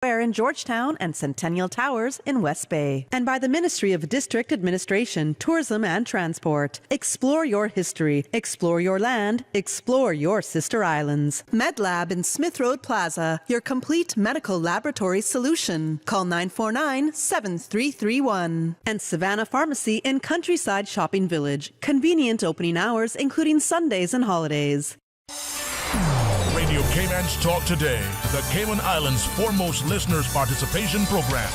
Square in Georgetown and Centennial Towers in West Bay. And by the Ministry of District Administration, Tourism and Transport. Explore your history, explore your land, explore your sister islands. MedLab in Smith Road Plaza, your complete medical laboratory solution. Call 949-7331. And Savannah Pharmacy in Countryside Shopping Village. Convenient opening hours, including Sundays and holidays. Radio Cayman's Talk Today, the Cayman Islands' foremost listeners' participation program.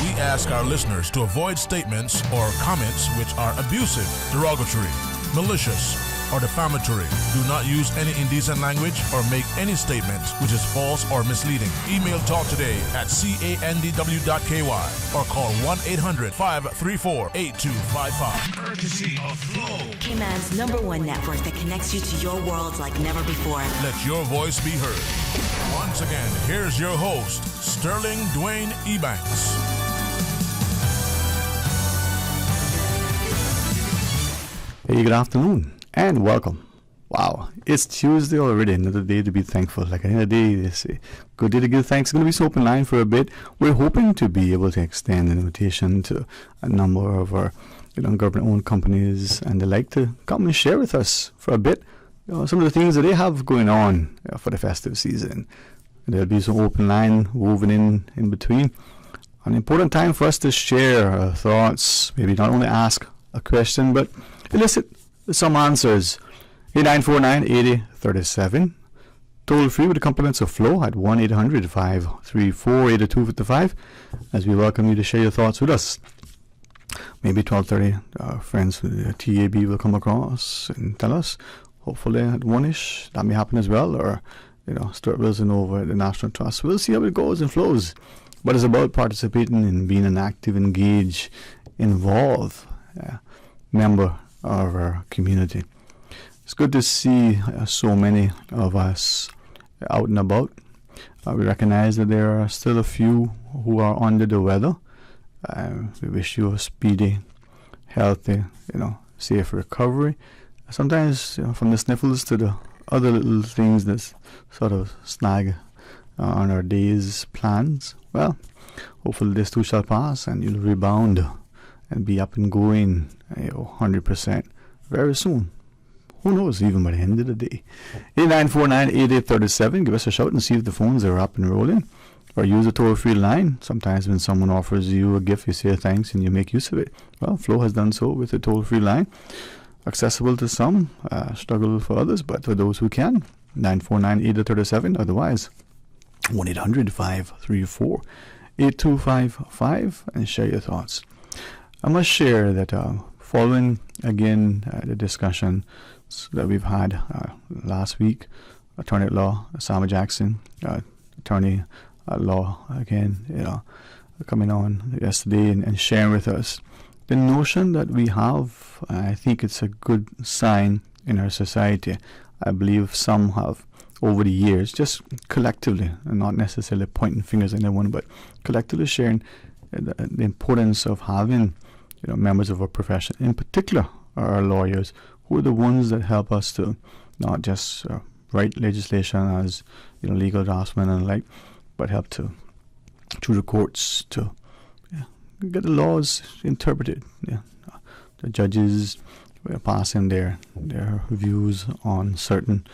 We ask our listeners to avoid statements or comments which are abusive, derogatory, malicious, or defamatory. Do not use any indecent language or make any statement which is false or misleading. Email talktoday@candw.ky or call 1-800-534-8255. Courtesy of Flow, Cayman's #1 network that connects you to your world like never before. Let your voice be heard. Once again, here's your host, Sterling Dwayne Ebanks. Hey, good afternoon and welcome. Wow, it's Tuesday already, another day to be thankful. Like another day, it's a good day to give thanks. It's going to be so open line for a bit. We're hoping to be able to extend an invitation to a number of our government-owned companies and the like to come and share with us for a bit some of the things that they have going on for the festive season. And there'll be some open line woven in between. An important time for us to share our thoughts, maybe not only ask a question, but elicit some answers. 8949-8037. Toll free with the compliments of Flow at 1-800-534-8255 as we welcome you to share your thoughts with us. Maybe 12:30, our friends with the TAB will come across and tell us. Hopefully at 1-ish, that may happen as well. Or, Stuart Wilson over at the National Trust. We'll see how it goes and flows. But it's about participating in being an active, engaged, involved member of our community. It's good to see so many of us out and about. We recognize that there are still a few who are under the weather. We wish you a speedy, healthy, safe recovery. Sometimes, from the sniffles to the other little things that sort of snag on our day's plans. Well, hopefully this too shall pass and you'll rebound and be up and going 100% very soon. Who knows, even by the end of the day. 8949-8837. Give us a shout and see if the phones are up and rolling. Or use a toll-free line. Sometimes when someone offers you a gift, you say thanks and you make use of it. Well, Flo has done so with a toll-free line. Accessible to some, struggle for others, but for those who can, 949-8837. Otherwise, 1-800-534-8255 and share your thoughts. I must share that following again the discussion that we've had last week, attorney at law Sama Jackson, attorney at law again, coming on yesterday and sharing with us the notion that we have. I think it's a good sign in our society. I believe some have over the years, just collectively, and not necessarily pointing fingers at anyone, but collectively sharing the importance of having members of our profession, in particular our lawyers, who are the ones that help us to not just write legislation as legal draftsmen and the like, but help to through the courts to get the laws interpreted. The judges were passing their views on certain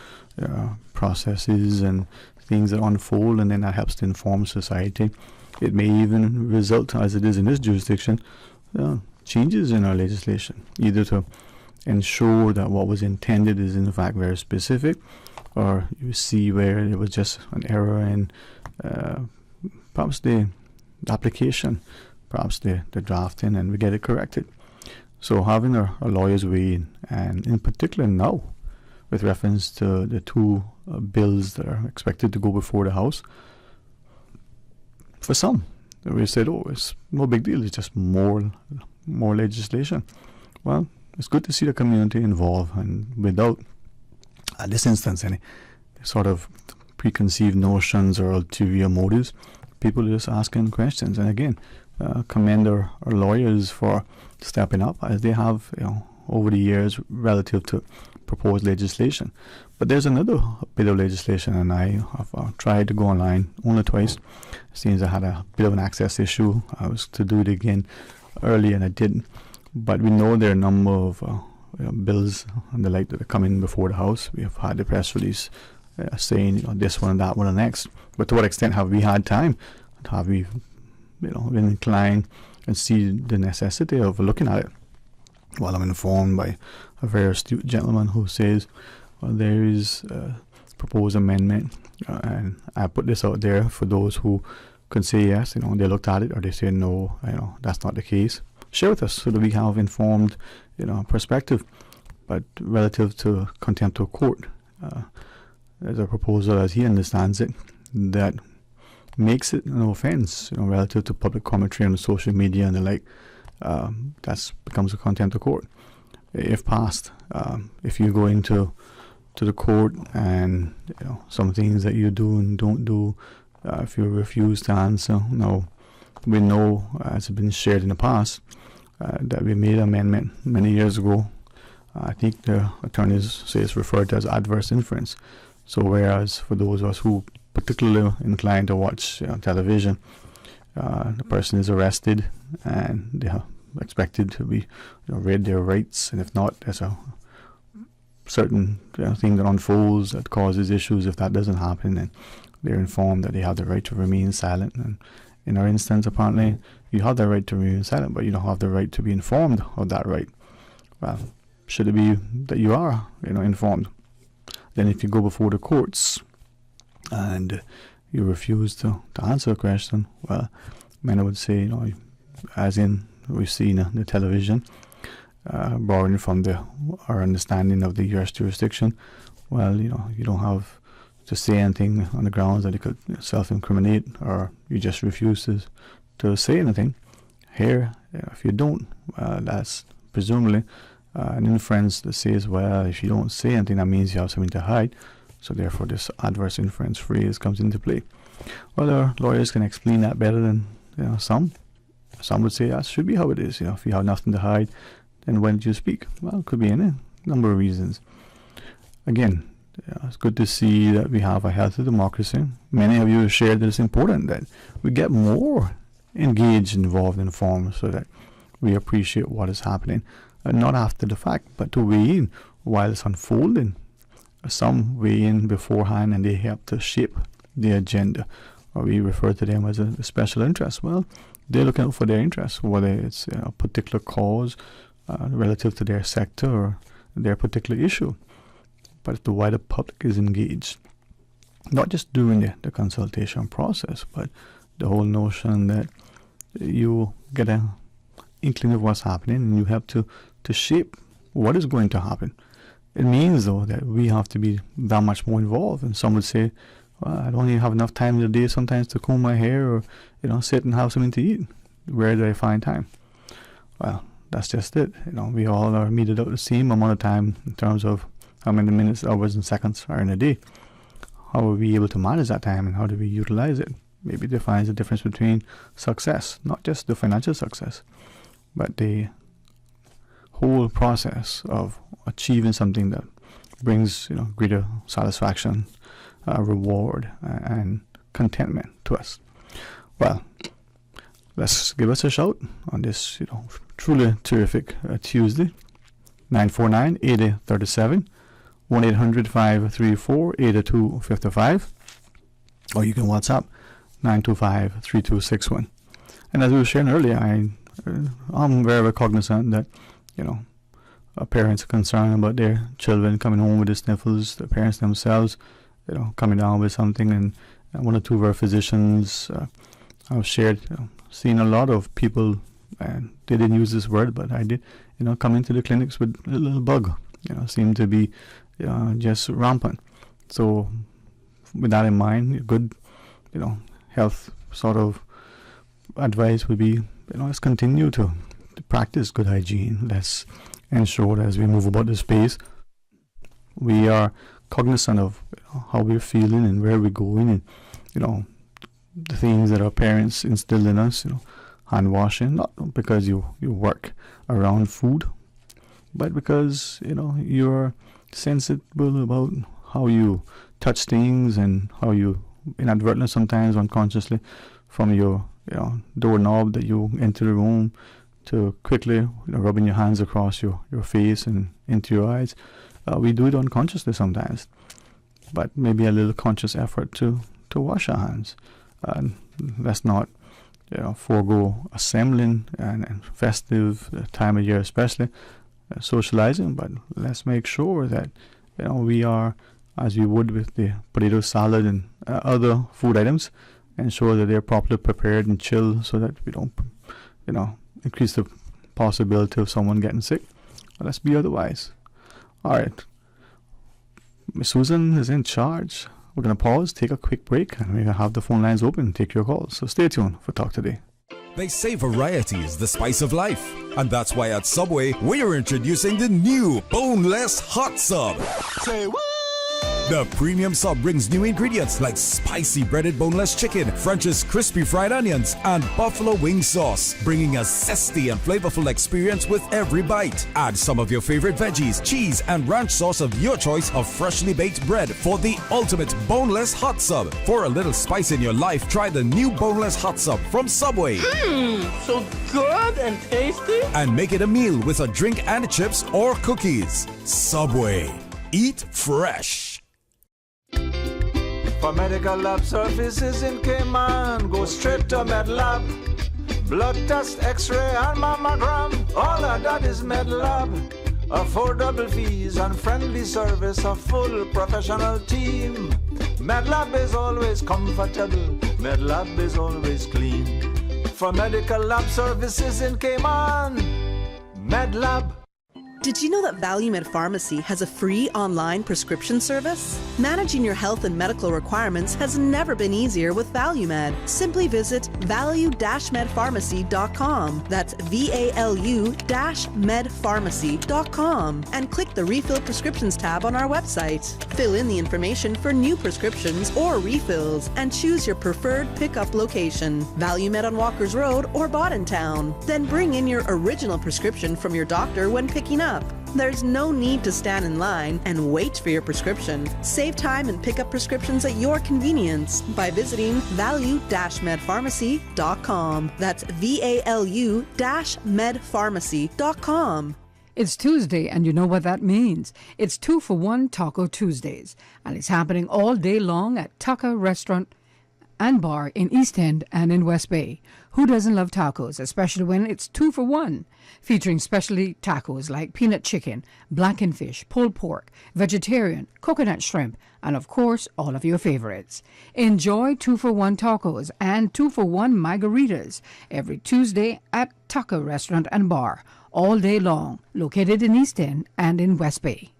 processes and things that unfold, and then that helps to inform society. It may even result, as it is in this jurisdiction, changes in our legislation, either to ensure that what was intended is in fact very specific, or you see where there was just an error in perhaps the application, perhaps the drafting, and we get it corrected. So having our lawyers weigh in, and in particular now, with reference to the two bills that are expected to go before the House, for some, we said, it's no big deal, it's just more legislation. Well, it's good to see the community involved, and without, at this instance, any sort of preconceived notions or ulterior motives, people are just asking questions. And again, commend our lawyers for stepping up, as they have over the years, relative to proposed legislation. But there's another bit of legislation, and I have tried to go online only twice. It seems I had a bit of an access issue. I was to do it again early, and I didn't. But we know there are a number of bills and the like that are coming before the House. We have had the press release saying, this one and that one and next. But to what extent have we had time? Have we, been inclined and see the necessity of looking at it? Well, I'm informed by a very astute gentleman who says, well, there is a proposed amendment, and I put this out there for those who can say yes, they looked at it, or they say no, that's not the case. Share with us so that we have informed, perspective. But relative to contempt of court, there's a proposal, as he understands it, that makes it an offence, relative to public commentary on social media and the like. That becomes a contempt of court if passed. If you go into the court and some things that you do and don't do, if you refuse to answer, we know, as has been shared in the past, that we made an amendment many years ago. I think the attorneys say it's referred to as adverse inference. So whereas for those of us who particularly inclined to watch television, the person is arrested and they are expected to be read their rights, and if not, there's a certain thing that unfolds that causes issues. If that doesn't happen, then they're informed that they have the right to remain silent. And in our instance, apparently, you have the right to remain silent, but you don't have the right to be informed of that right. Well, should it be that you are, informed? Then if you go before the courts and you refuse to answer a question, well, many would say, as in we've seen the television, borrowing from our understanding of the U.S. jurisdiction, well, you don't have to say anything on the grounds that you could self-incriminate, or you just refuse to say anything. Here, if you don't, that's presumably an inference that says, well, if you don't say anything, that means you have something to hide. So therefore, this adverse inference phrase comes into play. Well, our lawyers can explain that better than some. Some would say that should be how it is. If you have nothing to hide, then when did you speak? Well, it could be any number of reasons. Again, it's good to see that we have a healthy democracy. Many of you have shared that it's important that we get more engaged, involved, informed, so that we appreciate what is happening, not after the fact, but to weigh in while it's unfolding. Some weigh in beforehand and they help to shape the agenda, or we refer to them as a special interest. Well, they're looking out for their interests, whether it's a particular cause relative to their sector or their particular issue. But if the wider public is engaged, not just during the consultation process, but the whole notion that you get an inkling of what's happening and you have to shape what is going to happen. It means, though, that we have to be that much more involved. And some would say, well, I don't even have enough time in the day sometimes to comb my hair or, sit and have something to eat. Where do I find time? Well, that's just it. We all are meted out the same amount of time in terms of how many minutes, hours, and seconds are in a day. How are we able to manage that time and how do we utilize it? Maybe defines the difference between success, not just the financial success, but the whole process of achieving something that brings greater satisfaction, reward, and contentment to us. Well, let's give us a shout on this truly terrific Tuesday. 949-8037, 1-800-534-8255, or you can WhatsApp 925-3261. And as we were sharing earlier, I'm very cognizant that parents are concerned about their children coming home with the sniffles, the parents themselves coming down with something, and one or two of our physicians I've shared, seen a lot of people, and they didn't use this word, but I did, come into the clinics with a little bug, seemed to be just rampant. So with that in mind, good, health sort of advice would be, let's continue to practice good hygiene. Let's ensure that as we move about the space, we are cognizant of how we're feeling and where we're going, and the things that our parents instilled in us, hand washing, not because you work around food, but because you're sensible about how you touch things and how you inadvertently, sometimes unconsciously, from your doorknob that you enter the room to quickly rubbing your hands across your face and into your eyes. We do it unconsciously sometimes, but maybe a little conscious effort to wash our hands. Let's not forego assembling and festive time of year, especially socializing, but let's make sure that we are, as we would with the potato salad and other food items, ensure that they're properly prepared and chilled so that we don't increase the possibility of someone getting sick. Let's be otherwise. All right, Miss Susan is in charge. We're going to pause, take a quick break, and we're going to have the phone lines open and take your calls. So stay tuned for Talk Today. They say variety is the spice of life, and that's why at Subway we're introducing the new boneless hot sub. Say what? The premium sub brings new ingredients like spicy breaded boneless chicken, French's crispy fried onions, and buffalo wing sauce, bringing a zesty and flavorful experience with every bite. Add some of your favorite veggies, cheese, and ranch sauce of your choice of freshly baked bread for the ultimate boneless hot sub. For a little spice in your life, try the new boneless hot sub from Subway. So good and tasty. And make it a meal with a drink and chips or cookies. Subway. Eat fresh. For medical lab services in Cayman, go straight to MedLab. Blood test, x-ray and mammogram, all of that is MedLab. Affordable fees and friendly service, a full professional team. MedLab is always comfortable, MedLab is always clean. For medical lab services in Cayman, MedLab. Did you know that ValueMed Pharmacy has a free online prescription service? Managing your health and medical requirements has never been easier with ValueMed. Simply visit value-medpharmacy.com. That's VALU-medpharmacy.com and click the Refill Prescriptions tab on our website. Fill in the information for new prescriptions or refills and choose your preferred pickup location. ValueMed on Walkers Road or Town. Then bring in your original prescription from your doctor when picking up. There's no need to stand in line and wait for your prescription. Save time and pick up prescriptions at your convenience by visiting value-medpharmacy.com. That's VALU-medpharmacy.com. It's Tuesday, and you know what that means. It's 2-for-1 Taco Tuesdays, and it's happening all day long at Tucker Restaurant and Bar in East End and in West Bay. Who doesn't love tacos, especially when it's 2-for-1? Featuring specialty tacos like peanut chicken, blackened fish, pulled pork, vegetarian, coconut shrimp, and of course, all of your favorites. Enjoy 2-for-1 tacos and 2-for-1 margaritas every Tuesday at Tucker Restaurant and Bar, all day long, located in East End and in West Bay.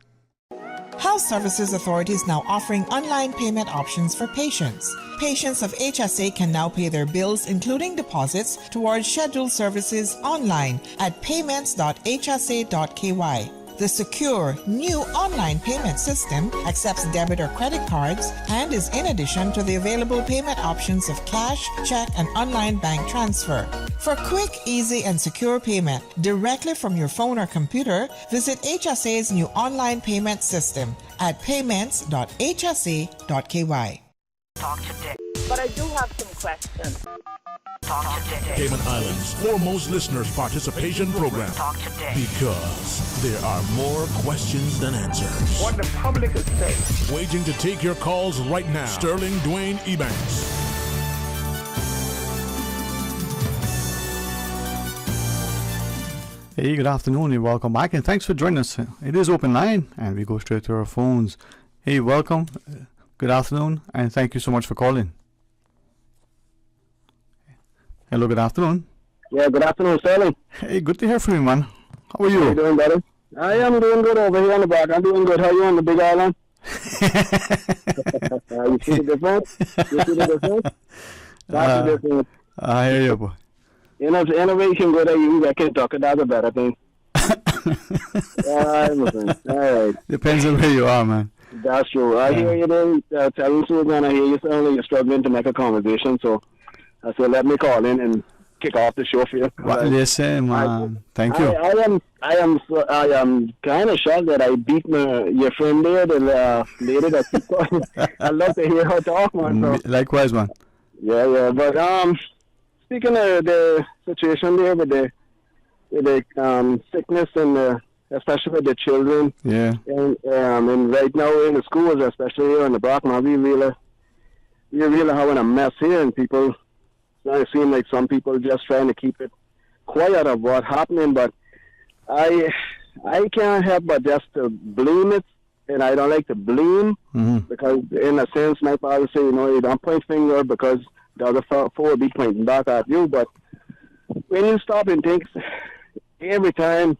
Health Services Authority is now offering online payment options for patients. Patients of HSA can now pay their bills, including deposits, towards scheduled services online at payments.hsa.ky. The secure, new online payment system accepts debit or credit cards and is in addition to the available payment options of cash, check, and online bank transfer. For quick, easy, and secure payment directly from your phone or computer, visit HSA's new online payment system at payments.hsa.ky. Talk today. But I do have some questions. Talk today. Cayman Islands' foremost listeners participation program. Talk today. Because there are more questions than answers. What the public is saying. Waiting to take your calls right now. Sterling Dwayne Ebanks. Hey, good afternoon and welcome back, and thanks for joining us. It is open line, and we go straight to our phones. Hey, welcome. Good afternoon, and thank you so much for calling. Hello, good afternoon. Yeah, good afternoon, Sterling. Hey, good to hear from you, man. How are you? How you doing, brother? I am doing good over here on the back. I'm doing good. How are you on the big island? You see the difference? You see the difference? That's the difference. I hear you, boy. You know, the innovation good at you that can talk, that's a better thing. All right, my friend. All right. Depends on where you are, man. That's true. I hear you then telling Susan, I hear you sound like you're struggling to make a conversation, so I said let me call in and kick off the show for you. Well, listen, man. Thank you. I am kind of shocked that I beat your friend there, the lady that keep calling. I love to hear her talk, man. So. Likewise, man. Yeah. But speaking of the situation there with the sickness and especially with the children. Yeah. And right now in the schools, especially here in the block, man, we really having a mess here, and people. It seems like some people just trying to keep it quiet of what's happening, but I can't help but just to blame it, and I don't like to blame because in a sense my father say, you don't point finger because the other four will be pointing back at you. But when you stop and think, every time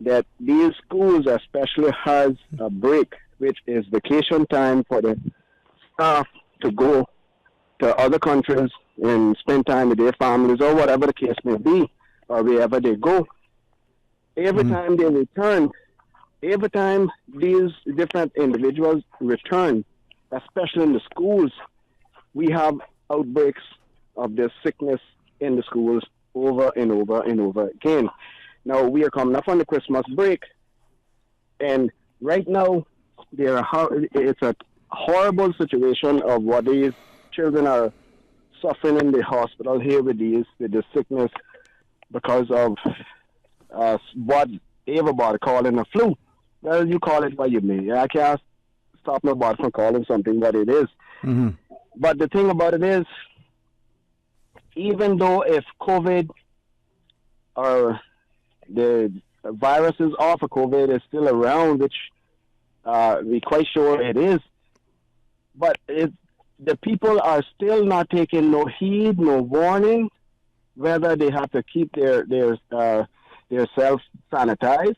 that these schools especially has a break, which is vacation time for the staff to go to other countries and spend time with their families or whatever the case may be, or wherever they go. Every time they return, every time these different individuals return, especially in the schools, we have outbreaks of this sickness in the schools over and over and over again. Now, we are coming up on the Christmas break, and right now, it's a horrible situation of what these children are suffering in the hospital here with the sickness because of what everybody calling a flu. Well, you call it what you may. I can't stop nobody from calling something what it is. But the thing about it is, even though if COVID or the viruses of COVID is still around, which we're quite sure it is, but the people are still not taking no heed, no warning, whether they have to keep their self sanitized,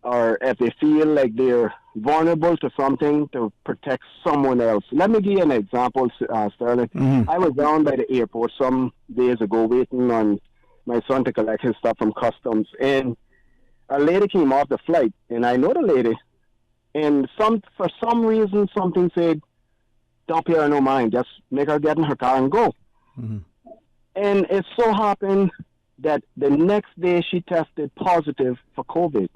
or if they feel like they're vulnerable to something to protect someone else. Let me give you an example, Sterling. I was down by the airport some days ago waiting on my son to collect his stuff from customs, and a lady came off the flight, and I know the lady, and for some reason something said, don't pay her no mind, just make her get in her car and go. And it so happened that the next day she tested positive for COVID.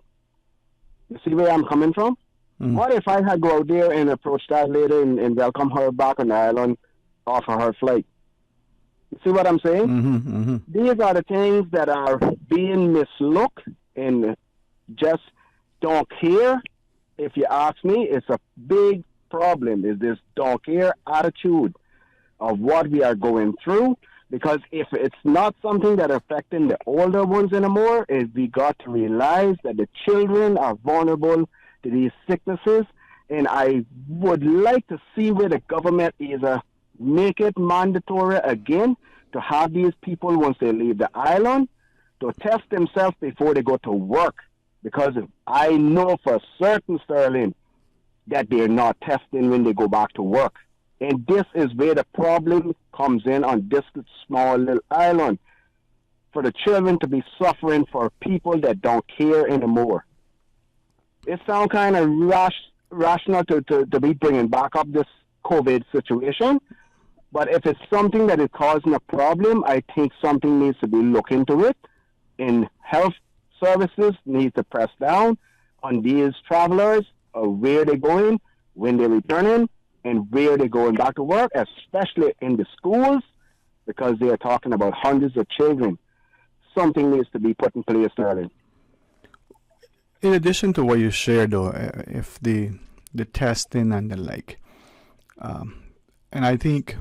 You see where I'm coming from? What if I had go out there and approach that lady and welcome her back on the island, offer her flight? You see what I'm saying? These are the things that are being mislooked and just don't care. If you ask me, it's a big problem, is this don't care attitude of what we are going through. Because if it's not something that affecting the older ones anymore, is we got to realize that the children are vulnerable to these sicknesses. And I would like to see where the government either make it mandatory again to have these people, once they leave the island, to test themselves before they go to work. Because I know for certain, Sterling, that they're not testing when they go back to work. And this is where the problem comes in on this small little island. For the children to be suffering for people that don't care anymore. It sounds kind of rational to be bringing back up this COVID situation. But if it's something that is causing a problem, I think something needs to be looked into it. And health services need to press down on these travelers, where they're going, when they're returning, and where they're going back to work, especially in the schools, because they are talking about hundreds of children. Something needs to be put in place early. In addition to what you shared, though, if the testing and the like, and I think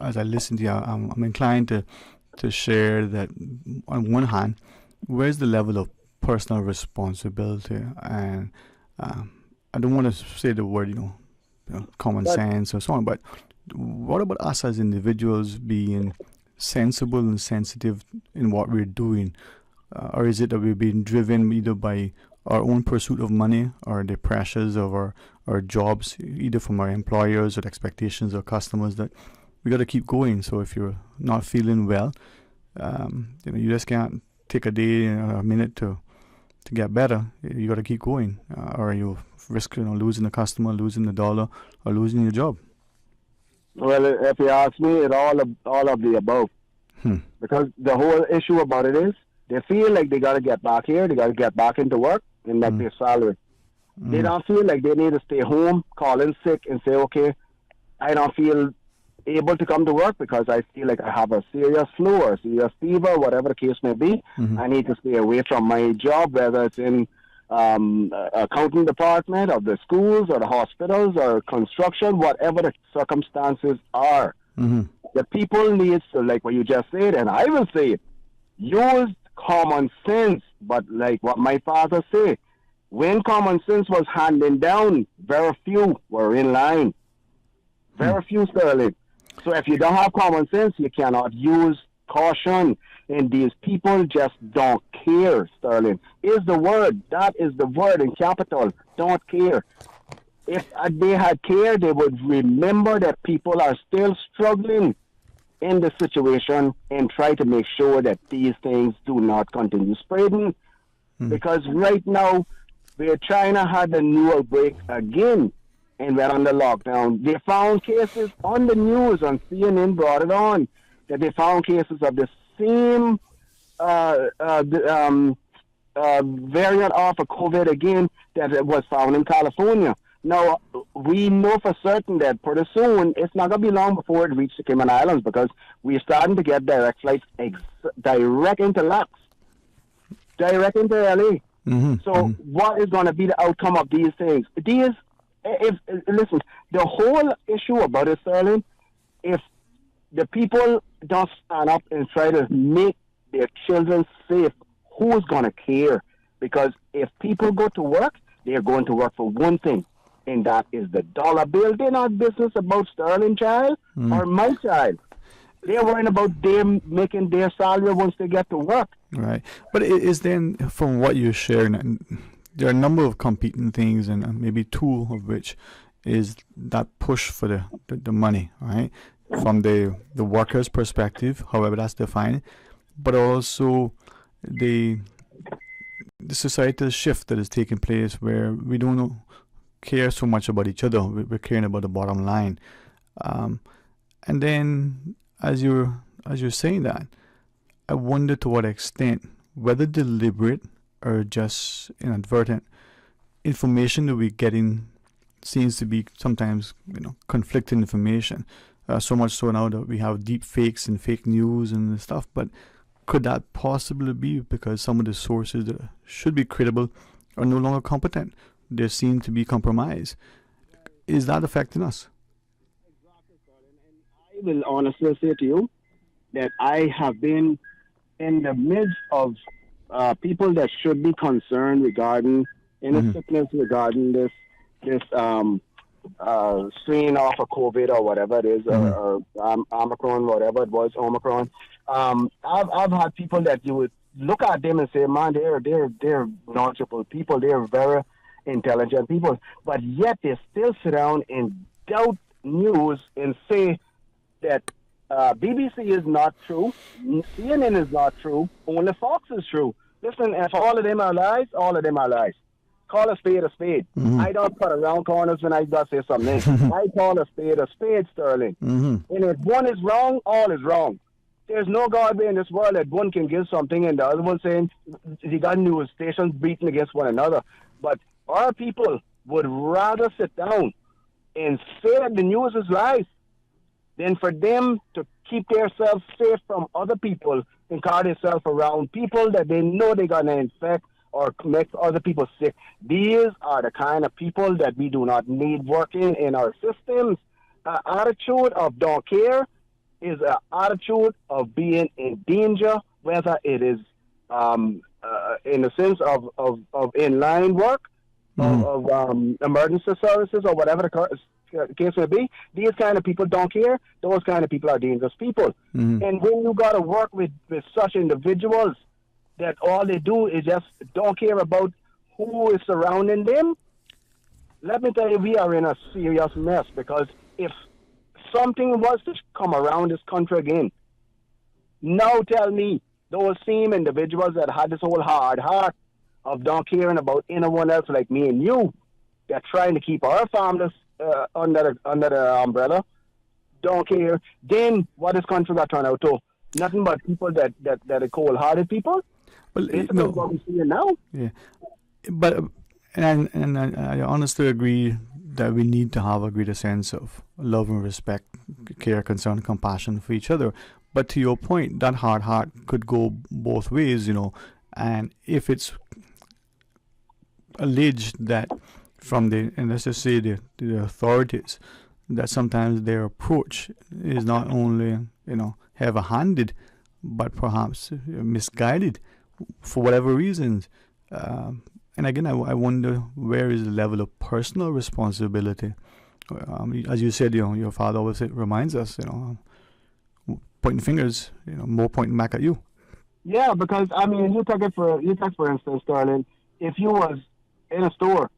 as I listen to you, I'm inclined to share that on one hand, where's the level of personal responsibility? And I don't want to say the word, common sense or so on, but what about us as individuals being sensible and sensitive in what we're doing? Or is it that we're being driven either by our own pursuit of money or the pressures of our jobs, either from our employers or the expectations of customers, that we got to keep going? So if you're not feeling well, you just can't take a day or a minute to get better. You got to keep going, or you risk losing a customer, losing the dollar, or losing your job. Well, if you ask me, it's all of the above. Because the whole issue about it is they feel like they got to get back here, they got to get back into work and make their salary. They don't feel like they need to stay home, call in sick and say, okay, I don't feel able to come to work because I feel like I have a serious flu or a serious fever, whatever the case may be. I need to stay away from my job, whether it's in accounting department of the schools or the hospitals or construction, whatever the circumstances are. The people need to, like what you just said, and I will say it, use common sense. But like what my father said, when common sense was handing down, very few were in line. Very few, Sterling. So if you don't have common sense, you cannot use caution. And these people just don't care, Sterling. Is the word. That is the word in capital. Don't care. If they had care, they would remember that people are still struggling in the situation and try to make sure that these things do not continue spreading. Because right now, where China had a new outbreak again and went under lockdown, they found cases on the news, on CNN brought it on, that they found cases of the same variant of COVID again that was found in California. Now, we know for certain that pretty soon, it's not going to be long before it reaches the Cayman Islands because we're starting to get direct flights direct into LAX, direct into LA. So what is going to be the outcome of these things? Listen, the whole issue about it, Sterling, if the people don't stand up and try to make their children safe, who's going to care? Because if people go to work, they're going to work for one thing, and that is the dollar bill. They're not business about Sterling child or my child. They're worrying about them making their salary once they get to work. Right. But is then, from what you're sharing, there are a number of competing things, and maybe two of which is that push for the money, right? From the worker's perspective, however that's defined, but also the societal shift that is taking place where we don't care so much about each other. We're caring about the bottom line. And then, as you're saying that, I wonder to what extent, whether deliberate or just inadvertent, information that we're getting seems to be sometimes, conflicting information. So much so now that we have deep fakes and fake news and stuff. But could that possibly be because some of the sources that should be credible are no longer competent? They seem to be compromised. Is that affecting us? I will honestly say to you that I have been in the midst of people that should be concerned regarding sickness, regarding this strain of a COVID or whatever it is, or Omicron, whatever it was, Omicron. I've had people that you would look at them and say, man, they're knowledgeable people, they're very intelligent people, but yet they still sit down and doubt news and say that BBC is not true, CNN is not true, only Fox is true. Listen, if all of them are lies, all of them are lies. Call a spade a spade. I don't cut around corners when I got to say something. I call a spade, Sterling. And if one is wrong, all is wrong. There's no God way in this world that one can give something and the other one saying you got news stations beating against one another. But our people would rather sit down and say that the news is lies than for them to keep themselves safe from other people and call themselves around people that they know they're going to infect or make other people sick. These are the kind of people that we do not need working in our systems. Attitude of don't care is an attitude of being in danger, whether it is in the sense of inline work, of emergency services, or whatever the case may be. These kind of people don't care. Those kind of people are dangerous people. And when you got to work with such individuals that all they do is just don't care about who is surrounding them, let me tell you, we are in a serious mess, because if something was to come around this country again, now tell me, those same individuals that had this whole hard heart of don't caring about anyone else like me and you, that trying to keep our families under the umbrella, don't care, then what this country got turned out to? Nothing but people that are cold-hearted people. Well, Basically, what we see now. Yeah, but I honestly agree that we need to have a greater sense of love and respect, care, concern, compassion for each other. But to your point, that hard heart could go both ways, and if it's alleged that from and let's just say the authorities, that sometimes their approach is not only, heavy-handed, but perhaps misguided for whatever reasons. And again, I wonder where is the level of personal responsibility. As you said, your father always reminds us, pointing fingers, more pointing back at you. Yeah, because I mean, you take for instance, Sterling, if you was in a store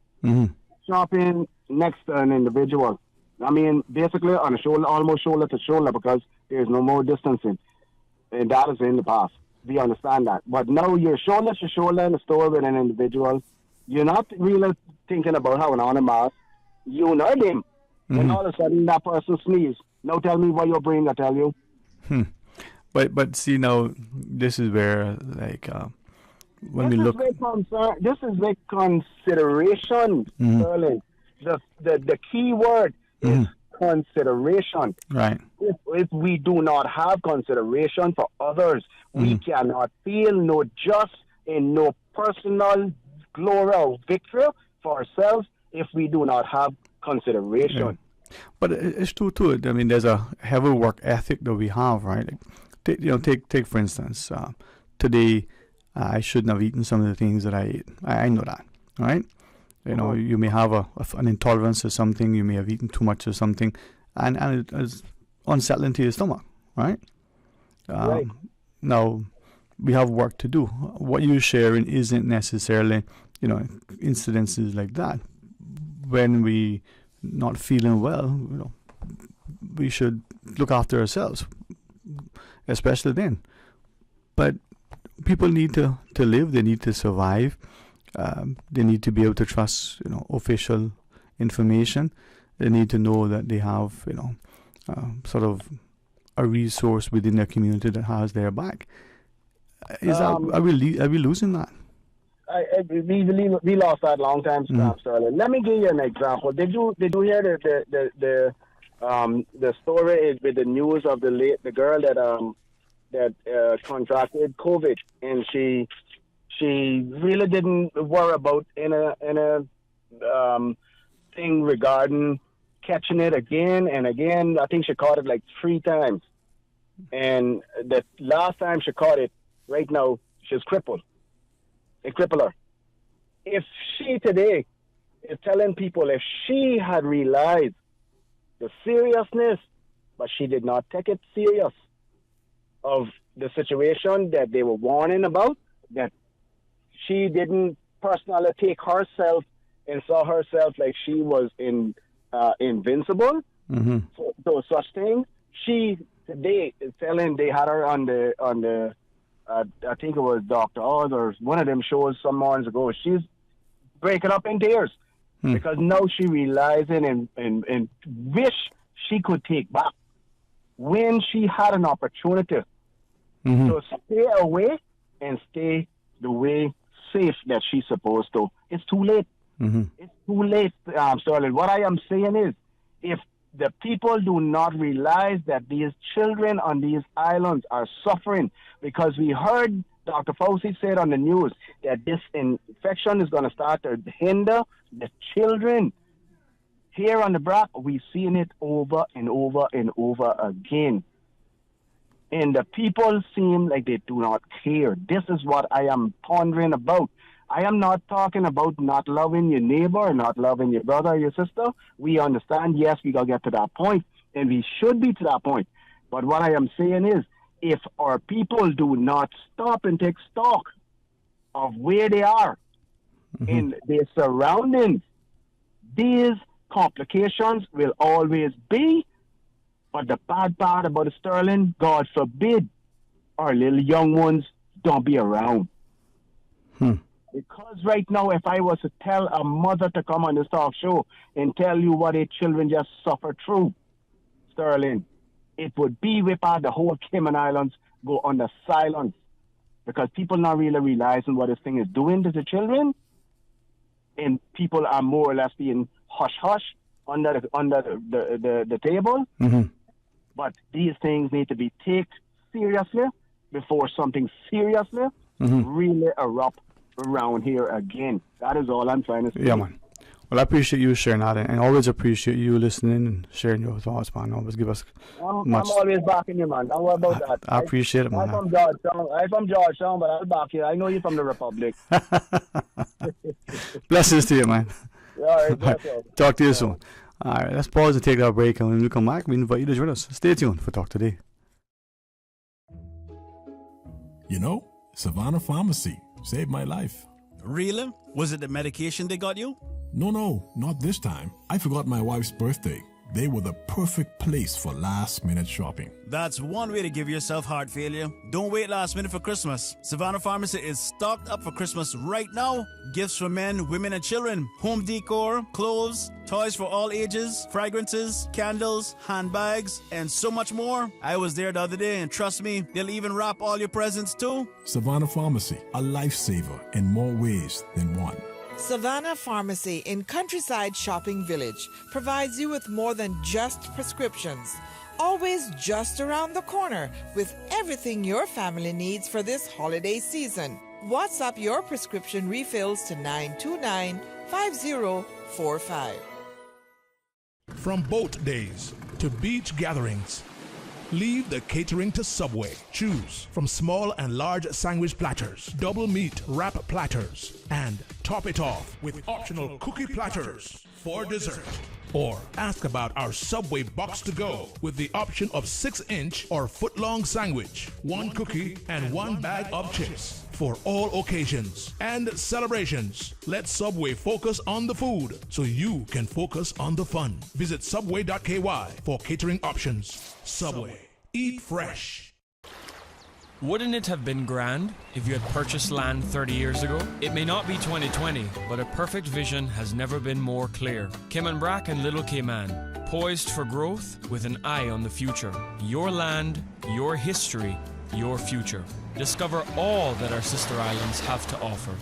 shopping next to an individual, I mean, basically on a shoulder, almost shoulder to shoulder, because there's no more distancing, and that is in the past. We understand that, but now you're shoulder to shoulder in a store with an individual. You're not really thinking about having on a mask. You know him, and all of a sudden that person sneezes. Now tell me what your brain will tell you. But see, now this is where when we look, this is with consideration, Sterling. The key word is consideration. Right. If we do not have consideration for others, we cannot feel no just and no personal glory or victory for ourselves if we do not have consideration. Yeah. But it's true too. I mean, there's a heavy work ethic that we have, right? Take for instance, today I shouldn't have eaten some of the things that I ate. I know that, right? You may have an intolerance to something. You may have eaten too much of something, and it is unsettling to your stomach, right? Right. Now, we have work to do. What you're sharing isn't necessarily, incidences like that. When we not feeling well, we should look after ourselves, especially then. But people need to live. They need to survive. They need to be able to trust, official information. They need to know that they have, sort of a resource within their community that has their back. Are we losing that? We lost that long time, Sterling. Let me give you an example. Did you hear the story with the news of the girl that contracted COVID, and she really didn't worry about in a thing regarding catching it again and again. I think she caught it like 3 times, and the last time she caught it, right now she's crippled. It crippled her. If she today is telling people, if she had realized the seriousness, but she did not take it serious of the situation that they were warning about, that she didn't personally take herself and saw herself like she was invincible. So such things. She today is telling, they had her on the I think it was Dr. Oz or one of them shows some months ago. She's breaking up in tears because now she realizing and wish she could take back when she had an opportunity. So stay away and stay the way safe that she's supposed to. It's too late. It's too late, Sterling. What I am saying is, if the people do not realize that these children on these islands are suffering, because we heard Dr. Fauci said on the news that this infection is going to start to hinder the children. Here on the block, we've seen it over and over and over again. And the people seem like they do not care. This is what I am pondering about. I am not talking about not loving your neighbor or not loving your brother or your sister. We understand, yes, we got to get to that point, and we should be to that point. But what I am saying is, if our people do not stop and take stock of where they are in their surroundings, these complications will always be. But the bad part about it, Sterling, God forbid, our little young ones don't be around. Because right now, if I was to tell a mother to come on this talk show and tell you what their children just suffer through, Sterling, it would be without the whole Cayman Islands go under silence because people not really realizing what this thing is doing to the children, and people are more or less being hush-hush under the table. Mm-hmm. But these things need to be taken seriously before something seriously really erupt around here again. That is all I'm trying to say. Yeah, man. Well, I appreciate you sharing that, and always appreciate you listening and sharing your thoughts, man. Always give us much. I'm always backing you, man. Don't worry about that. I appreciate it, man. I'm from Georgetown, but I'll back you. I know you're from the Republic. Blessings to you, man. All right, talk to you soon. All right, let's pause and take our break, and when we come back, we invite you to join us. Stay tuned for Talk Today. You know, Savannah Pharmacy saved my life. Really? Was it the medication they got you? No, not this time. I forgot my wife's birthday. They were the perfect place for last-minute shopping. That's one way to give yourself heart failure. Don't wait last minute for Christmas. Savannah Pharmacy is stocked up for Christmas right now. Gifts for men, women, and children. Home decor, clothes, toys for all ages, fragrances, candles, handbags, and so much more. I was there the other day, and trust me, they'll even wrap all your presents too. Savannah Pharmacy, a lifesaver in more ways than one. Savannah Pharmacy in Countryside Shopping Village provides you with more than just prescriptions. Always just around the corner with everything your family needs for this holiday season. WhatsApp your prescription refills to 929-5045. From boat days to beach gatherings, leave the catering to Subway. Choose from small and large sandwich platters, double meat wrap platters, and top it off with optional cookie platters for dessert. Or ask about our Subway box to go with the option of 6-inch or foot-long sandwich, 1 cookie, and 1 bag of chips. For all occasions and celebrations, let Subway focus on the food so you can focus on the fun. Visit subway.ky for catering options. Subway. Eat fresh. Wouldn't it have been grand if you had purchased land 30 years ago? It may not be 2020, but a perfect vision has never been more clear. Cayman Brac and Little Cayman, poised for growth with an eye on the future. Your land, your history, your future. Discover all that our sister islands have to offer.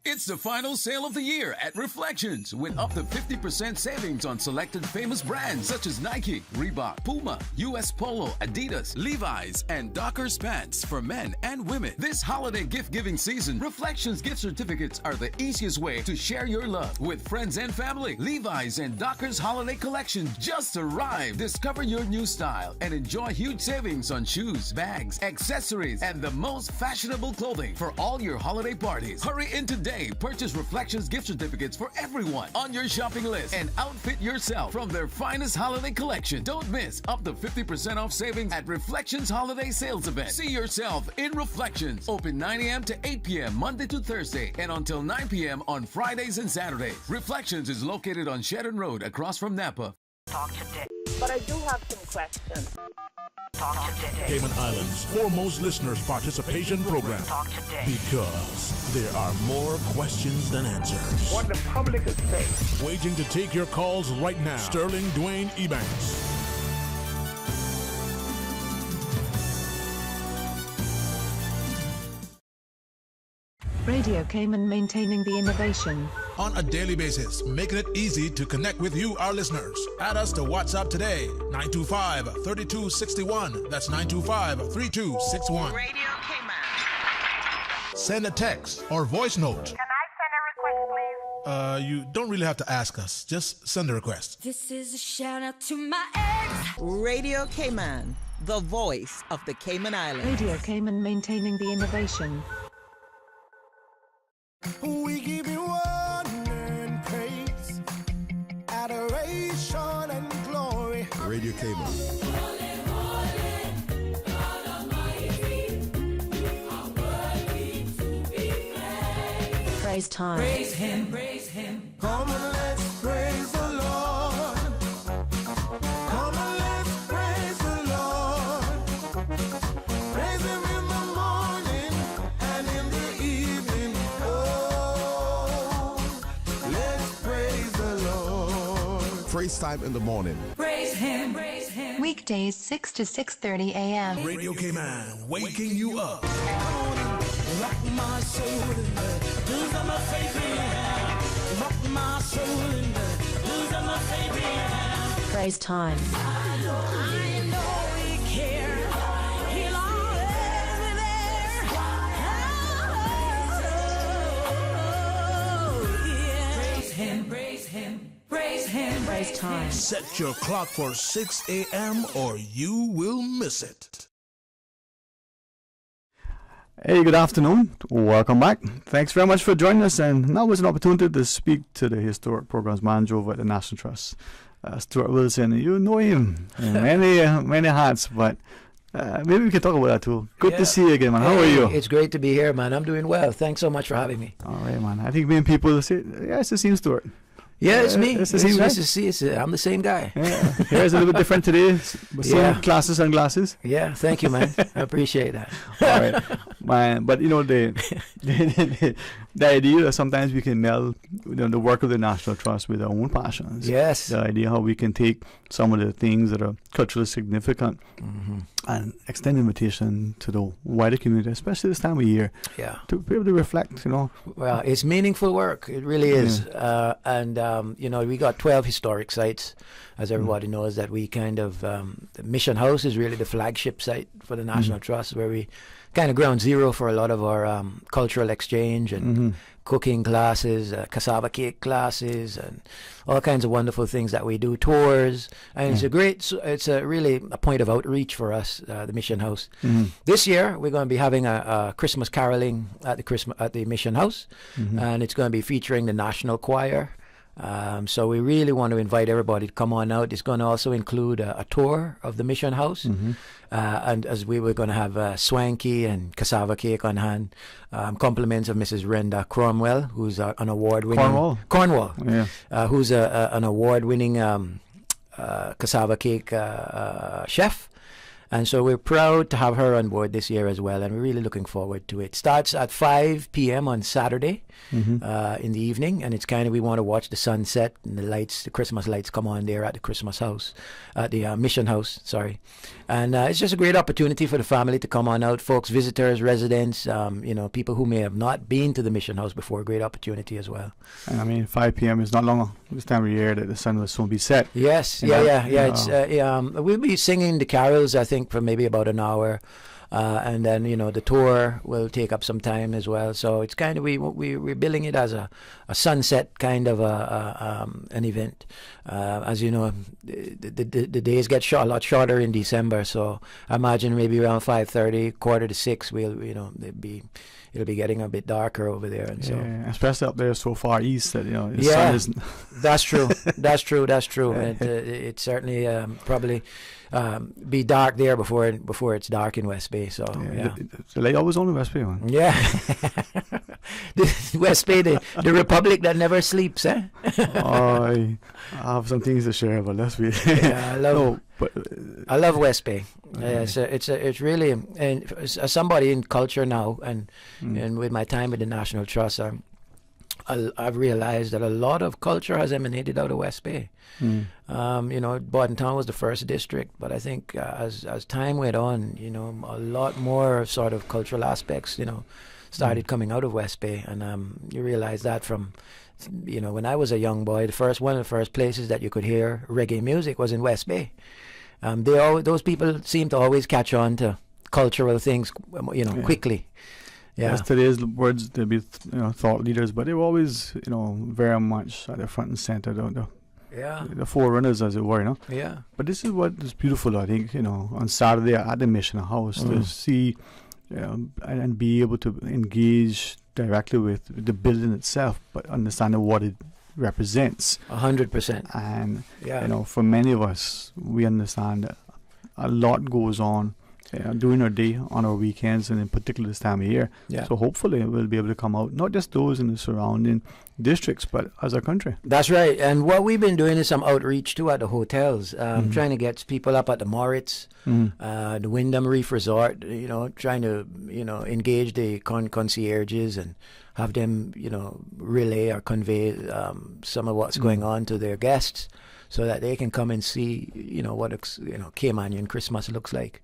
It's the final sale of the year at Reflections with up to 50% savings on selected famous brands such as Nike, Reebok, Puma, US Polo, Adidas, Levi's, and Dockers pants for men and women. This holiday gift-giving season, Reflections gift certificates are the easiest way to share your love with friends and family. Levi's and Dockers holiday collection just arrived. Discover your new style and enjoy huge savings on shoes, bags, accessories, and the most fashionable clothing for all your holiday parties. Hurry in today. Purchase Reflections gift certificates for everyone on your shopping list and outfit yourself from their finest holiday collection. Don't miss up to 50% off savings at Reflections Holiday Sales Event. See yourself in Reflections. Open 9 a.m. to 8 p.m. Monday to Thursday and until 9 p.m. on Fridays and Saturdays. Reflections is located on Sheridan Road across from Napa. Talk today. But I do have some questions. Talk today. Cayman Islands' foremost listeners participation program. Talk today. Because there are more questions than answers. What the public is saying. Waiting to take your calls right now. Sterling Dwayne Ebanks. Radio Cayman, maintaining the innovation. On a daily basis, making it easy to connect with you, our listeners. Add us to WhatsApp today, 925-3261. That's 925-3261. Radio Cayman. Send a text or voice note. Can I send a request, please? You don't really have to ask us. Just send a request. This is a shout out to my ex. Radio Cayman, the voice of the Cayman Islands. Radio Cayman, maintaining the innovation. We give you honor and praise, adoration and glory. Radio Cayman. Praise time. Praise him, praise him. Come and let's praise the Lord. Come and let's praise the Lord. Praise him in the morning and in the evening. Oh, let's praise the Lord. Praise time in the morning. Praise him, praise him. Weekdays 6 to 6:30 a.m. Radio Cayman, waking you up. Rock my soul in the blues of my faith in your hand. Rock my soul in the blues of my faith in your hand. Praise time. I know he cares. He'll always be there. Praise him, praise him, praise him. Praise time. Set your clock for 6 a.m. or you will miss it. Hey, good afternoon. Welcome back. Thanks very much for joining us. And now is an opportunity to speak to the historic programs manager over at the National Trust, Stuart Wilson. You know him in many hats, but maybe we can talk about that too. Good to see you again, man. How are you? It's great to be here, man. I'm doing well. Thanks so much for having me. All right, man. I think many people say, yeah, it's the same Stuart. Yeah, it's me. It's the same guy. Nice to see you. I'm the same guy. Yeah. Hair's a little bit different today. Same glasses and glasses. Yeah, thank you, man. I appreciate that. All right, man. But you know the idea that sometimes we can meld the work of the National Trust with our own passions. Yes. The idea how we can take some of the things that are culturally significant and extend invitation to the wider community, especially this time of year. Yeah. To be able to reflect, Well, it's meaningful work. It really is. And we got 12 historic sites, as everybody knows, that we kind of, the Mission House is really the flagship site for the National Trust, where we kind of ground zero for a lot of our cultural exchange and cooking classes, cassava cake classes, and all kinds of wonderful things that we do, tours. And it's really a point of outreach for us, the Mission House. This year, we're going to be having a Christmas caroling at the Mission House, and it's going to be featuring the National Choir. So we really want to invite everybody to come on out. It's going to also include a tour of the Mission House, and as we were going to have swanky and cassava cake on hand, compliments of Mrs. Renda Cromwell, who's an award-winning Cornwall, who's an award-winning cassava cake chef. And so we're proud to have her on board this year as well, and we're really looking forward to it. Starts at 5 p.m. on Saturday in the evening, and it's kind of, we want to watch the sunset and the Christmas lights come on there at the Christmas house, at the Mission House, sorry. And it's just a great opportunity for the family to come on out, folks, visitors, residents, people who may have not been to the Mission House before, great opportunity as well. And I mean, 5 p.m. is not long this time of year that the sun will soon be set. Yes, It's we'll be singing the carols, I think, for maybe about an hour, and then the tour will take up some time as well. So it's kind of we're billing it as a sunset kind of an event. As you know, the days get a lot shorter in December, so I imagine maybe around 5:30, 5:45, it'll be getting a bit darker over there, and so especially up there so far east that the sun isn't. That's true. That's true. It certainly probably be dark there before it's dark in West Bay. So the light always on in West Bay, man. Yeah. The West Bay, the republic that never sleeps, eh? I have some things to share, but let's be. I love West Bay. It's really, and as somebody in culture now, and with my time with the National Trust, I've realized that a lot of culture has emanated out of West Bay. Borden Town was the first district, but I think as time went on, a lot more sort of cultural aspects, started coming out of West Bay, and you realize that from, when I was a young boy, one of the first places that you could hear reggae music was in West Bay. Those people seem to always catch on to cultural things, quickly. Yeah. As today's words, they'll be thought leaders, but they were always very much at the front and center, the forerunners, as it were. Yeah. But this is what is beautiful, I think, on Saturday at the Mission House to see and be able to engage directly with the building itself, but understanding what it represents. 100%. And for many of us, we understand that a lot goes on during our day, on our weekends, and in particular this time of year. So hopefully we'll be able to come out, not just those in the surrounding districts, but as a country. That's right. And what we've been doing is some outreach too at the hotels, trying to get people up at the Moritz, the Wyndham Reef Resort, trying to engage the concierges and have them relay or convey some of what's going on to their guests. so that they can come and see, what Caymanian Christmas looks like.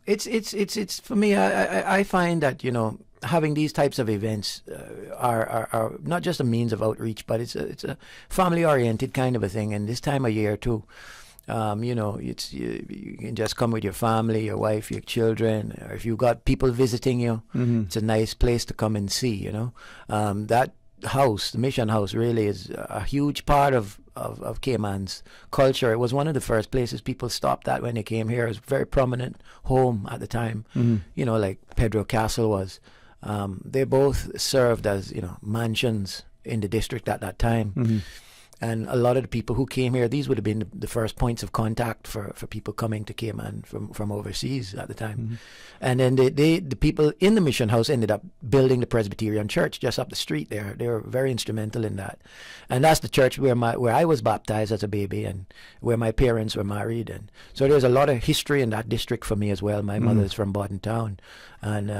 It's for me. I find that having these types of events are not just a means of outreach, but it's a family-oriented kind of a thing. And this time of year too, you can just come with your family, your wife, your children, or if you've got people visiting you, it's a nice place to come and see. That house, the Mission House, really is a huge part of Cayman's culture. It was one of the first places people stopped at when they came here. It was a very prominent home at the time, like Pedro Castle was. They both served as, mansions in the district at that time. And a lot of the people who came here, these would have been the first points of contact for people coming to Cayman from overseas at the time. And then the people in the Mission House ended up building the Presbyterian Church just up the street there. They were very instrumental in that. And that's the church where I was baptized as a baby and where my parents were married. And so there's a lot of history in that district for me as well. My mother's from Bodden Town. And,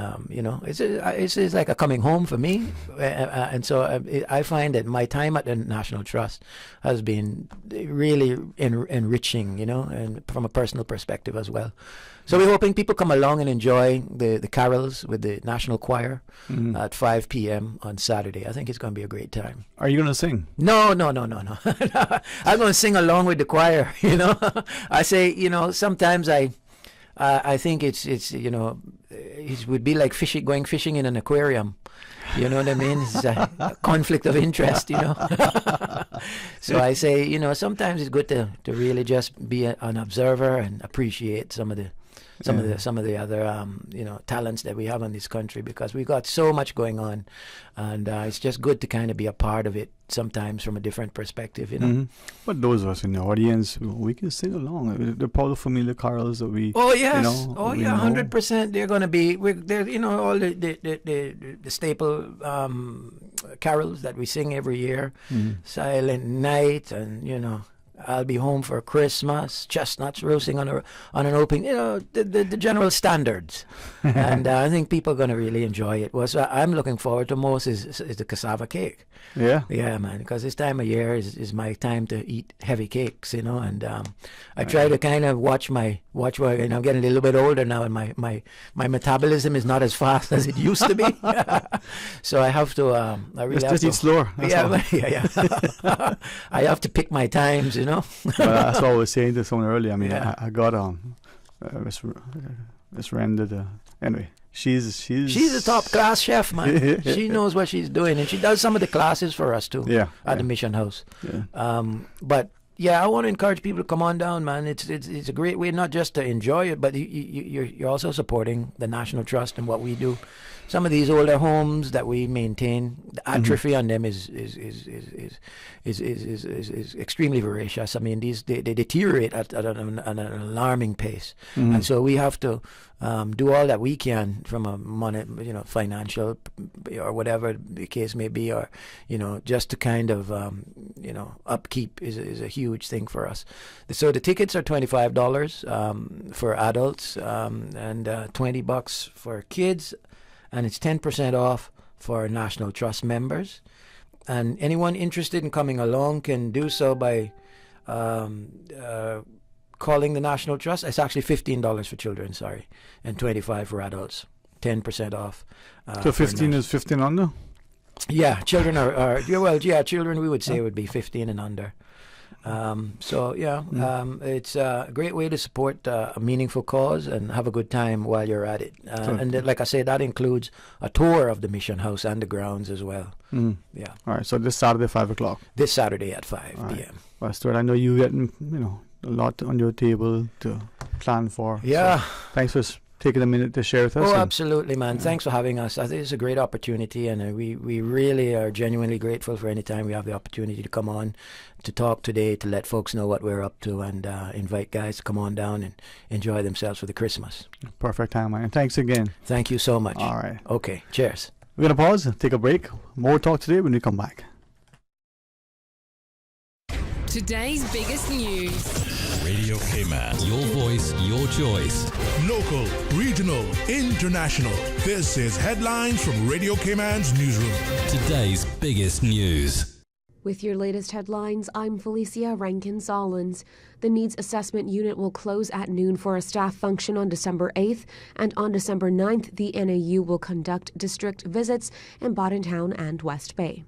it's like a coming home for me. And so I find that my time at the National Trust has been really enriching, and from a personal perspective as well. So we're hoping people come along and enjoy the carols with the National Choir at 5 p.m. on Saturday. I think it's going to be a great time. Are you going to sing? No. I'm going to sing along with the choir, I say, sometimes I think it's it would be like going fishing in an aquarium. You know what I mean? It's a conflict of interest, So I say, sometimes it's good to really just be an observer and appreciate some of the other talents that we have in this country, because we've got so much going on, and it's just good to kind of be a part of it sometimes from a different perspective, But those of us in the audience, we can sing along. The Paulo Familia carols that we 100%. They're going to be all the staple carols that we sing every year. Silent Night, and I'll Be Home for Christmas, Chestnuts Roasting on an Open, the general standards. And I think people are going to really enjoy it. What I'm looking forward to most is the cassava cake. Yeah? Yeah, man, because this time of year is my time to eat heavy cakes, and I try to kind of watch I'm getting a little bit older now, and my metabolism is not as fast as it used to be. So I have to, I really have to eat slower. Yeah. I have to pick my times, Well, that's what I was saying to someone earlier. I mean, I got Miss Renda. Anyway, she's a top class chef, man. She knows what she's doing, and she does some of the classes for us too. At the Mission House. But I want to encourage people to come on down, man. It's a great way not just to enjoy it, but you're also supporting the National Trust and what we do. Some of these older homes that we maintain, the atrophy on them is extremely voracious. I mean, they deteriorate at an alarming pace, and so we have to do all that we can from a financial or whatever the case may be, or just to kind of upkeep is a huge thing for us. So the tickets are $25 for adults, and $20 for kids. And it's 10% off for National Trust members. And anyone interested in coming along can do so by calling the National Trust. It's actually $15 for children, and $25 for adults. 10% off. So 15 is 15 under? Yeah, children children we would say would be 15 and under. It's a great way to support a meaningful cause and have a good time while you're at it. And like I said, that includes a tour of the Mission House and the grounds as well. Yeah. All right. So this Saturday, 5 o'clock. This Saturday at 5 p.m. Well, Stuart, I know you're getting a lot on your table to plan for. Yeah. So thanks for taking a minute to share with us. Oh, absolutely, man. Thanks for having us. I think it's a great opportunity, and we really are genuinely grateful for any time we have the opportunity to come on to talk today, to let folks know what we're up to, and invite guys to come on down and enjoy themselves for the Christmas. Perfect time, man. Thanks again. Thank you so much. All right. Okay, cheers. We're going to pause, take a break. More talk today when we come back. Today's biggest news. Radio Cayman. Your voice, your choice. Local, regional, international. This is Headlines from Radio Cayman's newsroom. Today's biggest news. With your latest headlines, I'm Felicia Rankin-Solins. The Needs Assessment Unit will close at noon for a staff function on December 8th, and on December 9th, the NAU will conduct district visits in Bodentown and West Bay.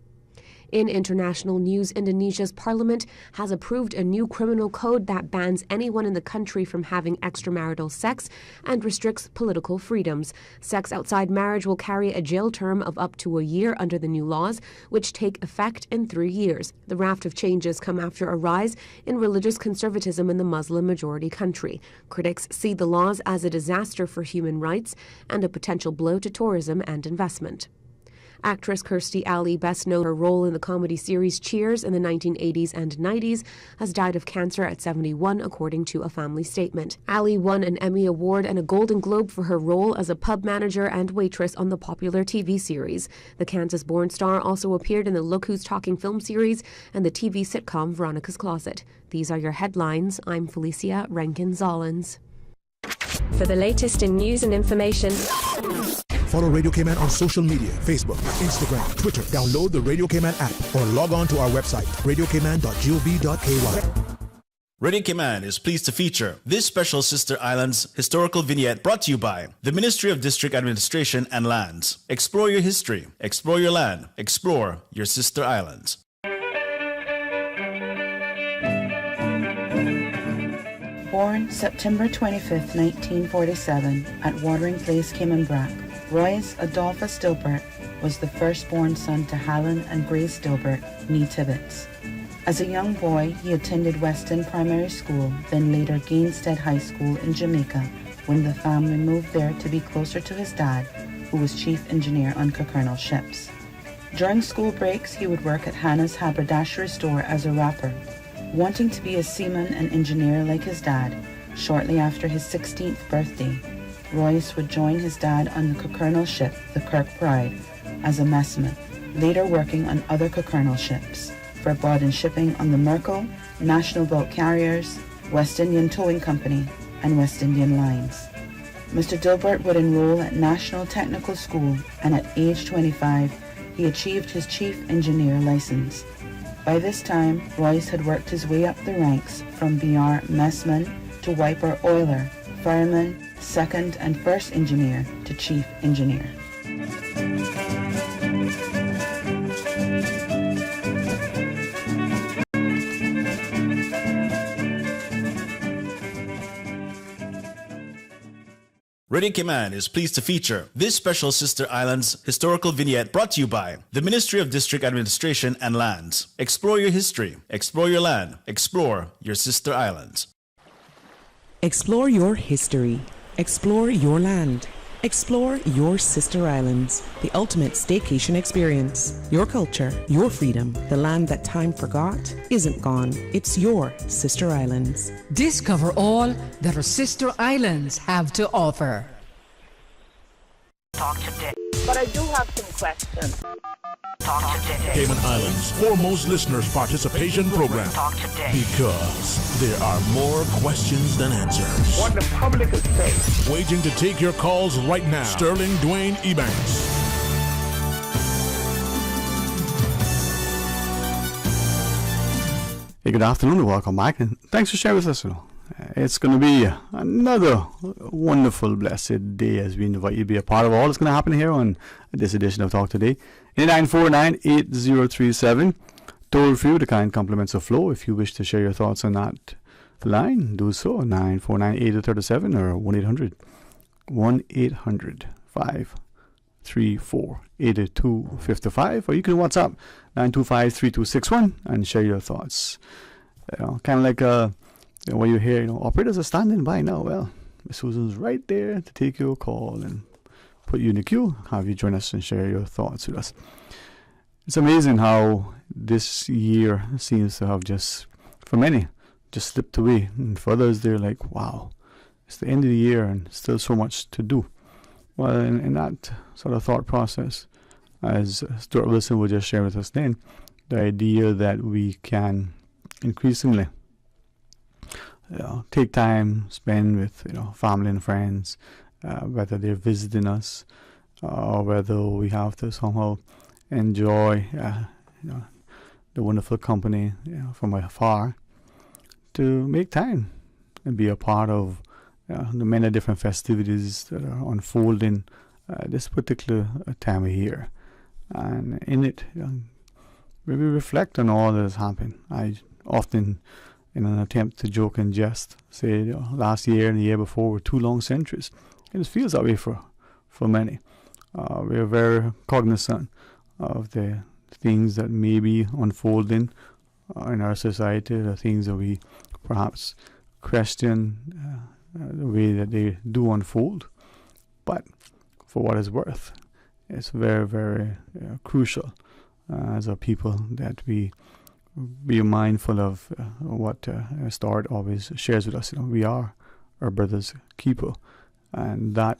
In international news, Indonesia's parliament has approved a new criminal code that bans anyone in the country from having extramarital sex and restricts political freedoms. Sex outside marriage will carry a jail term of up to a year under the new laws, which take effect in 3 years. The raft of changes come after a rise in religious conservatism in the Muslim-majority country. Critics see the laws as a disaster for human rights and a potential blow to tourism and investment. Actress Kirstie Alley, best known for her role in the comedy series Cheers in the 1980s and 90s, has died of cancer at 71, according to a family statement. Alley won an Emmy Award and a Golden Globe for her role as a pub manager and waitress on the popular TV series. The Kansas-born star also appeared in the Look Who's Talking film series and the TV sitcom Veronica's Closet. These are your headlines. I'm Felicia Rankin-Solins. For the latest in news and information, follow Radio K-Man on social media, Facebook, Instagram, Twitter. Download the Radio K-Man app or log on to our website, radiokman.gov.ky. Radio K-Man is pleased to feature this special Sister Islands historical vignette brought to you by the Ministry of District Administration and Lands. Explore your history, explore your land, explore your Sister Islands. Born September 25, 1947, at Watering Place, Cayman Brac, Royce Adolphus Dilbert was the firstborn son to Helen and Grace Dilbert, née Tibbets. As a young boy, he attended Weston Primary School, then later Gainstead High School in Jamaica, when the family moved there to be closer to his dad, who was chief engineer on Cockernel ships. During school breaks, he would work at Hannah's haberdashery store as a wrapper. Wanting to be a seaman and engineer like his dad, shortly after his 16th birthday, Royce would join his dad on the Cockernel ship, the Kirk Pride, as a messman, later working on other Cockernel ships, for Bawden Shipping on the Merkel, National Boat Carriers, West Indian Towing Company, and West Indian Lines. Mr. Dilbert would enroll at National Technical School, and at age 25, he achieved his chief engineer license. By this time, Royce had worked his way up the ranks from BR messman to wiper oiler, fireman, second and first engineer to chief engineer. Radio K-Man is pleased to feature this special Sister Islands historical vignette brought to you by the Ministry of District Administration and Lands. Explore your history, explore your land, explore your Sister Islands. Explore your history, explore your land, explore your Sister Islands, the ultimate staycation experience. Your culture, your freedom, the land that time forgot isn't gone. It's your Sister Islands. Discover all that our Sister Islands have to offer. Talk today. But I do have some questions. Talk today. Cayman Islands' foremost listeners participation program. Talk today. Because there are more questions than answers. What the public is saying. Waiting to take your calls right now. Sterling Dwayne Ebanks. Hey, good afternoon and welcome back, and thanks for sharing with us. It's going to be another wonderful, blessed day as we invite you to be a part of all that's going to happen here on this edition of Talk Today. 8949-8037, toll free, the kind compliments of flow. If you wish to share your thoughts on that line, do so. 949-8037 or 1-800-534-8255, or you can WhatsApp 925-3261 and share your thoughts. Kind of like when you hear, operators are standing by now. Well, Miss Susan's right there to take your call and put you in the queue, have you join us and share your thoughts with us. It's amazing how this year seems to have just, for many, just slipped away. And for others, they're like, wow, it's the end of the year and still so much to do. Well, in that sort of thought process, as Stuart Wilson would just share with us then, the idea that we can increasingly take time, spend with family and friends, whether they're visiting us or whether we have to somehow enjoy the wonderful company from afar to make time and be a part of the many different festivities that are unfolding this particular time of year. And in it, maybe reflect on all that has happened. I often, in an attempt to joke and jest, say last year and the year before were 2 long centuries. And it feels that way for many. We are very cognizant of the things that may be unfolding in our society, the things that we perhaps question the way that they do unfold. But for what it's worth, it's very, very crucial as a people that we be mindful of what Start always shares with us. We are our brother's keeper, and that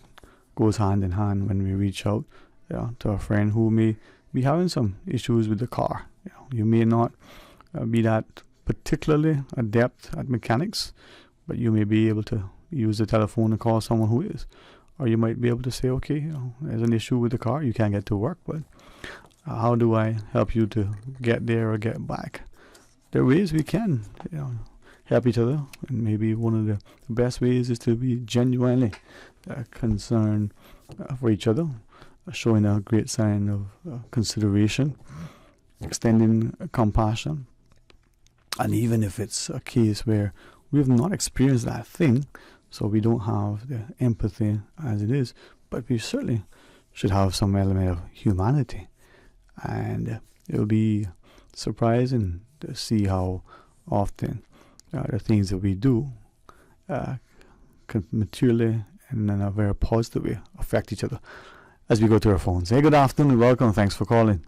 goes hand in hand when we reach out to a friend who may be having some issues with the car. You may not be that particularly adept at mechanics, but you may be able to use the telephone and call someone who is. Or you might be able to say, okay, there's an issue with the car, you can't get to work, but how do I help you to get there or get back? There are ways we can help each other, and maybe one of the best ways is to be genuinely concerned for each other, showing a great sign of consideration, extending compassion. And even if it's a case where we have not experienced that thing, so we don't have the empathy as it is, but we certainly should have some element of humanity. And it'll be surprising to see how often the things that we do can materially and in a very positive way affect each other as we go to our phones. Hey, good afternoon and welcome. Thanks for calling.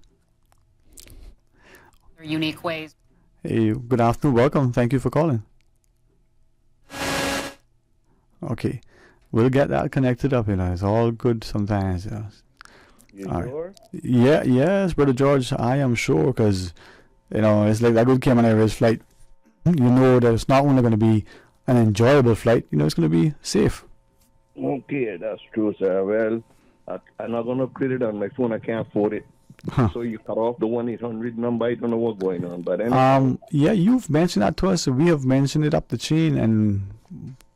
Unique ways. Hey, good afternoon. Welcome. Thank you for calling. Okay, we'll get that connected up. It's all good sometimes. You sure? Yeah, yes, Brother George. I am sure, because it's like that good Cayman Airways flight. You know that it's not only going to be an enjoyable flight. It's going to be safe. Okay, that's true, sir. Well, I'm not going to put it on my phone. I can't afford it. Huh. So you cut off the 1-800 number. I don't know what's going on, but anyway. Yeah, you've mentioned that to us. We have mentioned it up the chain, and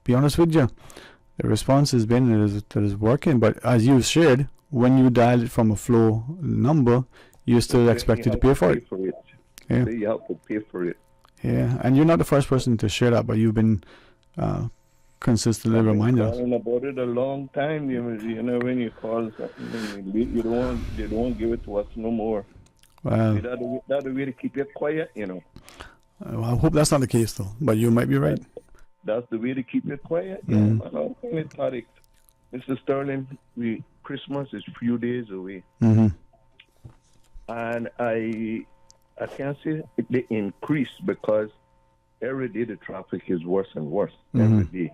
be honest with you, the response has been that is working. But as you shared, when you dial it from a flow number, you're still expected to pay for it. Yeah, you have to pay for it. Yeah, and you're not the first person to share that, but you've been consistently reminding us. I've been about it a long time. When you call something, they don't give it to us no more. Well, that's the way to keep it quiet, Well, I hope that's not the case, though. But you might be right. That's the way to keep it quiet. Yeah, man. Mr. Sterling, Christmas is a few days away. Mm-hmm. And I can't say they increase, because every day the traffic is worse and worse. Every day.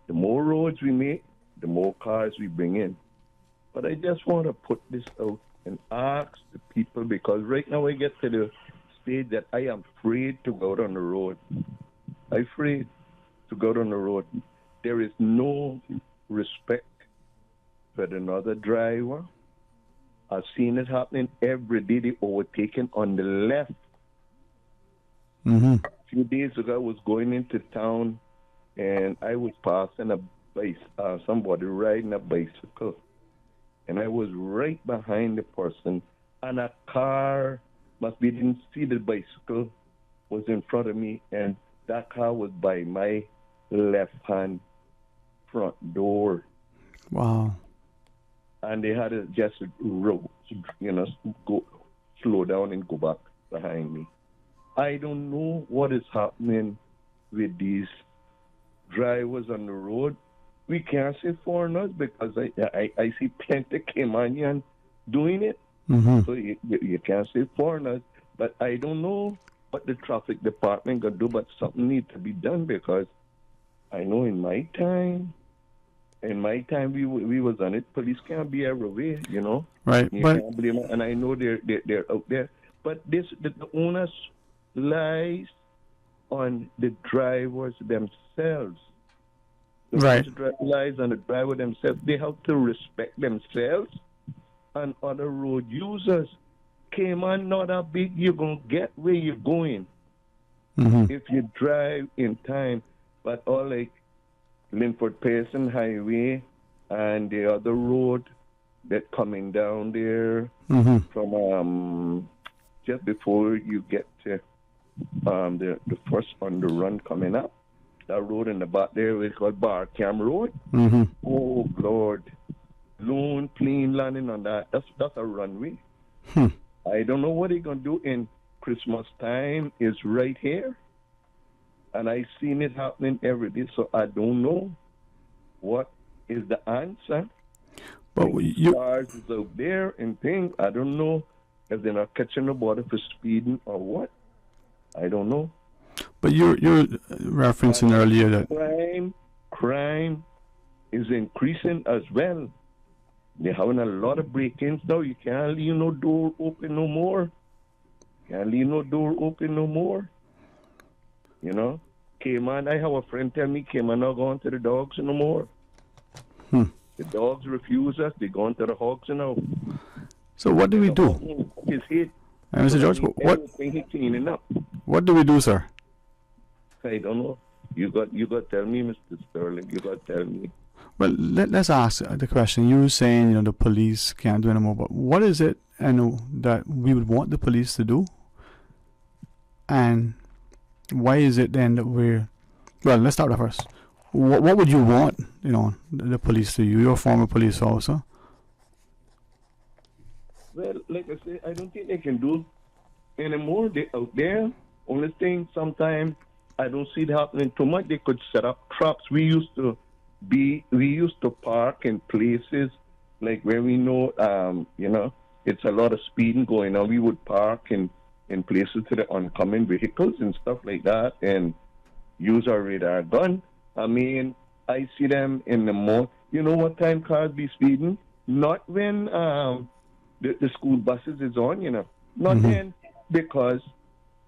The more roads we make, the more cars we bring in. But I just want to put this out and ask the people, because right now I get to the stage that I am afraid to go out on the road. I'm afraid to go out on the road. There is no respect for another driver. I've seen it happening every day. They overtaken on the left. Mm-hmm. A few days ago, I was going into town, and I was passing somebody riding a bicycle, and I was right behind the person, and a car didn't see the bicycle, was in front of me, and that car was by my left-hand front door. Wow. And they had to just go slow down and go back behind me. I don't know what is happening with these drivers on the road. We can't say foreigners, because I see plenty of Caymanians doing it. Mm-hmm. So you can't say foreigners. But I don't know what the traffic department going to do, but something needs to be done, because I know in my time we was on it. Police can't be everywhere, Right. You can't blame them, and I know they're out there. But the onus lies on the drivers themselves. Right. The lies on the driver themselves. They have to respect themselves and other road users. Cayman not that big. You're going to get where you're going if you drive in time. But all like Linford Pearson Highway and the other road that coming down there from just before you get to the first on the run coming up. That road in the back there is called Bar Cam Road. Oh Lord, lone plane landing on that. That's a runway. I don't know what they're gonna do in Christmas time. Is right here, and I seen it happening every day. So I don't know what is the answer. But cars is out there and things. I don't know if they're not catching the border for speeding or what. I don't know. But you're referencing earlier that crime is increasing as well. They're having a lot of break-ins now. You can't leave no door open no more. You know, Cayman, I have a friend tell me Cayman not going to the dogs no more. The dogs refuse us. They going to the hogs now. So what do we do? His head. Mr. George, what do we do, sir? I don't know. You got to tell me, Mr. Sterling. You got to tell me. Well, let's ask the question. You were saying, the police can't do anymore, but what is it that we would want the police to do? And why is it then that well, let's start with first. What would you want, the police to do? You're a former police officer. Well, like I say, I don't think they can do anymore. They out there. Only thing, sometimes I don't see it happening too much. They could set up traps. We used to park in places like where we know, it's a lot of speeding going on. We would park in places to the oncoming vehicles and stuff like that, and use our radar gun. I mean, I see them in the morning. You know what time cars be speeding? Not when the school buses is on, Not then, because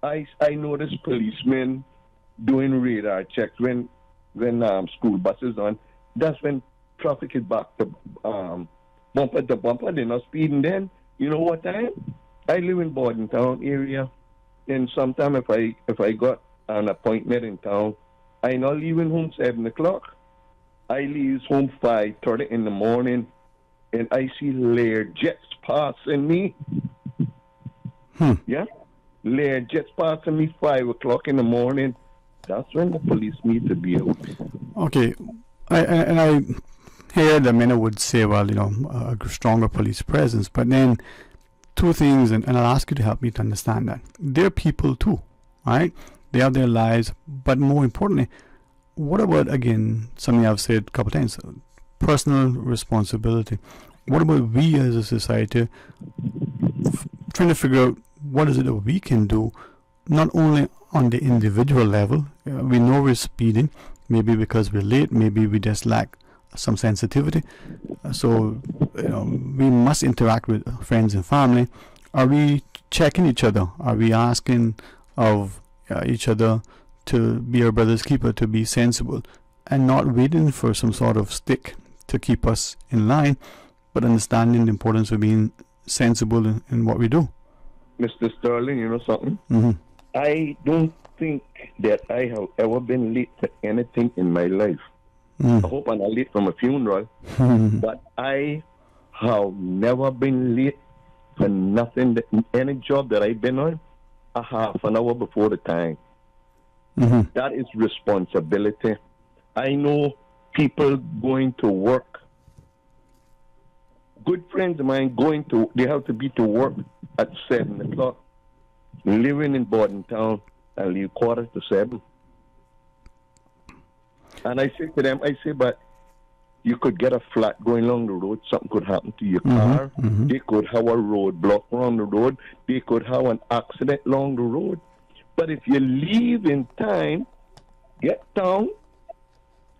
I notice policemen doing radar checks when school buses on. That's when traffic is back to bumper to bumper. They're not speeding then. You know what time? I live in Bordentown area, and sometime if I got an appointment in town, I not leaving home 7 o'clock. I leave home 5:30 in the morning, and I see Learjets passing me. Yeah, Learjets passing me 5 o'clock in the morning. That's when the police need to be out. Okay, I hear that many would say, well, a stronger police presence, but then two things, and I'll ask you to help me to understand that. They're people too, right? They have their lives, but more importantly, what about, again, something I've said a couple of times, personal responsibility. What about we as a society trying to figure out what is it that we can do, not only on the individual level. We know we're speeding, maybe because we're late, maybe we just lack some sensitivity. So, we must interact with friends and family. Are we checking each other? Are we asking of each other to be our brother's keeper, to be sensible, and not waiting for some sort of stick to keep us in line, but understanding the importance of being sensible in what we do? Mr. Sterling, you know something? I don't think that I have ever been late for anything in my life. I hope I'm not late from a funeral, but I have never been late for nothing. Any job that I've been on, a half an hour before the time. That is responsibility. I know people going to work. Good friends of mine they have to be to work at 7 o'clock, living in Bordentown, and leave 7:15. And I say to them, but you could get a flat going along the road, something could happen to your car. They could have a roadblock along the road. They could have an accident along the road. But if you leave in time, get down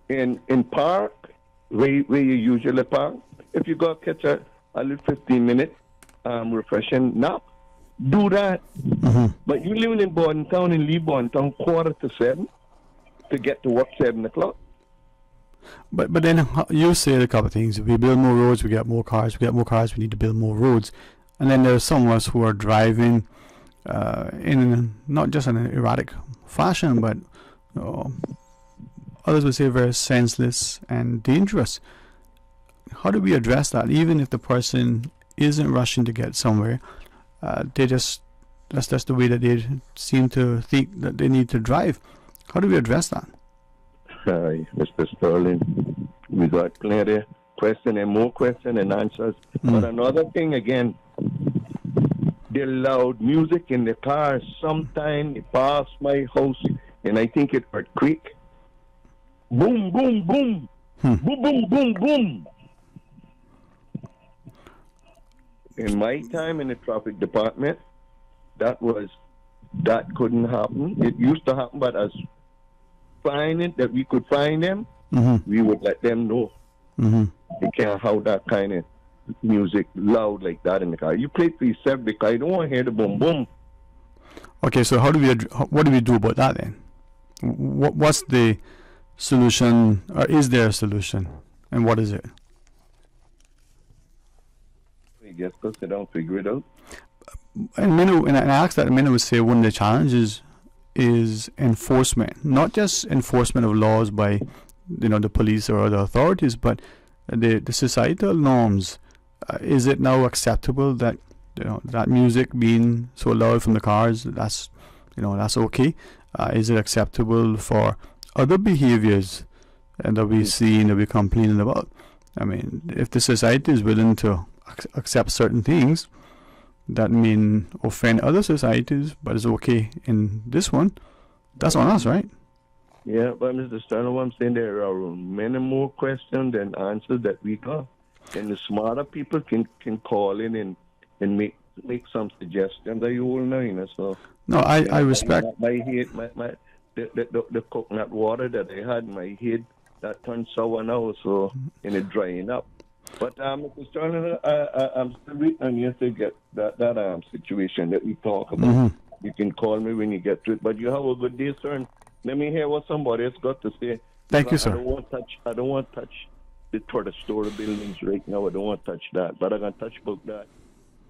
and park where you usually park. If you go catch a little 15-minute refreshing nap, do that. But you living in Bordentown and leave Bordentown 7:15 to get to work 7 o'clock. But then you said a couple of things. If we build more roads, we get more cars. We get more cars, we need to build more roads. And then there's some of us who are driving in not just an erratic fashion, but others would say very senseless and dangerous. How do we address that? Even if the person isn't rushing to get somewhere, that's the way that they seem to think that they need to drive. How do we address that? Hi, Mr. Sterling. We got plenty of questions and more questions and answers. But another thing again, the loud music in the car. Sometimes it passed my house and I think it earthquake. Boom, boom, boom. Boom, boom, boom, boom. In my time in the traffic department, that couldn't happen. It used to happen, but as finding that we could find them, we would let them know. They can't have that kind of music loud like that in the car. You play it for yourself because I don't want to hear the boom boom. Okay, so what do we do about that then? What's the solution, or is there a solution, and what is it? I guess go sit down, figure it out. And I asked that, Minna would say one of the challenges is enforcement, not just enforcement of laws by the police or other authorities, but the societal norms. Is it now acceptable that that music being so loud from the cars, that's okay? Is it acceptable for other behaviors that we see and that we're complaining about? I mean, if the society is willing to accept certain things that mean offend other societies, but it's okay in this one, that's on us, right? Yeah, but Mr. Sterling, I'm saying there are many more questions than answers that we got. And the smarter people can call in and make some suggestions. Are you all know, so no, I respect my head, the coconut water that I had in my head that turned sour now, so and it drying up. But Mr. Sterling, I'm still waiting on you to get that situation that we talk about. You can call me when you get to it. But you have a good day, sir. And let me hear what somebody else got to say. Thank you, sir. I don't want to touch the third-story buildings right now. I don't want to touch that, but I'm gonna touch about that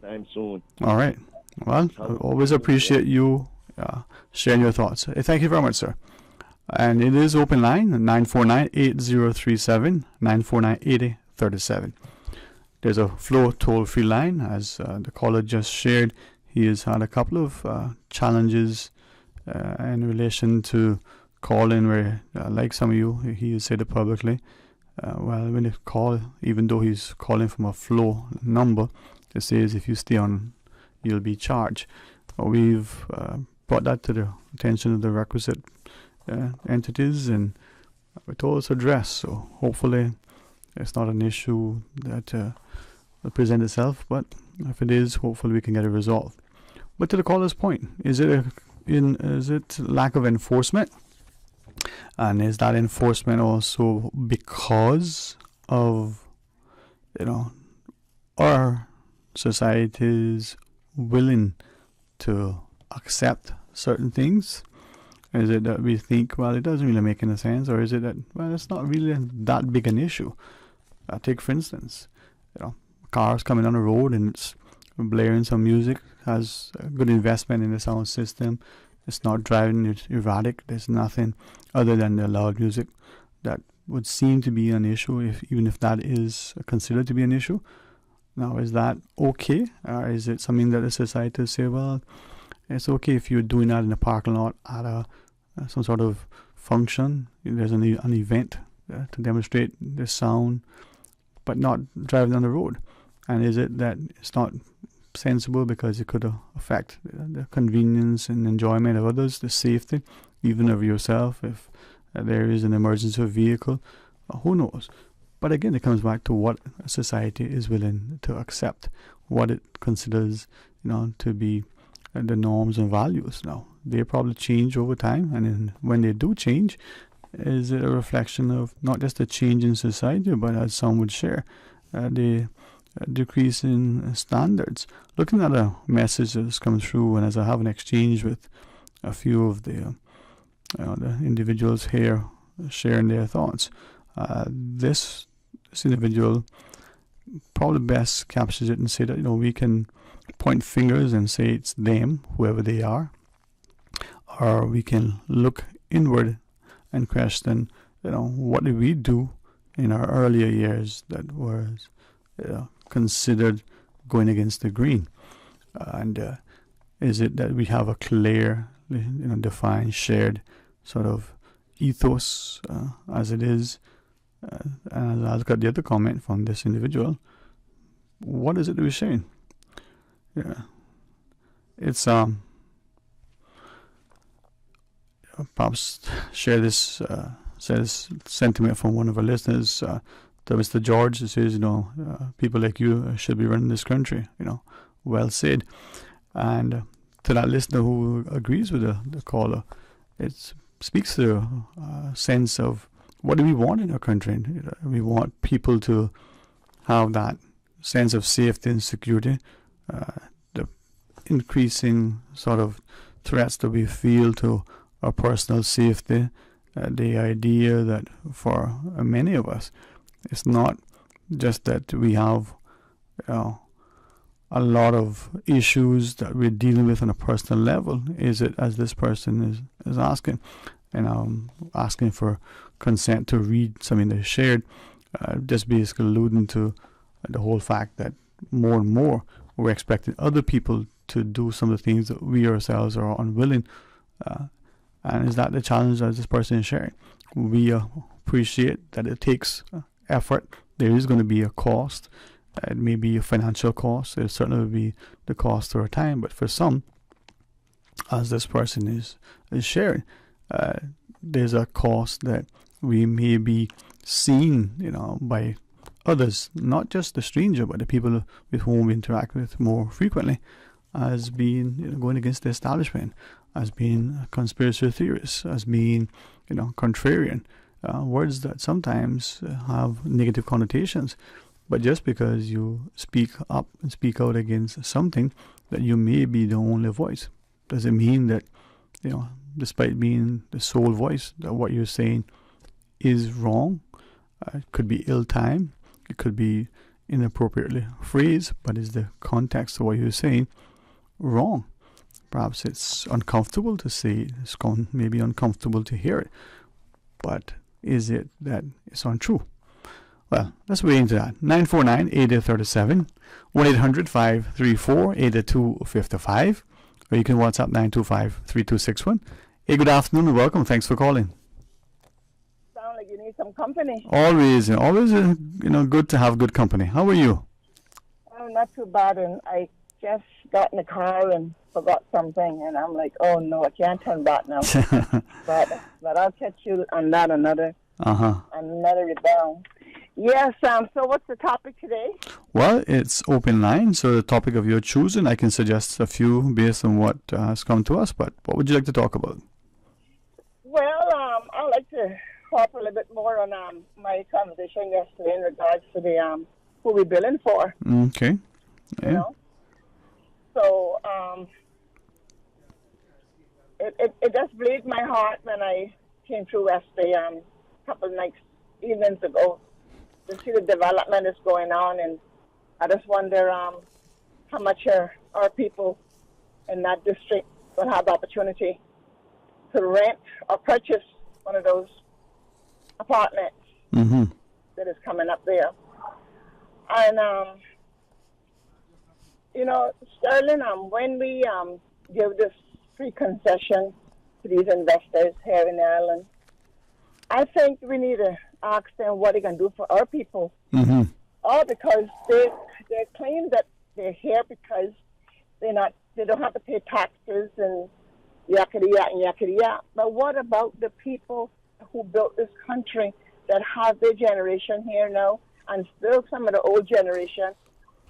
time soon. All right. Well, I always appreciate you sharing your thoughts. Thank you very much, sir. And it is open line 949-8037, 949-8037. There's a flow toll-free line, as the caller just shared. He has had a couple of challenges in relation to calling, where, like some of you, he has said it publicly. When you call, even though he's calling from a flow number, it says if you stay on, you'll be charged. We've brought that to the attention of the requisite entities, and we're told it's addressed. So hopefully it's not an issue that will present itself, but if it is, hopefully we can get it resolved. But to the caller's point, is it lack of enforcement? And is that enforcement also because of our society's willing to accept certain things? Is it that we think, well, it doesn't really make any sense, or is it that, well, it's not really that big an issue? Take for instance, cars coming on the road and it's blaring some music, has a good investment in the sound system. It's not driving it erratic. There's nothing other than the loud music that would seem to be an issue, even if that is considered to be an issue. Now, is that okay? Or is it something that the society will say, well, it's okay if you're doing that in a parking lot at some sort of function. There's an event to demonstrate the sound, but not driving on the road. And is it that it's not sensible because it could affect the convenience and enjoyment of others, the safety, even of yourself, if there is an emergency vehicle? Who knows? But again, it comes back to what society is willing to accept, what it considers, to be the norms and values. Now, they probably change over time, and when they do change, is it a reflection of not just a change in society, but as some would share, the decrease in standards? Looking at a message that's come through, and as I have an exchange with a few of the individuals here sharing their thoughts, this individual probably best captures it and say that, we can point fingers and say it's them, whoever they are, or we can look inward and question, what did we do in our earlier years that was considered going against the grain, and is it that we have a clear, defined, shared sort of ethos as it is? And I'll look at the other comment from this individual. What is it that we're sharing? Yeah, it's perhaps share this sentiment from one of our listeners. To Mr. George, who says, people like you should be running this country. Well said. And to that listener who agrees with the caller, it speaks to a sense of what do we want in our country. We want people to have that sense of safety and security. The increasing sort of threats that we feel to our personal safety. The idea that for many of us, it's not just that we have a lot of issues that we're dealing with on a personal level. Is it, as this person is asking, asking for consent to read something they shared, just basically alluding to the whole fact that more and more we're expecting other people to do some of the things that we ourselves are unwilling. And is that the challenge as this person is sharing? We appreciate that it takes effort. There is going to be a cost. It may be a financial cost. It certainly will be the cost of our time. But for some, as this person is sharing, there's a cost that we may be seen, by others, not just the stranger, but the people with whom we interact with more frequently, as being going against the establishment, as being conspiracy theorists, as being contrarian, words that sometimes have negative connotations. But just because you speak up and speak out against something, that you may be the only voice, doesn't mean that despite being the sole voice, that what you're saying is wrong. It could be ill-timed, it could be inappropriately phrased, but is the context of what you're saying wrong? Perhaps it's uncomfortable to say, it's maybe uncomfortable to hear it, but is it that it's untrue? Well, let's weigh into that. 949-8037, 1-800-534-8255, or you can WhatsApp 925-3261. Hey, good afternoon and welcome. Thanks for calling. Sound like you need some company. Always, good to have good company. How are you? Oh, not too bad. And I just got in the car and forgot something, and I'm like, oh no, I can't turn back now. but I'll catch you on that another rebound. Yes. So what's the topic today? Well, it's open line, so the topic of your choosing. I can suggest a few based on what has come to us. But what would you like to talk about? Well, I'd like to talk a little bit more on my conversation yesterday in regards to the who we're billing for. Okay. Yeah. So it just bleeds my heart when I came through West Bay a couple of evenings ago to see the development that's going on, and I just wonder how much our people in that district will have the opportunity to rent or purchase one of those apartments that is coming up there. And Sterling, when we give this free concession to these investors here in Ireland, I think we need to ask them what they can do for our people. All because they claim that they're here because they don't have to pay taxes and yakety-yak and yakety-yak. But what about the people who built this country that have their generation here now, and still some of the old generation,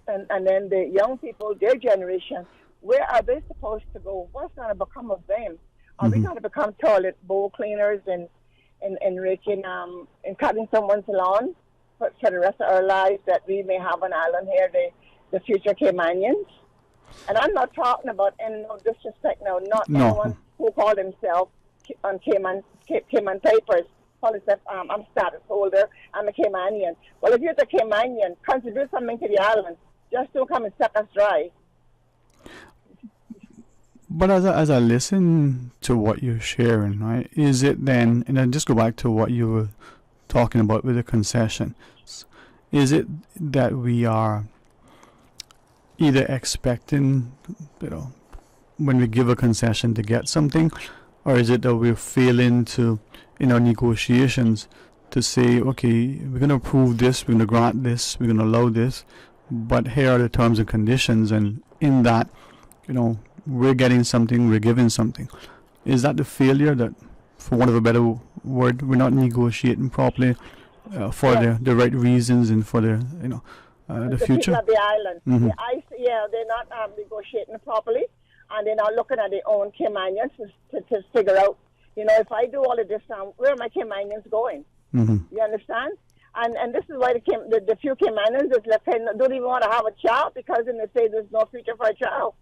and then the young people, their generation? Where are they supposed to go? What's going to become of them? Are we going to become toilet bowl cleaners and raking and cutting someone's lawn for the rest of our lives that we may have on island here, the future Caymanians? And I'm not talking about any disrespect now, anyone who called himself on Cayman papers. I'm status holder. I'm a Caymanian. Well, if you're a Caymanian, contribute something to the island. Just don't come and suck us dry. But as I listen to what you're sharing, right, is it then, and then just go back to what you were talking about with the concession, is it that we are either expecting, when we give a concession to get something, or is it that we're failing to, in our negotiations, to say, okay, we're going to approve this, we're going to grant this, we're going to allow this, but here are the terms and conditions, and in that, we're getting something, we're giving something. Is that the failure that, for want of a better word, we're not negotiating properly for the right reasons and for the future? People of the island, Mm-hmm. they're not negotiating properly, and they're not looking at their own Caymanians to figure out, if I do all of this now, where are my Caymanians going? Mm-hmm. You understand? And this is why the few Caymanians that's left here don't even want to have a child, because then they say there's no future for a child.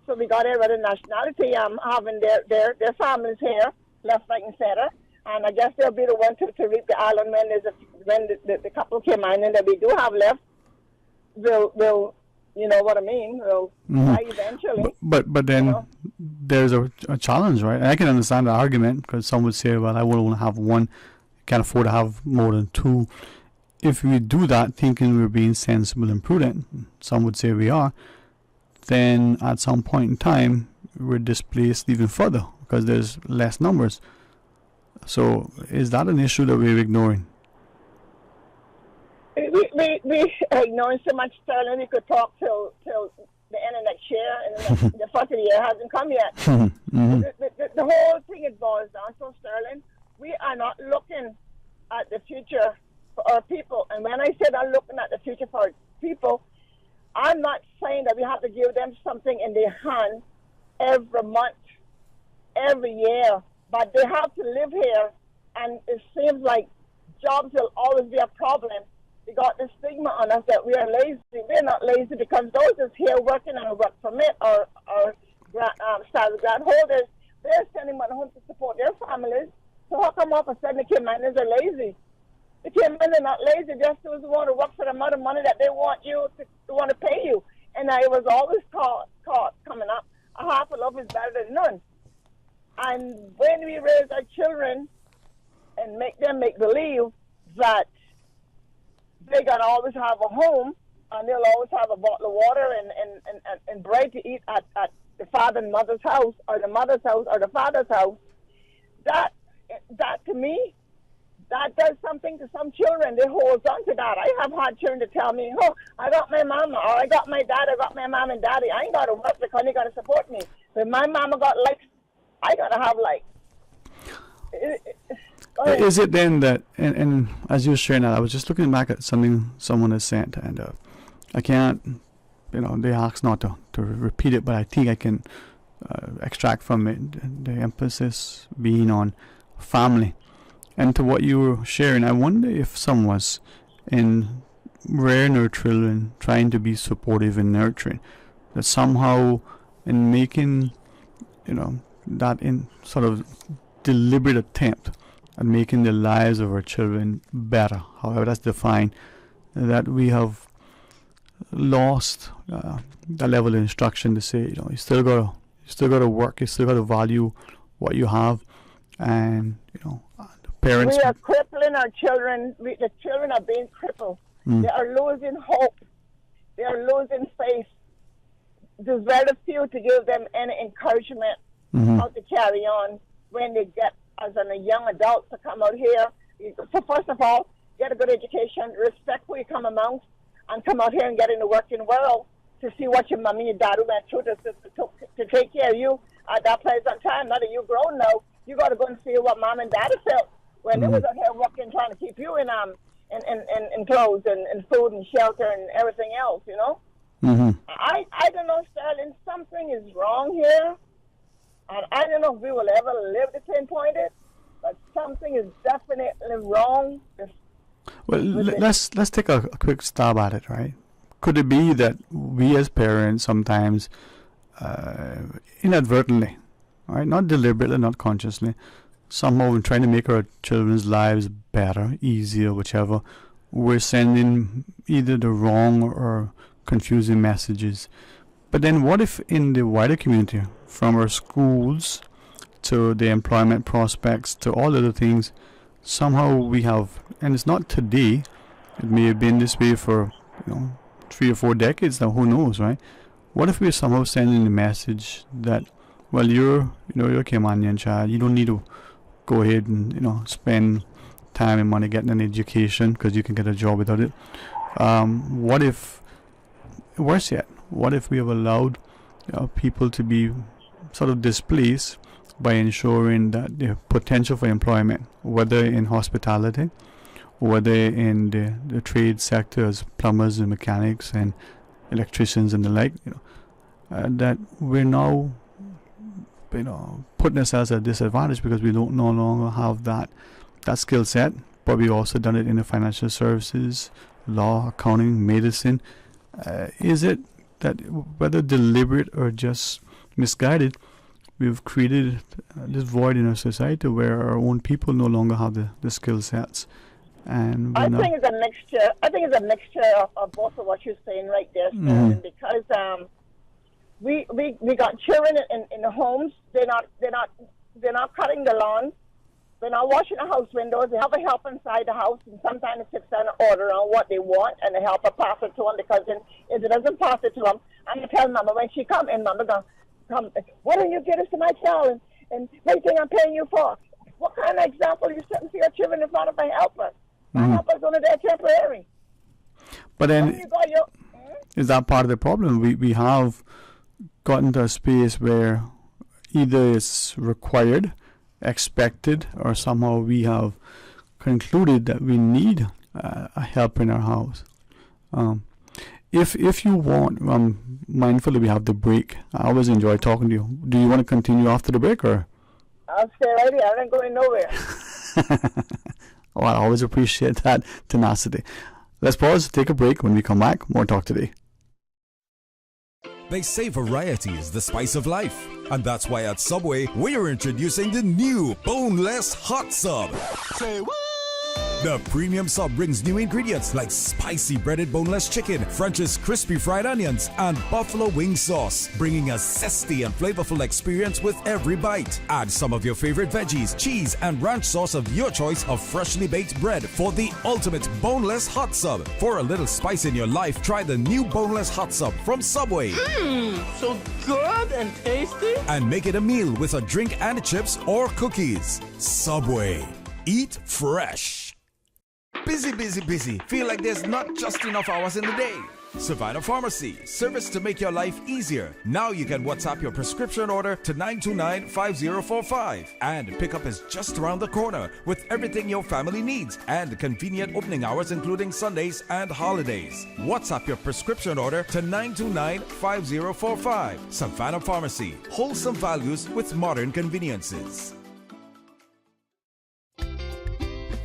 So we got every nationality having their families here, left, right, and center. And I guess they'll be the one to reap the island when the couple of Caymanians that we do have left will you know what I mean, will die eventually. But then there's a challenge, right? And I can understand the argument, because some would say, well, I will only have one, can't afford to have more than two. If we do that thinking we're being sensible and prudent, some would say we are, then at some point in time we're displaced even further because there's less numbers. So is that an issue that we're ignoring? We ignoring so much, Sterling. We could talk till the end of next year, and the first of the year hasn't come yet. Mm-hmm. The whole thing, it boils down to, Sterling, we are not looking at the future for our people. And when I say not looking at the future for our people, I'm not saying that we have to give them something in their hand every month, every year, but they have to live here, and it seems like jobs will always be a problem. We got this stigma on us that we are lazy. We're not lazy, because those that's here working on a work permit or status grant holders, they're sending money home to support their families. So how come all of a sudden the Caymanians are lazy? The Caymanians are not lazy. They're still want to work for the amount of money that they want you to want to pay you. And I was always taught coming up, a half a loaf is better than none. And when we raise our children and make them make believe that they're going to always have a home, and they'll always have a bottle of water and bread to eat at the father and mother's house, or the mother's house, or the father's house, that to me, that does something to some children. They hold on to that. I have had children to tell me, oh, I got my mama, or I got my dad, I got my mom and daddy. I ain't got to work because they got to support me. But my mama got likes, I got to have likes. Is it then that, and as you were sharing that, I was just looking back at something someone has sent, and I can't, they asked not to repeat it, but I think I can extract from it the emphasis being on family. And to what you were sharing, I wonder if some was in rearing their children, trying to be supportive and nurturing, that somehow in making, that in sort of deliberate attempt at making the lives of our children better, however that's defined, that we have lost that level of instruction to say, you still got to work, you still got to value what you have, and parents. We are crippling our children. The children are being crippled. They are losing hope. They are losing faith. There's very few to give them any encouragement how to carry on when they get as a young adult to come out here. So first of all, get a good education, respect who you come amongst, and come out here and get in the working world to see what your mommy and dad went through to take care of you at that place on time. Now that you're grown now, you got to go and see what mom and dad felt when they was out here working, trying to keep you in clothes and food and shelter and everything else, I don't know, Sterling, something is wrong here. And I don't know if we will ever live to pinpoint it, but something is definitely wrong. Well, let's take a quick stab at it, right? Could it be that we as parents sometimes inadvertently, right, not deliberately, not consciously, somehow in trying to make our children's lives better, easier, whichever, we're sending either the wrong or confusing messages. But then what if in the wider community, from our schools to the employment prospects to all other things, somehow we have, and it's not today, it may have been this way for 3 or 4 decades now, who knows, right? What if we're somehow sending the message that, well, you're a Caymanian child, you don't need to go ahead and spend time and money getting an education because you can get a job without it. What if, worse yet, what if we have allowed people to be sort of displaced by ensuring that the potential for employment, whether in hospitality, whether in the trade sector as plumbers and mechanics and electricians and the like, that we're now putting ourselves at a disadvantage because we don't no longer have that skill set, but we've also done it in the financial services, law, accounting, medicine. Is it that, whether deliberate or just misguided, we've created this void in our society where our own people no longer have the skill sets? And I think it's a mixture. I think it's a mixture of both of what you're saying right there, Sterling, because we got children in the homes. They're not cutting the lawn. They're not washing the house windows. They have a helper inside the house, and sometimes it sits down and order on what they want, and the helper pass it to them, because if it doesn't pass it to them, I'm going to tell Mama when she come in, Mama going to come, why don't you get us to my child and everything I'm paying you for? What kind of example are you setting for your children in front of a helper? My helper's only there temporary. But then, is that part of the problem? We have gotten to a space where either it's required, expected, or somehow we have concluded that we need a help in our house. If you want, I'm mindful that we have the break. I always enjoy talking to you. Do you want to continue after the break, or? I'll stay right here. I ain't going nowhere. Oh, I always appreciate that tenacity. Let's pause, take a break. When we come back, more Talk Today. They say variety is the spice of life. And that's why at Subway, we're introducing the new Boneless Hot Sub. Say what? The premium sub brings new ingredients like spicy breaded boneless chicken, French's crispy fried onions, and buffalo wing sauce, bringing a zesty and flavorful experience with every bite. Add some of your favorite veggies, cheese, and ranch sauce of your choice of freshly baked bread for the ultimate boneless hot sub. For a little spice in your life, try the new boneless hot sub from Subway. So good and tasty. And make it a meal with a drink and chips or cookies. Subway. Eat fresh. Busy, busy, busy. Feel like there's not just enough hours in the day. Savannah Pharmacy, service to make your life easier. Now you can WhatsApp your prescription order to 929-5045. And pickup is just around the corner with everything your family needs and convenient opening hours including Sundays and holidays. WhatsApp your prescription order to 929-5045. Savannah Pharmacy, wholesome values with modern conveniences.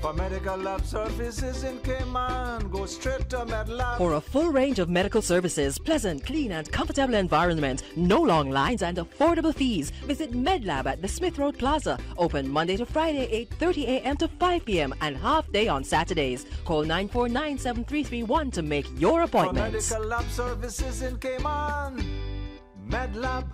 For medical lab services in Cayman, go straight to MedLab. For a full range of medical services, pleasant, clean and comfortable environment, no long lines and affordable fees, visit MedLab at the Smith Road Plaza. Open Monday to Friday, 8:30 a.m. to 5 p.m. and half day on Saturdays. Call 949-7331 to make your appointments. For medical lab services in Cayman, MedLab.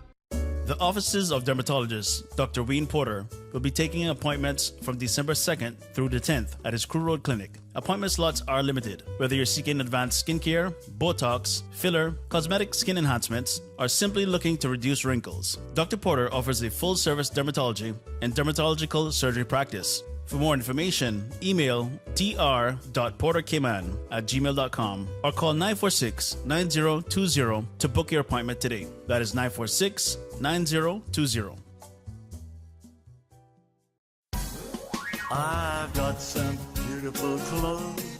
The offices of dermatologist Dr. Dwayne Porter will be taking appointments from December 2nd through the 10th at his Crew Road Clinic. Appointment slots are limited. Whether you're seeking advanced skincare, Botox, filler, cosmetic skin enhancements, or simply looking to reduce wrinkles, Dr. Porter offers a full-service dermatology and dermatological surgery practice. For more information, email dr.portercayman@gmail.com or call 946-9020 to book your appointment today. That is 946-9020. I've got some beautiful clothes.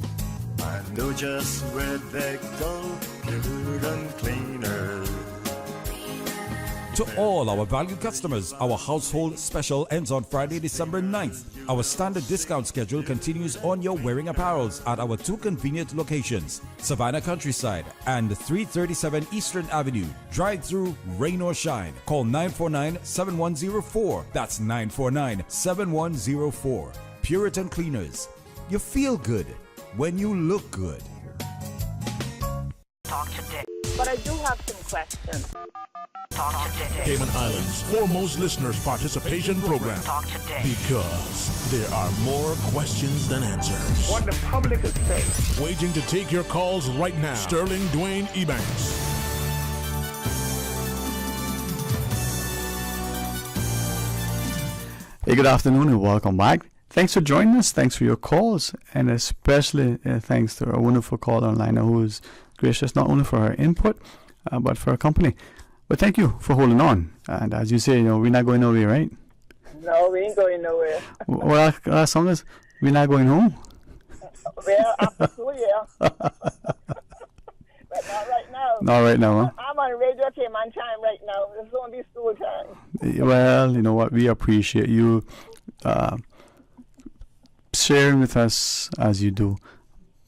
I know just where they go. Good and cleaner. To all our valued customers, our household special ends on Friday, December 9th. Our standard discount schedule continues on your wearing apparels at our two convenient locations, Savannah Countryside and 337 Eastern Avenue. Drive through, rain or shine. Call 949-7104. That's 949-7104. Puritan Cleaners. You feel good when you look good. Talk today. But I do have some questions. Talk today. Cayman Islands' foremost listeners' participation program. Talk today. Because there are more questions than answers. What the public is saying. Waiting to take your calls right now. Sterling Dwayne Ebanks. Hey, good afternoon and welcome back. Thanks for joining us. Thanks for your calls, and especially thanks to our wonderful caller online who is gracious not only for her input but for her company. But thank you for holding on. And as you say, we're not going nowhere, right? No, we ain't going nowhere. Well, our song is "We're Not Going Home." Well, after 2 years. But not right now. Not right now, huh? I'm on Radio Cayman time right now. It's going to be school time. Well, you know what? We appreciate you sharing with us as you do.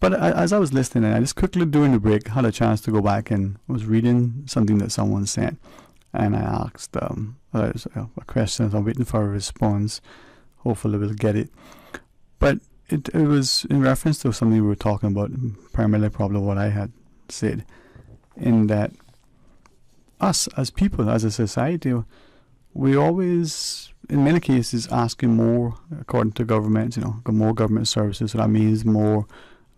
But as I was listening, and I just quickly during the break had a chance to go back and was reading something that someone sent, and I asked a question. I'm waiting for a response. Hopefully we'll get it. But it was in reference to something we were talking about, primarily probably what I had said, in that us as people, as a society, we always, in many cases, asking more, according to governments, more government services. So that means more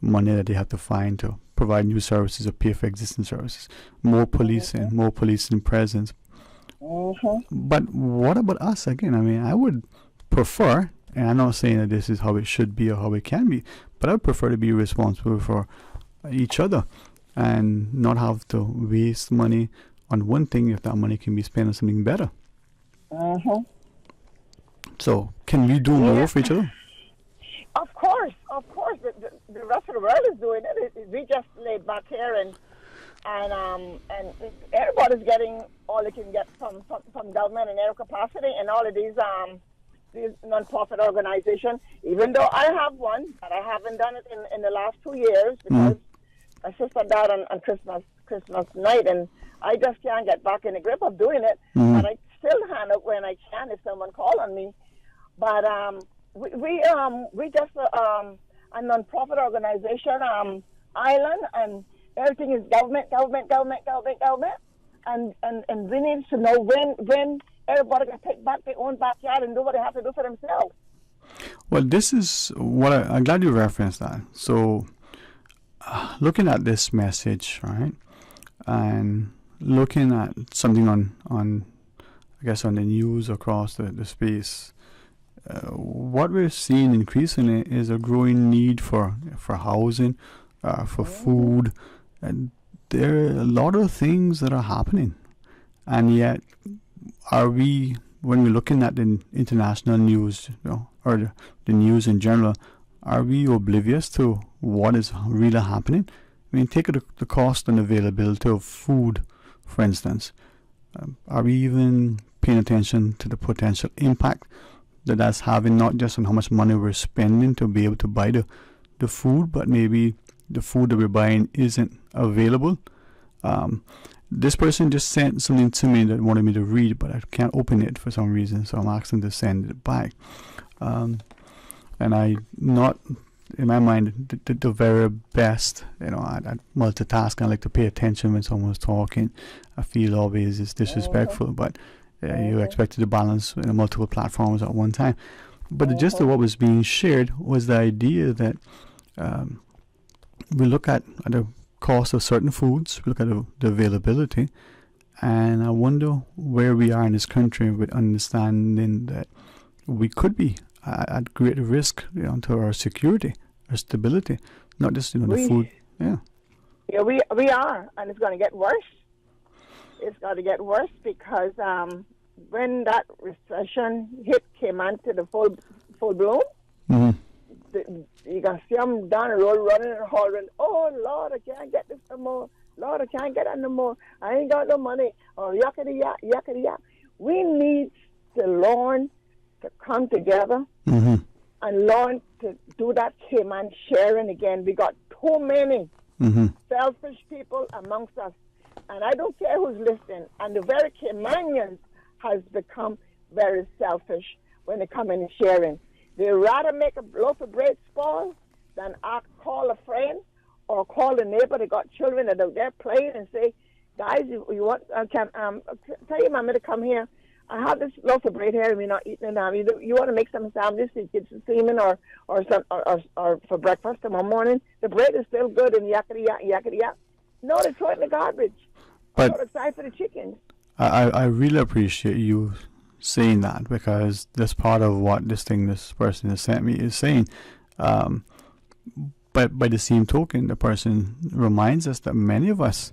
money that they have to find to provide new services or pay for existing services. More policing, more policing presence. But what about us again? I mean, I would prefer, and I'm not saying that this is how it should be or how it can be, but I would prefer to be responsible for each other and not have to waste money on one thing if that money can be spent on something better. So, can we do more for each other? Of course. The rest of the world is doing it. We just laid back here and everybody's getting all they can get from government in their capacity, and all of these non-profit organizations. Even though I have one, but I haven't done it in the last 2 years because my sister died on Christmas night, and I just can't get back in the grip of doing it. But I still hand up when I can if someone call on me. But we just a non-profit organization, island, and everything is government, and we need to know when everybody can take back their own backyard and do what they have to do for themselves. Well, this is what I'm glad you referenced that. So, looking at this message, right, and looking at something on I guess on the news across the space, what we're seeing increasingly is a growing need for housing, for food, and there are a lot of things that are happening, and yet are we, when we're looking at the international news, or the news in general, are we oblivious to what is really happening? I mean, take the cost and availability of food, for instance. Are we even paying attention to the potential impact that that's having, not just on how much money we're spending to be able to buy the food, but maybe the food that we're buying isn't available? This person just sent something to me that wanted me to read, but I can't open it for some reason, so I'm asking to send it back. And I not, in my mind, the very best, I multitask. I like to pay attention when someone's talking. I feel always it's disrespectful, but you expected to balance multiple platforms at one time. But the gist of what was being shared was the idea that we look at the cost of certain foods, we look at the availability, and I wonder where we are in this country with understanding that we could be at great risk to our security, our stability, not just the food. Yeah, we are, and it's going to get worse. It's going to get worse because when that recession came onto the full bloom, you can see them down the road running and hollering, "Oh Lord, I can't get this no more. Lord, I can't get on no more. I ain't got no money. Or yakety yak, yakety yak. We need to learn to come together and learn to do that Cayman sharing again. We got too many selfish people amongst us. And I don't care who's listening. And the very Caymanians has become very selfish when they come in and sharing. They rather make a loaf of bread spoil than call a friend or call a neighbor that got children that are there playing and say, guys, you want, tell your mama to come here. I have this loaf of bread here and we're not eating it now. You want to make some sandwiches to get some semen or for breakfast tomorrow morning? The bread is still good and yakety yak, yakety yak. No, they throw it in the garbage. But I'm excited for the chickens. I really appreciate you saying that, because that's part of what this person has sent me is saying. But by the same token, the person reminds us that many of us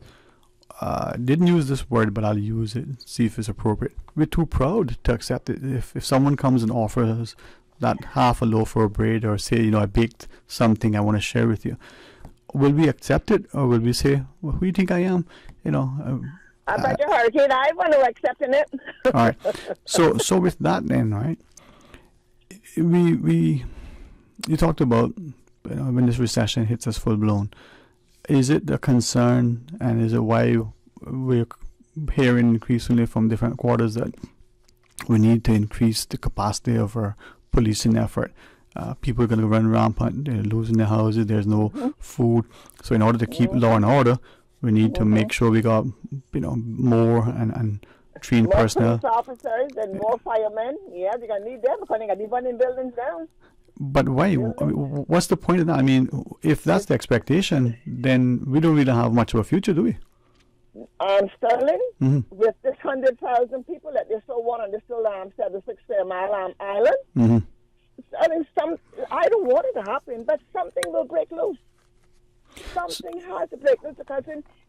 didn't use this word, but I'll use it, see if it's appropriate. We're too proud to accept it. If someone comes and offers us that half a loaf of bread, or say, I baked something I want to share with you, will we accept it, or will we say, well, who do you think I am? I bet you Hurricane, I want to accepting it. All right. So with that then, right, you talked about when this recession hits us full blown. Is it a concern, and is it why we're hearing increasingly from different quarters that we need to increase the capacity of our policing effort? People are going to run rampant, they're losing their houses, there's no food. So in order to keep law and order, we need to make sure we got more and trained more personnel. Police officers and more firemen. Yeah, they're going to need them because they're going to be burning buildings down. But why? What's the point of that? I mean, if that's the expectation, then we don't really have much of a future, do we? Sterling, with this 100,000 people that they still want on this still 76 mile island, I don't want it to happen, but something will break loose. Something has to break loose, because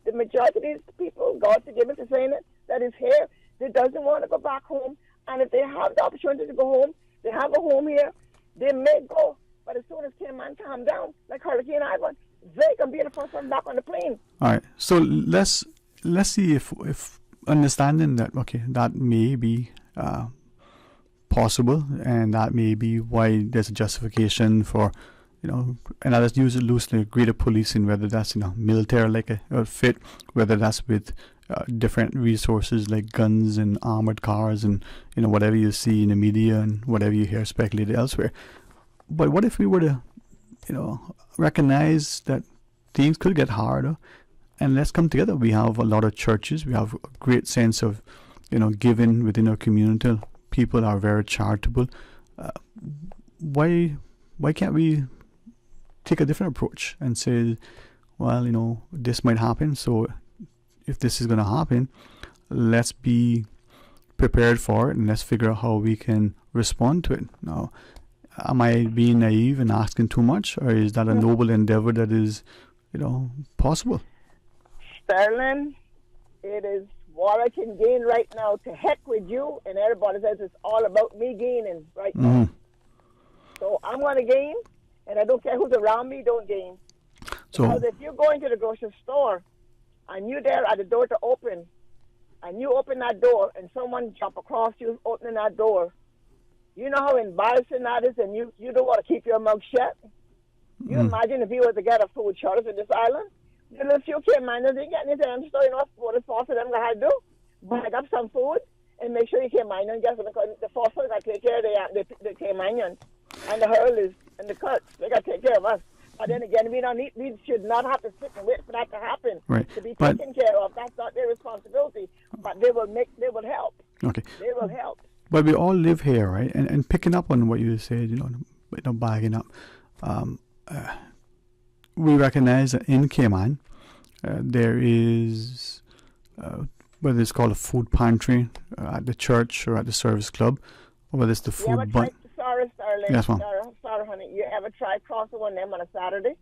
the majority of these people, God forgive me for saying it, that is here, they doesn't want to go back home. And if they have the opportunity to go home, they have a home here, they may go. But as soon as Cayman calm down, like Hurricane Ivan, they can be the first one back on the plane. All right. So let's see if understanding that, okay, that may be possible, and that may be why there's a justification for, and I just use it loosely, greater policing, whether that's military like a fit, whether that's with different resources like guns and armored cars and whatever you see in the media and whatever you hear speculated elsewhere. But what if we were to recognize that things could get harder, and let's come together? We have a lot of churches, we have a great sense of giving within our community. People are very charitable. Why can't we take a different approach and say, well, this might happen, so if this is going to happen, let's be prepared for it, and let's figure out how we can respond to it. Now, am I being naive and asking too much, or is that a noble endeavor that is, possible? Sterling, it is what I can gain right now. To heck with you, and everybody says it's all about me gaining right now. So I'm going to gain, and I don't care who's around me, don't gain. Because if you're going to the grocery store, and you're there at the door to open, and you open that door, and someone jump across you opening that door, you know how embarrassing that is, and you don't want to keep your mouth shut? You imagine if you were to get a food shortage in this island? If you can't mind it, they get into the store, what the force of them got to do? Bag up some food and make sure you can't mind it. Because the force got to take care of the Caymanians and the hurlers and the cuts. They got to take care of us. But then again, we should not have to sit and wait for that to happen. Right. To be taken care of. That's not their responsibility. But they will help. Okay. They will help. But we all live here, right? And picking up on what you said, bagging up. We recognize that in Cayman, there is, whether it's called a food pantry at the church or at the service club, or whether it's the food bank. Sorry, Starling. Yes, ma'am. Sorry, honey. You ever try crossing one of them on a Saturday?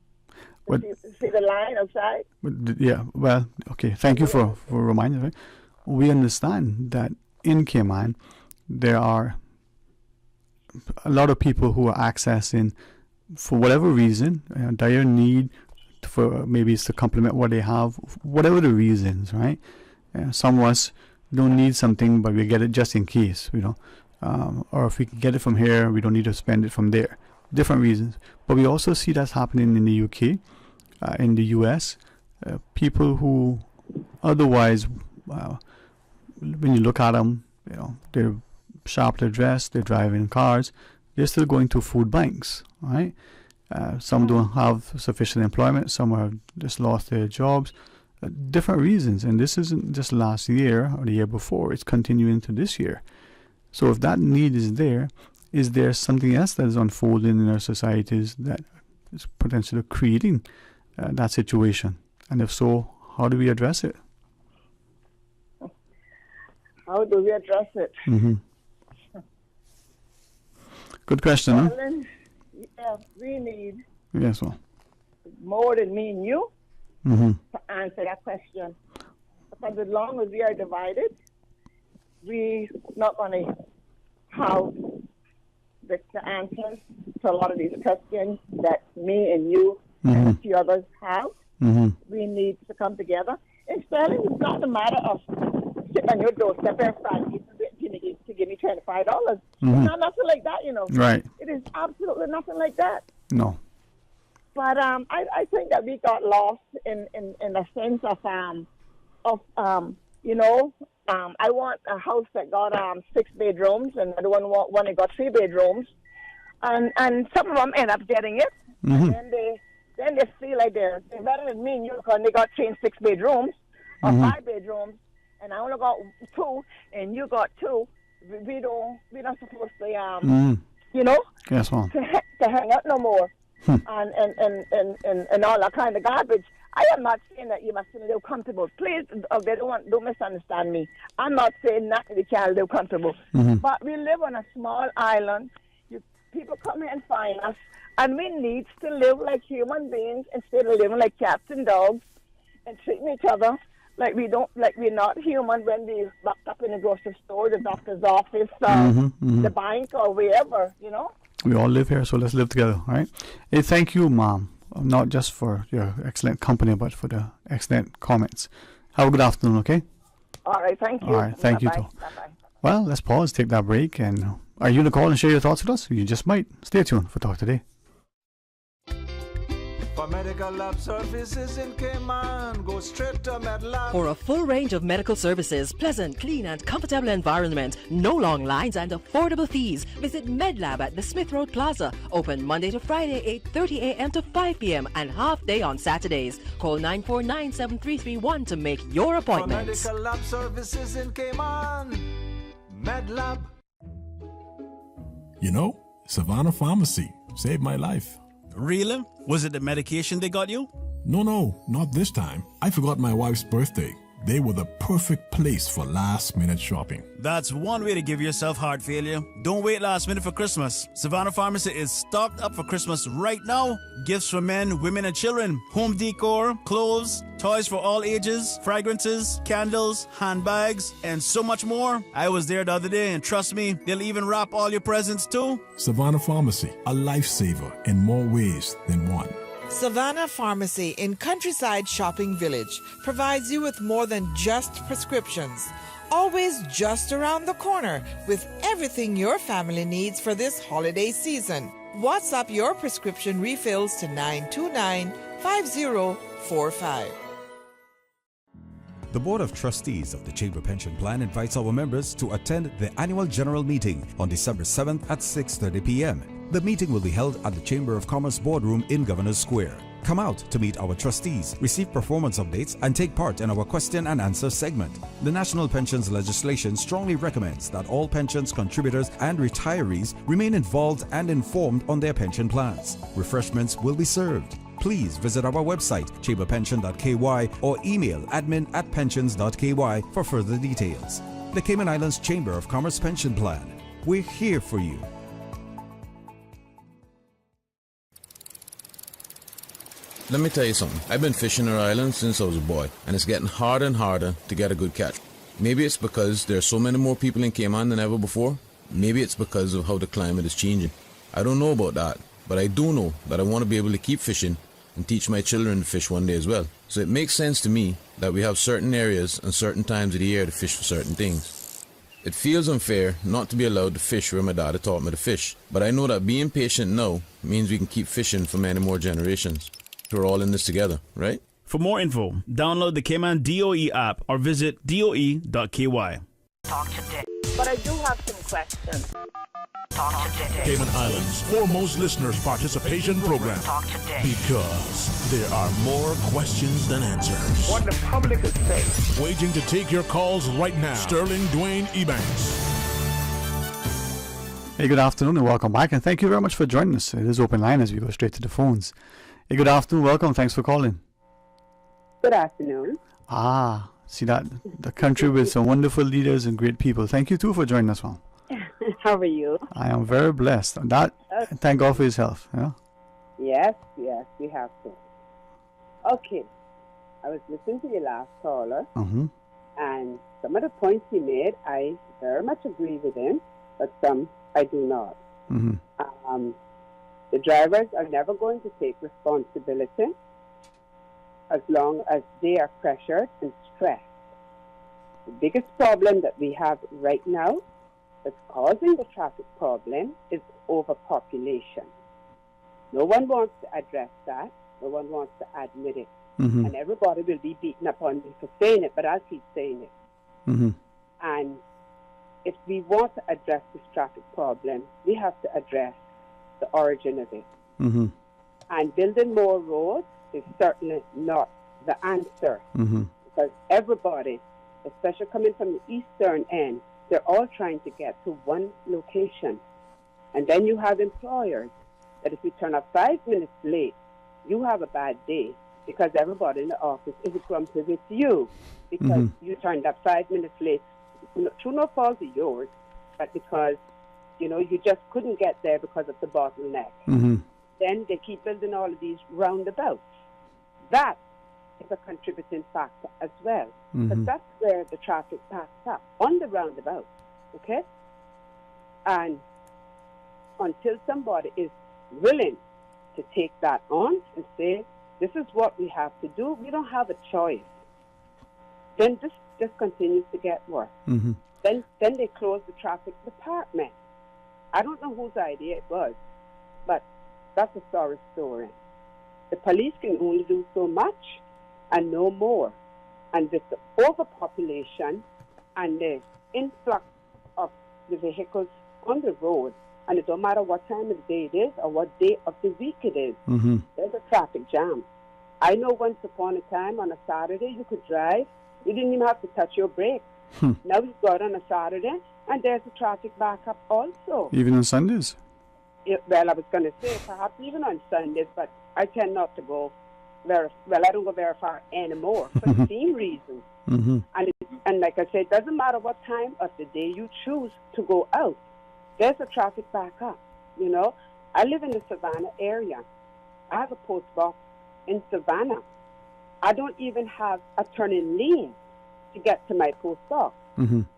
See the line outside? Yeah, well, okay. Thank you for reminding me. We understand that in Cayman, there are a lot of people who are accessing, for whatever reason, dire need for maybe it's to complement what they have, whatever the reasons, right? Some of us don't need something, but we get it just in case, or if we can get it from here, we don't need to spend it from there. Different reasons. But we also see that's happening in the UK, in the US. People who otherwise, when you look at them, they're sharply dressed, they're driving cars, they're still going to food banks, right? Some don't have sufficient employment, some have just lost their jobs, different reasons. And this isn't just last year or the year before, it's continuing to this year. So if that need is there something else that is unfolding in our societies that is potentially creating that situation? And if so, how do we address it? How do we address it? Mm-hmm. Good question, huh? Well, yeah, we need Yes, well. more than me and you Mm-hmm. to answer that question. Because as long as we are divided, we're not going to have the answers to a lot of these questions that me and you and a few others have. Mm-hmm. We need to come together. And spelling is not a matter of sitting on your doorstep and Friday to give me $25. It's not nothing like that, Right. It is absolutely nothing like that. No. But I think that we got lost in the sense of I want a house that got 6 bedrooms, and I don't want one that got 3 bedrooms, and some of them end up getting it, and then they feel like they're better than me and you because they got 3 and 6 bedrooms or 5 bedrooms, and I only got 2, and you got 2. We're not supposed to Yes, well. to hang out no more. And all that kind of garbage. I am not saying that you must live comfortable. Please, don't misunderstand me. I'm not saying that we can't live comfortable. But we live on a small island. People come here and find us, and we need to live like human beings instead of living like cats and dogs and treating each other like we're not human when we're locked up in the grocery store, the doctor's office, the bank, or wherever, We all live here, so let's live together, right? Hey, thank you, Mom, not just for your excellent company, but for the excellent comments. Have a good afternoon, okay? All right, thank you. All right, thank you, too. Bye-bye. Well, let's pause, take that break, and are you going to call and share your thoughts with us? You just might. Stay tuned for Talk Today. For medical lab services in Cayman, go straight to MedLab. For a full range of medical services, pleasant, clean and comfortable environment, no long lines and affordable fees, visit MedLab at the Smith Road Plaza. Open Monday to Friday, 8:30 a.m. to 5 p.m. and half day on Saturdays. Call 949-7331 to make your appointment. For medical lab services in Cayman, MedLab. Savannah Pharmacy saved my life. Really? Was it the medication they got you? No, not this time. I forgot my wife's birthday. They were the perfect place for last-minute shopping. That's one way to give yourself heart failure. Don't wait last minute for Christmas. Savannah Pharmacy is stocked up for Christmas right now. Gifts for men, women, and children. Home decor, clothes, toys for all ages, fragrances, candles, handbags, and so much more. I was there the other day, and trust me, they'll even wrap all your presents too. Savannah Pharmacy, a lifesaver in more ways than one. Savannah Pharmacy in Countryside Shopping Village provides you with more than just prescriptions. Always just around the corner with everything your family needs for this holiday season. WhatsApp your prescription refills to 929-5045. The Board of Trustees of the Chamber Pension Plan invites our members to attend the annual general meeting on December 7th at 6:30 p.m. The meeting will be held at the Chamber of Commerce Boardroom in Governors Square. Come out to meet our trustees, receive performance updates, and take part in our question and answer segment. The National Pensions legislation strongly recommends that all pensions contributors and retirees remain involved and informed on their pension plans. Refreshments will be served. Please visit our website, chamberpension.ky, or email admin@pensions.ky for further details. The Cayman Islands Chamber of Commerce Pension Plan. We're here for you. Let me tell you something. I've been fishing our island since I was a boy, and it's getting harder and harder to get a good catch. Maybe it's because there are so many more people in Cayman than ever before. Maybe it's because of how the climate is changing. I don't know about that, but I do know that I want to be able to keep fishing and teach my children to fish one day as well. So it makes sense to me that we have certain areas and certain times of the year to fish for certain things. It feels unfair not to be allowed to fish where my dad had taught me to fish, but I know that being patient now means we can keep fishing for many more generations. We're all in this together, right? For more info, download the Cayman DOE app or visit doe.ky. But I do have some questions. Cayman Islands' foremost listeners participation program. Because there are more questions than answers. What the public is saying. Waiting to take your calls right now. Sterling Dwayne Ebanks. Hey, good afternoon and welcome back, and thank you very much for joining us. It is open line as we go straight to the phones. Hey, good afternoon, welcome, thanks for calling. Good afternoon. See that? The country with some wonderful leaders and great people. Thank you too for joining us, Mom. How are you? I am very blessed. And that, thank God for his health. Yeah? Yes, we have to. Okay. I was listening to your last caller, and some of the points he made, I very much agree with him, but some I do not. The drivers are never going to take responsibility as long as they are pressured and stressed. The biggest problem that we have right now that's causing the traffic problem is overpopulation. No one wants to address that. No one wants to admit it. And everybody will be beaten up on me for saying it, but I'll keep saying it. And if we want to address this traffic problem, we have to address the origin of it. And building more roads is certainly not the answer. Because everybody, especially coming from the eastern end, they're all trying to get to one location. And then you have employers that if you turn up 5 minutes late, you have a bad day because everybody in the office is grumpy with you because you turned up 5 minutes late through no fault of yours, but because, you just couldn't get there because of the bottleneck. Then they keep building all of these roundabouts. That is a contributing factor as well, because that's where the traffic backs up, on the roundabout, okay? And until somebody is willing to take that on and say, this is what we have to do, we don't have a choice, then this just continues to get worse. Then they close the traffic department. I don't know whose idea it was, but that's a sorry story. The police can only do so much and no more. And with the overpopulation and the influx of the vehicles on the road, and it don't matter what time of the day it is or what day of the week it is, there's a traffic jam. I know once upon a time on a Saturday you could drive, you didn't even have to touch your brakes. Now you go out on a Saturday and there's a traffic backup also. Even on Sundays? Well, I was going to say perhaps even on Sundays, but I tend not to go I don't go very far anymore for the same reasons. And like I said, it doesn't matter what time of the day you choose to go out. There's a traffic backup, I live in the Savannah area. I have a post box in Savannah. I don't even have a turning lane to get to my post box.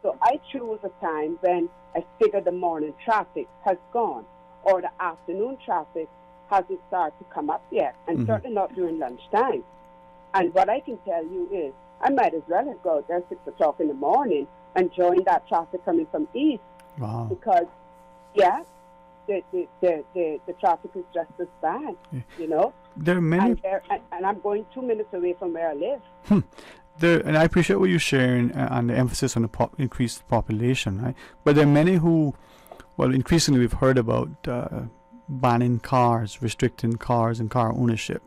So I choose a time when I figure the morning traffic has gone or the afternoon traffic hasn't started to come up yet, and certainly not during lunchtime. And what I can tell you is I might as well have go out there 6 o'clock in the morning and join that traffic coming from east. Wow. Because, the traffic is just as bad, There are many... And I'm going 2 minutes away from where I live. And I appreciate what you're sharing and the emphasis on the increased population, right? But there are many who, increasingly we've heard about banning cars, restricting cars and car ownership.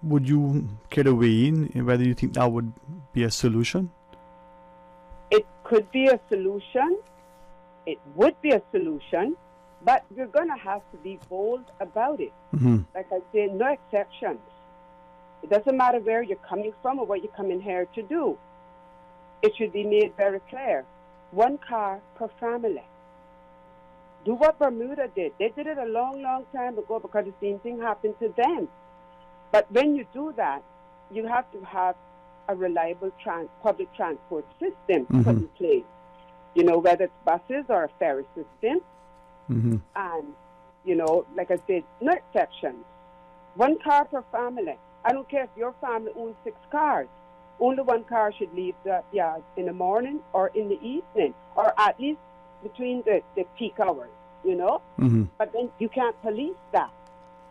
Would you care to weigh in whether you think that would be a solution? It could be a solution. It would be a solution, but you're going to have to be bold about it. Like I said, no exceptions. It doesn't matter where you're coming from or what you're coming here to do. It should be made very clear. 1 car per family. Do what Bermuda did. They did it a long, long time ago because the same thing happened to them. But when you do that, you have to have a reliable public transport system put in place. Whether it's buses or a ferry system. And, like I said, no exceptions. 1 car per family. I don't care if your family owns 6 cars. Only 1 car should leave the yard in the morning or in the evening, or at least between the peak hours, you know? Mm-hmm. But then you can't police that.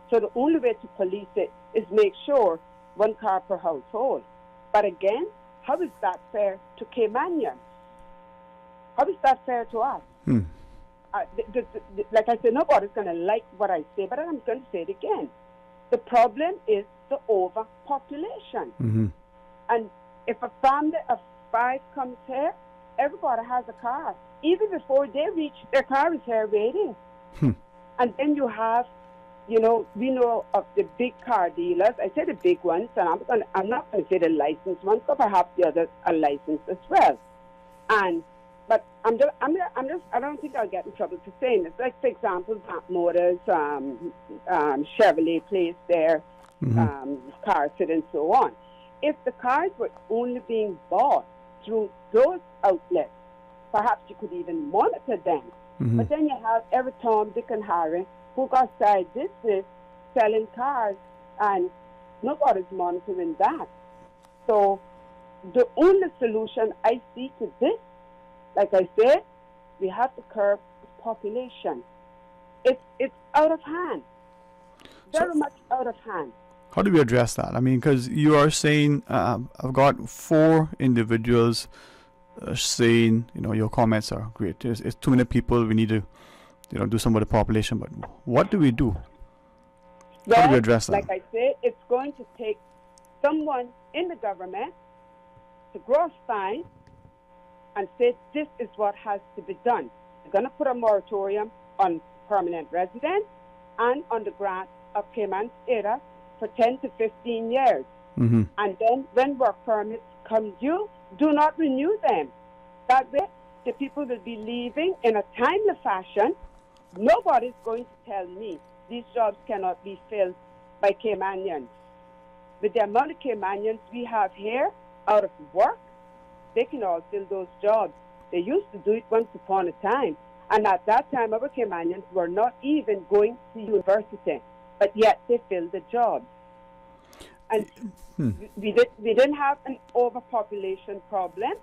So the only way to police it is make sure 1 car per household. But again, how is that fair to Caymanians? How is that fair to us? Like I said, nobody's going to like what I say, but I'm going to say it again. The problem is the overpopulation. Mm-hmm. And if a family of 5 comes here, everybody has a car. Even before they reach, their car is here waiting. And then you have, you know, we know of the big car dealers. I say the big ones, and I'm not going to say the licensed ones, but perhaps the others are licensed as well. But I don't think I'll get in trouble for saying this. Like, for example, Vamp Motors, Chevrolet place there, car sit and so on. If the cars were only being bought through those outlets, perhaps you could even monitor them. But then you have every Tom, Dick and Harry who got side business selling cars, and nobody's monitoring that. So the only solution I see to this, like I said, we have to curb population. It's out of hand, very much out of hand. How do we address that? I mean, because you are saying, I've got 4 individuals saying, you know, your comments are great. It's too many people. We need to, you know, do something with the population. But what do we do? How do we address that? Like I say, it's going to take someone in the government to grow a spine and say this is what has to be done. They're going to put a moratorium on permanent residents and on the grant of Cayman status for 10 to 15 years. And then when work permits come due, do not renew them. That way, the people will be leaving in a timely fashion. Nobody's going to tell me these jobs cannot be filled by Caymanians. With the amount of Caymanians we have here out of work, they can all fill those jobs. They used to do it once upon a time. And at that time, our Caymanians were not even going to university, but yet they filled the jobs. And we didn't have an overpopulation problem.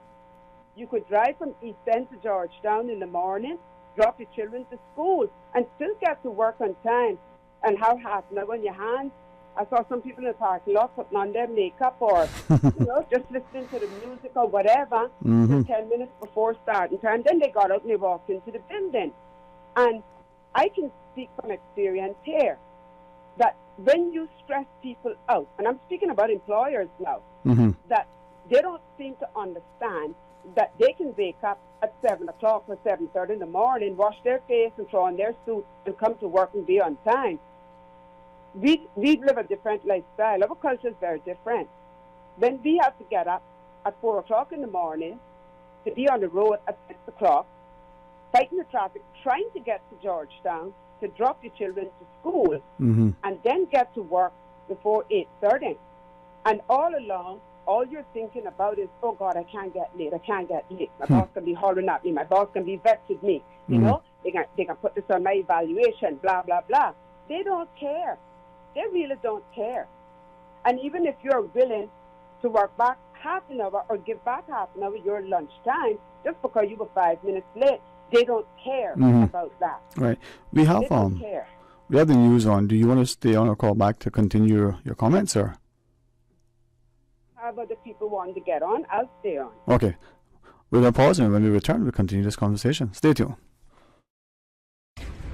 You could drive from East End to Georgetown in the morning, drop your children to school, and still get to work on time and have half an hour on your hands. I saw some people in the parking lot putting on their makeup or, you know, just listening to the music or whatever, just 10 minutes before starting time. Then they got out and they walked into the building. And I can speak from experience here that when you stress people out, and I'm speaking about employers now, that they don't seem to understand that they can wake up at 7 o'clock or 7:30 in the morning, wash their face and throw on their suit and come to work and be on time. We live a different lifestyle. Our culture is very different. When we have to get up at 4 o'clock in the morning to be on the road at 6 o'clock, fighting the traffic, trying to get to Georgetown to drop your children to school, and then get to work before 8:30. And all along, all you're thinking about is, oh God, I can't get late. My boss can be hollering at me. My boss can be vexed with me. You know, they can put this on my evaluation, blah, blah, blah. They don't care. They really don't care. And even if you're willing to work back half an hour or give back half an hour your lunch time, just because you were 5 minutes late, they don't care about that. Right. We have They don't care. we have the news on. Do you want to stay on or call back to continue your comments, or? How about the people wanting to get on? I'll stay on. Okay. We're going to pause, and when we return, we'll continue this conversation. Stay tuned.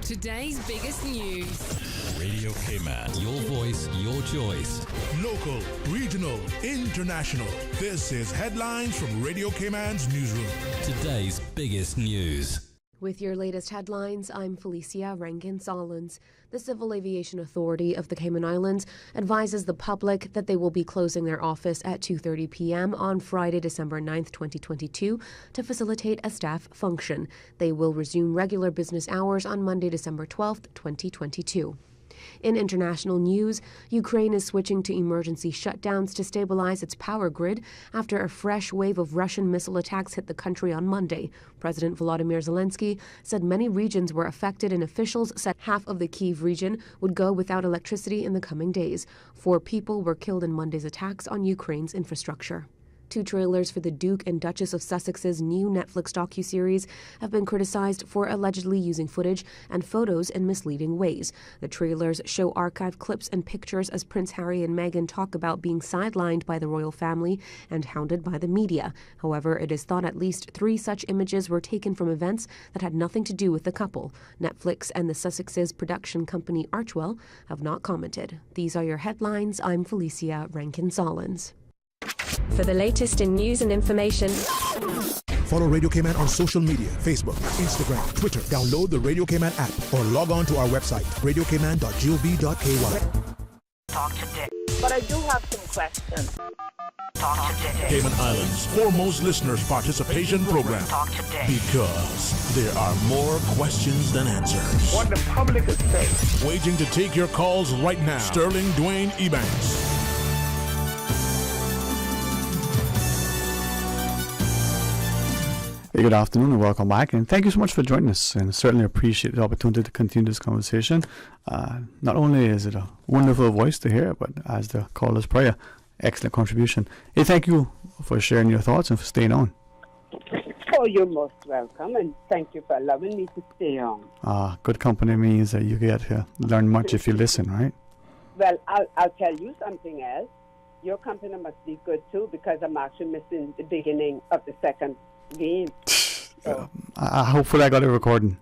Today's biggest news. Radio Cayman. Your voice, your choice. Local, regional, international. This is Headlines from Radio Cayman's newsroom. Today's biggest news. With your latest headlines, I'm Felicia Rankin-Solins. The Civil Aviation Authority of the Cayman Islands advises the public that they will be closing their office at 2:30 p.m. on Friday, December 9th, 2022, to facilitate a staff function. They will resume regular business hours on Monday, December 12th, 2022. In international news, Ukraine is switching to emergency shutdowns to stabilize its power grid after a fresh wave of Russian missile attacks hit the country on Monday. President Volodymyr Zelensky said many regions were affected, and officials said half of the Kyiv region would go without electricity in the coming days. 4 people were killed in Monday's attacks on Ukraine's infrastructure. 2 trailers for the Duke and Duchess of Sussex's new Netflix docuseries have been criticized for allegedly using footage and photos in misleading ways. The trailers show archive clips and pictures as Prince Harry and Meghan talk about being sidelined by the royal family and hounded by the media. However, it is thought at least 3 such images were taken from events that had nothing to do with the couple. Netflix and the Sussex's production company Archwell have not commented. These are your headlines. I'm Felicia Rankin-Solins. For the latest in news and information, Follow Radio Cayman on social media, Facebook, Instagram, Twitter. Download the Radio Cayman app or log on to our website, radiocayman.gov.ky. Talk today. But I do have some questions. Talk today. Cayman Islands' foremost listeners participation program. Talk today. Because there are more questions than answers. What the public is saying. Waiting to take your calls right now. Sterling Dwayne Ebanks. Hey, good afternoon and welcome back, and thank you so much for joining us, and certainly appreciate the opportunity to continue this conversation. Not only is it a wonderful voice to hear, but as the caller's prayer, excellent contribution. Hey, thank you for sharing your thoughts and for staying on. Oh, you're most welcome, and thank you for allowing me to stay on. Good company means that you get to learn much if you listen, right? Well, I'll tell you something else. Your company must be good too, because I'm actually missing the beginning of the second game. So, hopefully I got it recording.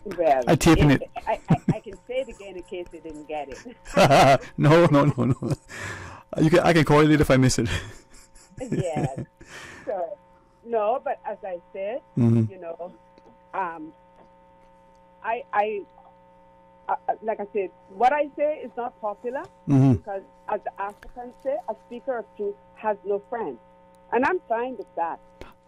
Well, I'm taping it. I can say it again in case you didn't get it. No. I can call you later if I miss it. Yes. So, no, but as I said, Mm-hmm. you know, like I said, what I say is not popular, Mm-hmm. because as the Africans say, a speaker of truth has no friends. And I'm fine with that.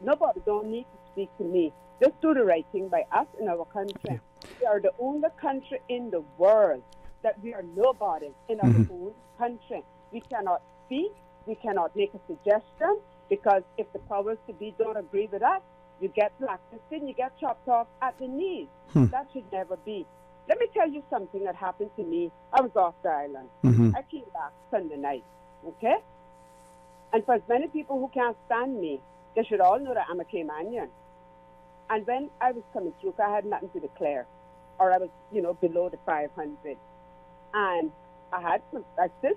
Nobody don't need to speak to me. Just do the right thing by us in our country. We are the only country in the world that we are nobody in our own country. We cannot speak. We cannot make a suggestion, because if the powers to be don't agree with us, you get blacklisted and you get chopped off at the knees. That should never be. Let me tell you something that happened to me. I was off the island. I came back Sunday night, okay? And for as many people who can't stand me, they should all know that I'm a Caymanian. And when I was coming through, I had nothing to declare, or I was, below the 500. And I still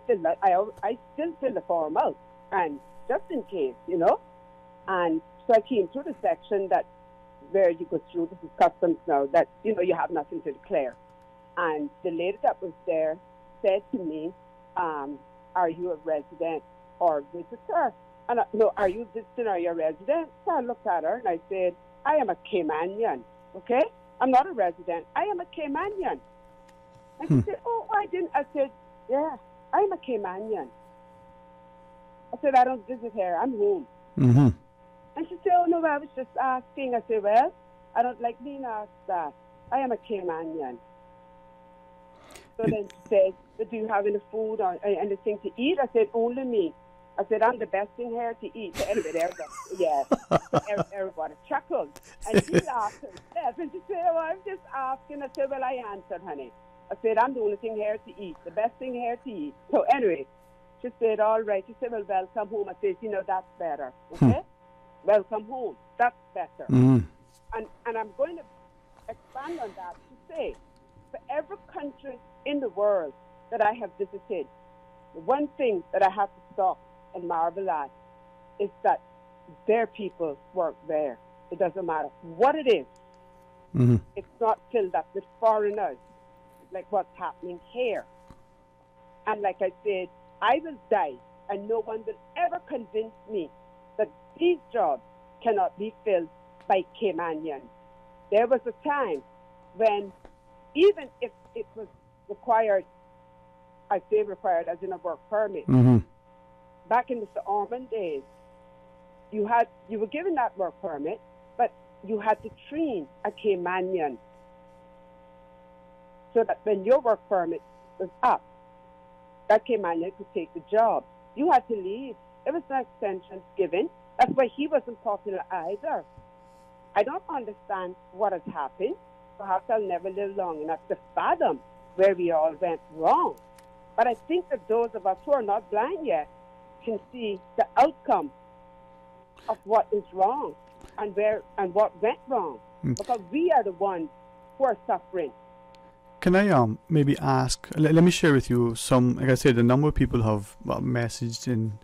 fill the form out, and just in case, And so I came through the section that where you go through, this is customs now, that, you have nothing to declare. And the lady that was there said to me, are you a resident or visitor? And no, are you visiting or are you a resident? So I looked at her and I said, I am a Caymanian, okay? I'm not a resident. I am a Caymanian. And she said, oh, I didn't. I said, yeah, I am a Caymanian. I said, I don't visit here. I'm home. Mm-hmm. And she said, oh, no, I was just asking. I said, well, I don't like being asked that. I am a Caymanian. So then she said, but do you have any food or anything to eat? I said, only me. I said, I'm the best thing here to eat. So anyway, everybody chuckled. And she laughed herself. And she said, oh, I'm just asking. I said, well, I answered, honey. I said, I'm the only thing here to eat, the best thing here to eat. So anyway, she said, all right. She said, well, welcome home. I said, that's better. Okay? Welcome home. That's better. And I'm going to expand on that to say, for every country in the world that I have visited, the one thing that I have to stop and marvel at is that their people work there. It doesn't matter what it is. It's not filled up with foreigners like what's happening here. And like I said, I will die and no one will ever convince me that these jobs cannot be filled by Caymanians. There was a time when, even if it was required, I say required as in a work permit, back in the Sir Ormond days, you were given that work permit, but you had to train a Caymanian so that when your work permit was up, that Caymanian could take the job. You had to leave. There was no extensions given. That's why he wasn't popular either. I don't understand what has happened. Perhaps I'll never live long enough to fathom where we all went wrong. But I think that those of us who are not blind yet can see the outcome of what is wrong and what went wrong. Because we are the ones who are suffering. Can I maybe ask, let me share with you some, like I said, a number of people have messaged and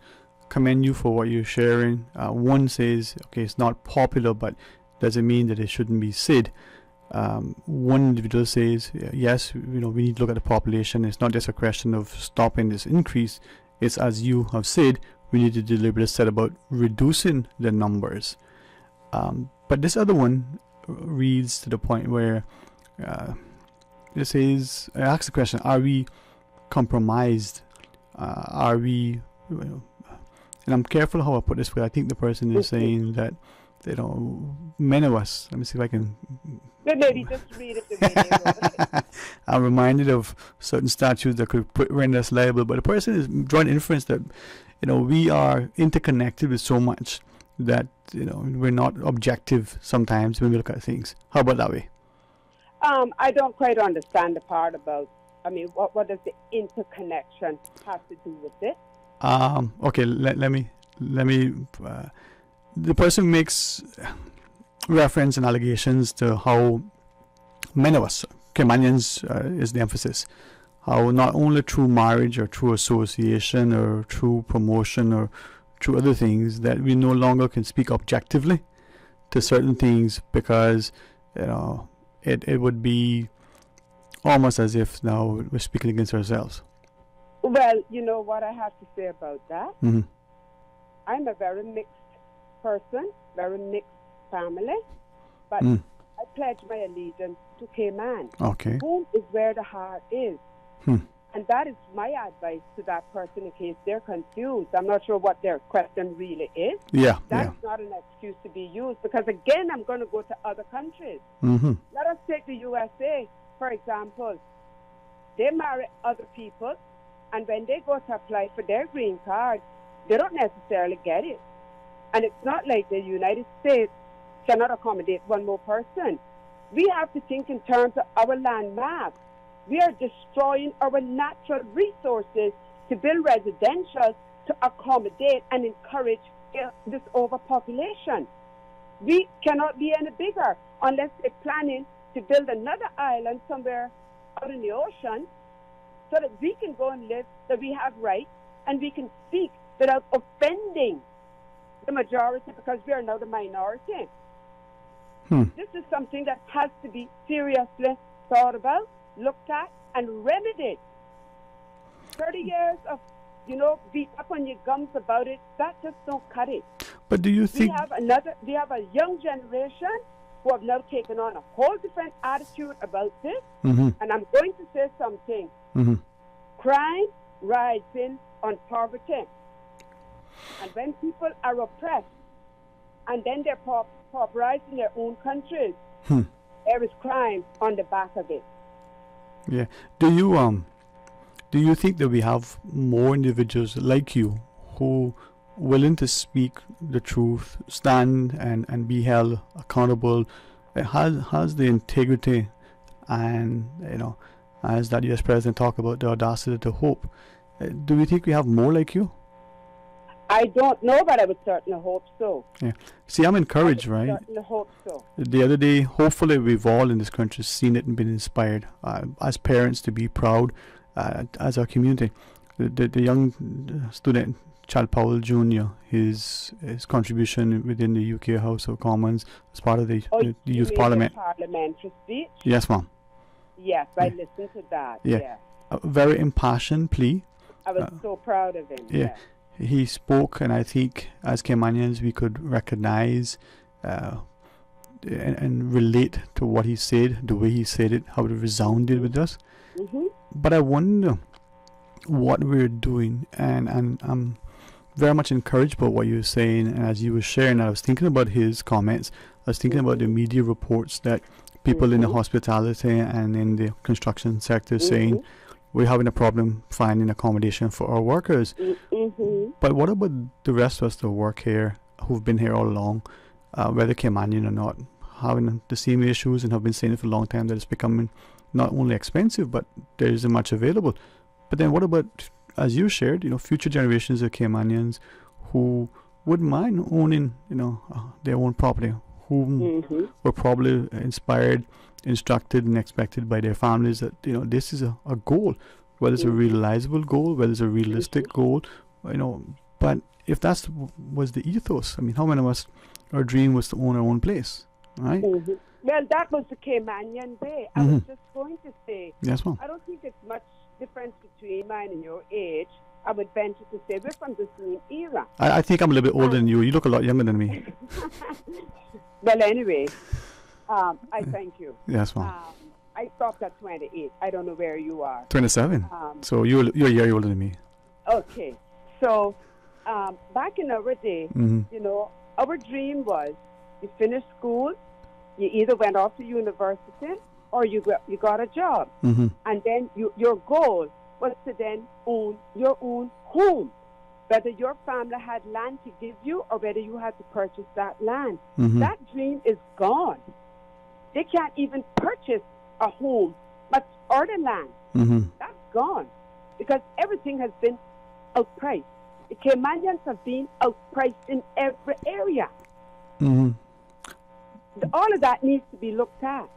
commend you for what you're sharing. One says, okay, it's not popular, but doesn't mean that it shouldn't be said. One individual says, yes, we need to look at the population. It's not just a question of stopping this increase. It's, as you have said, we need to deliberately set about reducing the numbers. But this other one reads to the point where it says, I ask the question, are we compromised? Are we, and I'm careful how I put this, but I think the person is saying that, many of us, let me see if I can. Maybe just read it the way I'm reminded of certain statutes that could render us liable, but the person is drawing inference that, we are interconnected with so much that, we're not objective sometimes when we look at things. How about that way? I don't quite understand the part about, what does the interconnection have to do with it? Okay, let me, the person makes reference and allegations to how many of us, Caymanians is the emphasis, how not only through marriage or through association or through promotion or through other things that we no longer can speak objectively to certain things because, it would be almost as if now we're speaking against ourselves. Well, you know what I have to say about that? Mm-hmm. I'm a very mixed person, very mixed family, but I pledge my allegiance to Cayman. Okay. Home is where the heart is. And that is my advice to that person in case they're confused. I'm not sure what their question really is. Yeah. That's not an excuse to be used because, again, I'm going to go to other countries. Mm-hmm. Let us take the USA, for example. They marry other people, and when they go to apply for their green card, they don't necessarily get it. And it's not like the United States cannot accommodate one more person. We have to think in terms of our land map. We are destroying our natural resources to build residential to accommodate and encourage this overpopulation. We cannot be any bigger unless they're planning to build another island somewhere out in the ocean so that we can go and live, that we have rights, and we can speak without offending the majority because we are now the minority. This is something that has to be seriously thought about, looked at, and remedied. 30 years of, beat up on your gums about it, that just don't cut it. But do you think... We have a young generation who have now taken on a whole different attitude about this. Mm-hmm. And I'm going to say something. Mm-hmm. Crime rides in on poverty. And when people are oppressed, and then they're pauperized in their own countries, there is crime on the back of it. Yeah. Do you think that we have more individuals like you who willing to speak the truth, stand and be held accountable, has the integrity and, as that US President talked about, the audacity to hope? Do we think we have more like you? I don't know, but I would certainly hope so. Yeah. See, I'm encouraged, right? Certainly hope so. The other day, hopefully we've all in this country seen it and been inspired as parents to be proud as our community. The young student, Chad Powell Jr., his contribution within the UK House of Commons as part of the Youth Parliament. Parliamentary speech? Yes, ma'am. Yes, I listened to that. Yeah. A very impassioned plea. I was so proud of him. Yeah. He spoke, and I think as Caymanians we could recognize and relate to what he said, the way he said it, how it resounded with us. Mm-hmm. But I wonder what we're doing, and I'm very much encouraged by what you were saying. And as you were sharing, I was thinking about his comments. I was thinking about the media reports that people in the hospitality and in the construction sector saying we're having a problem finding accommodation for our workers. But what about the rest of us that work here, who've been here all along, whether Caymanian or not, having the same issues and have been saying it for a long time that it's becoming not only expensive, but there isn't much available. But then what about, as you shared, future generations of Caymanians who wouldn't mind owning, their own property, who were probably inspired, instructed, and expected by their families that, this is a goal, whether it's a realizable goal, whether it's a realistic goal, but if that was the ethos, I mean, how many of us, our dream was to own our own place, right? Well, that was the Caymanian way. I was just going to say, yes, ma'am. I don't think it's much difference between mine and your age. I would venture to say we're from the same era. I think I'm a little bit older than you. You look a lot younger than me. Well, anyway, I thank you. Yes, ma'am. I stopped at 28. I don't know where you are. 27. So you're a year older than me. Okay. So back in our day, our dream was you finished school, you either went off to university or you got a job. And then your goal was to then own your own home, whether your family had land to give you or whether you had to purchase that land. That dream is gone. They can't even purchase a home, but order land. That's gone because everything has been outpriced. The Caymanians have been outpriced in every area. All of that needs to be looked at.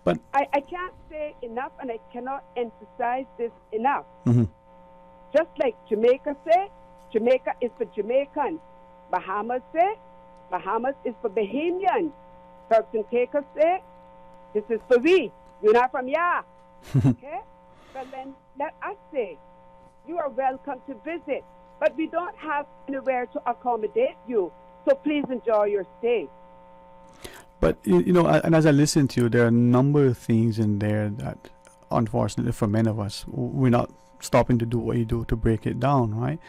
But I can't say enough, and I cannot emphasize this enough. Just like Jamaica say, Jamaica is for Jamaicans. Bahamas say, Bahamas is for Bahamians. Turks and Caicos say, this is for we. You're not from ya. Okay? But then let us say, you are welcome to visit, but we don't have anywhere to accommodate you. So please enjoy your stay. But, and as I listen to you, there are a number of things in there that, unfortunately for many of us, we're not stopping to do what you do to break it down, right?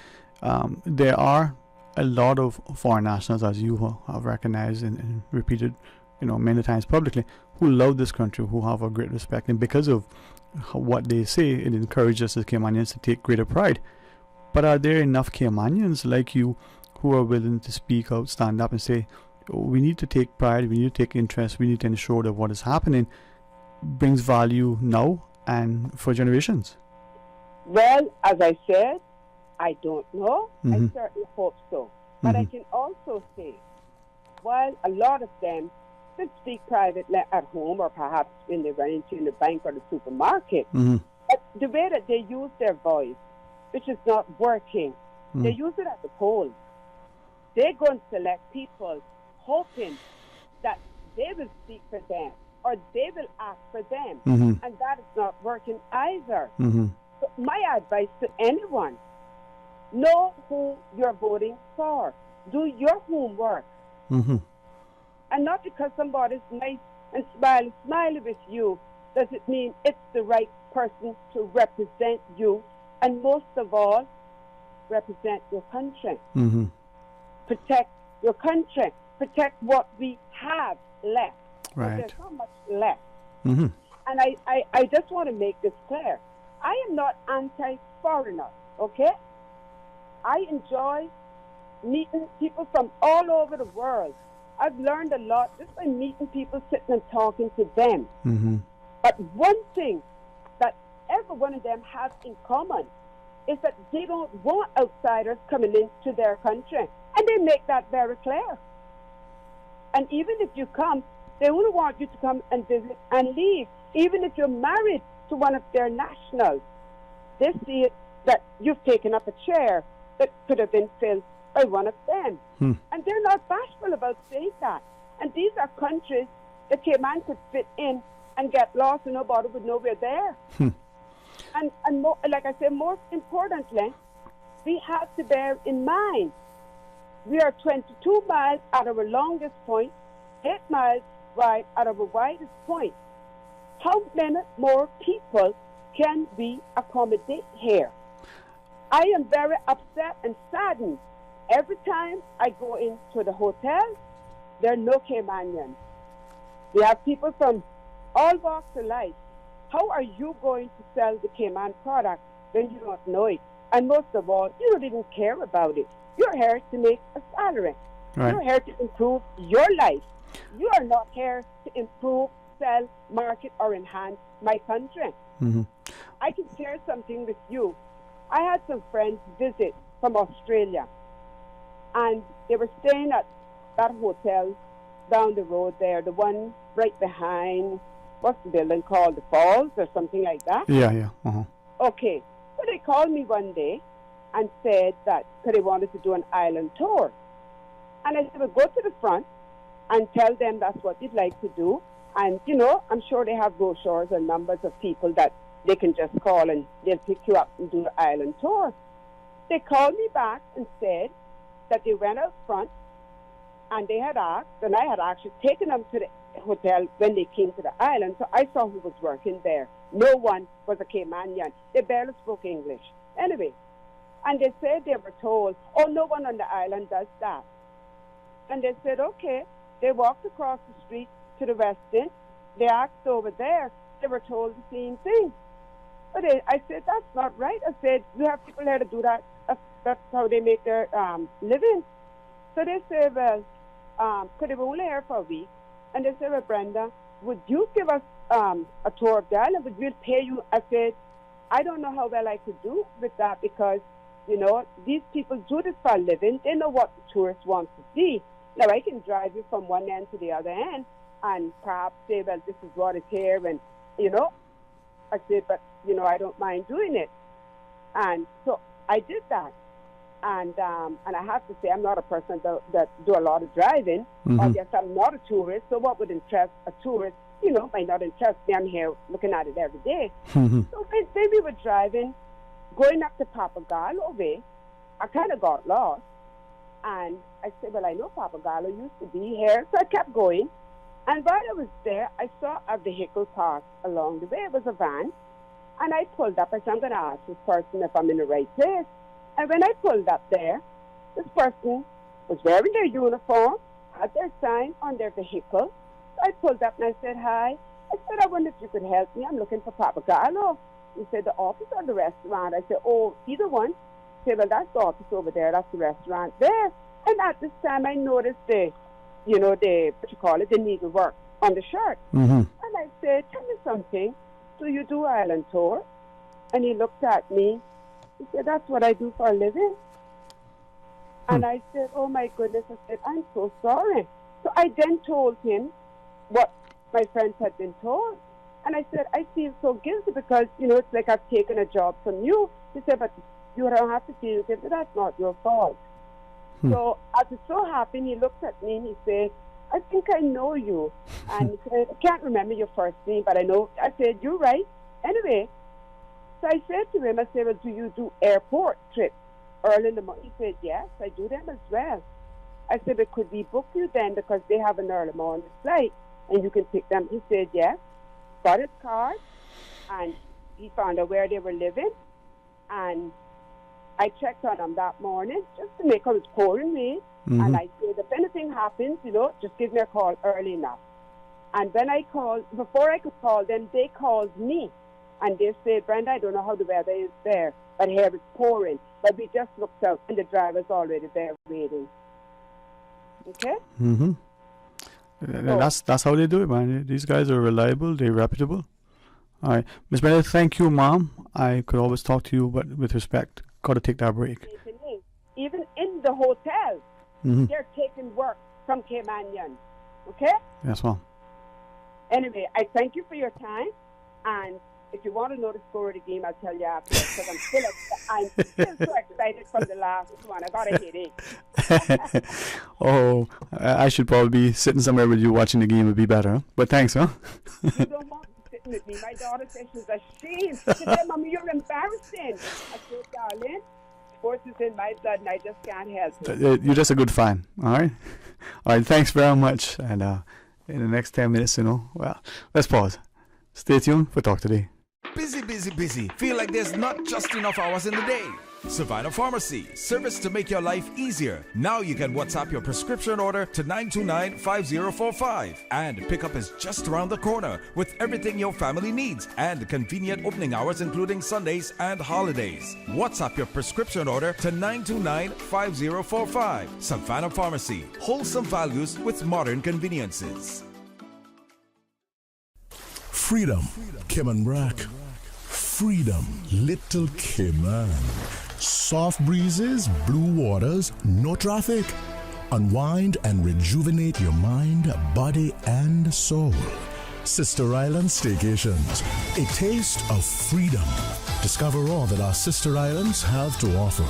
There are a lot of foreign nationals, as you have recognized and repeated, many times publicly, who love this country, who have a great respect. And because of what they say, it encourages us as Caymanians to take greater pride. But are there enough Caymanians like you who are willing to speak out, stand up and say, we need to take pride, we need to take interest, we need to ensure that what is happening brings value now and for generations? Well, as I said, I don't know. I certainly hope so. But I can also say, while a lot of them still speak privately at home or perhaps when they run into the bank or the supermarket, but the way that they use their voice, which is not working, they use it at the polls. They go and select people hoping that they will speak for them or they will ask for them. And that is not working either. So my advice to anyone, know who you're voting for. Do your homework. And not because somebody's nice and smiley with you, does it mean it's the right person to represent you. And most of all, represent your country. Protect your country. Protect what we have left. Right. There's not much left. And I just want to make this clear. I am not anti-foreigner, okay? I enjoy meeting people from all over the world. I've learned a lot just by meeting people, sitting and talking to them. But one thing that every one of them have in common is that they don't want outsiders coming into their country. And they make that very clear. And even if you come, they only want you to come and visit and leave. Even if you're married to one of their nationals, they see it that you've taken up a chair that could have been filled by one of them. And they're not bashful about saying that. And these are countries that Cayman could fit in and get lost and nobody would know we're there. And more, like I said, most importantly, we have to bear in mind, we are 22 miles at our longest point, 8 miles wide at our widest point. How many more people can we accommodate here? I am very upset and saddened. Every time I go into the hotel, there are no Caymanians. We have people from all walks of life. how are you going to sell the Cayman product when you don't know it? And most of all, you don't even care about it. You're here to make a salary. Right. You're here to improve your life. You are not here to improve, sell, market, or enhance my country. Mm-hmm. I can share something with you. I had some friends visit from Australia, and they were staying at that hotel down the road there, the one right behind, what's the building called, the Falls or something like that? Yeah. Uh-huh. Okay, so they called me one day and said that they wanted to do an island tour. And I said, well, go to the front and tell them that's what you'd like to do. And, you know, I'm sure they have brochures and numbers of people that they can just call and they'll pick you up and do the island tour. They called me back and said that they went out front and they had asked, and I had actually taken them to the hotel when they came to the island, so I saw who was working there. No one was a Caymanian. They barely spoke English. Anyway, and they said they were told, oh, no one on the island does that. And they said, okay. They walked across the street to the West End. They asked over there. They were told the same thing. But I said, that's not right. I said, we have people here to do that. That's how they make their living. So they said, well, because they were only here for a week. And they said, well, Brenda, would you give us a tour of the island? Would we pay you? I said, I don't know how well I could do with that because, you know, these people do this for a living. They know what the tourists want to see. Now, I can drive you from one end to the other end and perhaps say, well, this is what is here. And, you know, I said, but, you know, I don't mind doing it. And so I did that. And I have to say, I'm not a person that do a lot of driving. Mm-hmm. Or yes, I'm not a tourist. So what would interest a tourist? You know, might not interest me. I'm here looking at it every day. Mm-hmm. So when we were driving, going up to Papagallo way, I kind of got lost. And I said, well, I know Papagallo used to be here. So I kept going. And while I was there, I saw a vehicle parked along the way. It was a van. And I pulled up. I said, I'm going to ask this person if I'm in the right place. And when I pulled up there, this person was wearing their uniform, had their sign on their vehicle. So I pulled up and I said, hi. I said, I wonder if you could help me. I'm looking for Papagallo. He said, the office or the restaurant? I said, oh, either one. He said, well, that's the office over there. That's the restaurant there. And at this time, I noticed the needlework on the shirt. Mm-hmm. And I said, tell me something. Do you do island tour? And he looked at me. He said, that's what I do for a living. And I said, oh, my goodness. I said, I'm so sorry. So I then told him what my friends had been told. And I said, I feel so guilty because, you know, it's like I've taken a job from you. He said, but you don't have to feel guilty. That's not your fault. So as it so happened, he looked at me and he said, I think I know you. And he said, I can't remember your first name, but I know. I said, you're right. Anyway, so I said to him, I said, well, do you do airport trips early in the morning? He said, yes, I do them as well. I said, but could we book you then because they have an early morning flight and you can pick them? He said, yes. Got his card and he found out where they were living. And I checked on them that morning just to make sure it was pouring rain. Mm-hmm. And I said, if anything happens, you know, just give me a call early enough. And when I called, before I could call them, they called me. And they said, Brenda, I don't know how the weather is there, but here it's pouring. But we just looked out and the driver's already there waiting. Okay? Mm-hmm. That's how they do it, man. These guys are reliable. They're reputable. All right. Miss Brenda, thank you, Mom. I could always talk to you, but with respect, got to take that break. Even in the hotel, they're taking work from Caymanians. Okay? Yes, Mom. Anyway, I thank you for your time. And if you want to know the score of the game, I'll tell you after. Because I'm still so excited from the last one. I got a headache. Oh, I should probably be sitting somewhere with you watching the game would be better. Huh? But thanks, huh? You don't want to sit with me. My daughter says she's ashamed. She said, Mommy, you're embarrassing. I said, darling, sports is in my blood and I just can't help it. You're just a good fan. All right? All right, thanks very much. And in the next 10 minutes, well, let's pause. Stay tuned for Talk Today. Busy. Feel like there's not just enough hours in the day. Savannah Pharmacy, service to make your life easier. Now you can WhatsApp your prescription order to 929-5045. And pickup is just around the corner with everything your family needs and convenient opening hours including Sundays and holidays. WhatsApp your prescription order to 929-5045. Savannah Pharmacy, wholesome values with modern conveniences. Freedom, Cayman Brack. Freedom, Little Cayman. Soft breezes, blue waters, no traffic. Unwind and rejuvenate your mind, body, and soul. Sister Island Staycations, a taste of freedom. Discover all that our sister islands have to offer.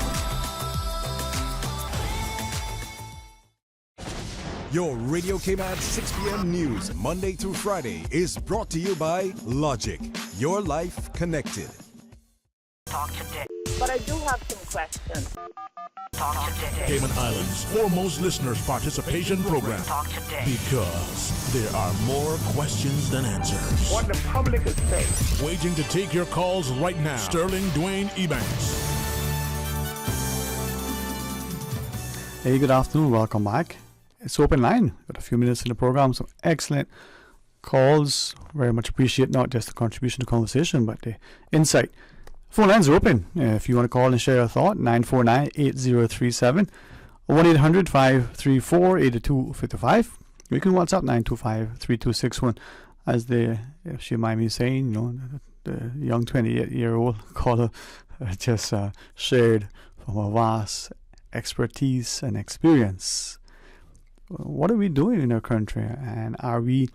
Your Radio Cayman 6 p.m. news, Monday through Friday, is brought to you by Logic. Your life connected. Talk today. But I do have some questions. Talk today. Cayman Islands' foremost listeners' participation program. Talk today. Because there are more questions than answers. What the public is saying. Waiting to take your calls right now. Sterling Dwayne Ebanks. Hey, good afternoon. Welcome back. It's open line. Got a few minutes in the program. Some excellent calls. Very much appreciate not just the contribution to conversation, but the insight. Phone lines are open. If you want to call and share your thought, 949-8037 or 1-800-534-8255. You can WhatsApp 925-3261. As she might be saying, the young 28-year-old caller just shared from a vast expertise and experience. What are we doing in our country, and are we,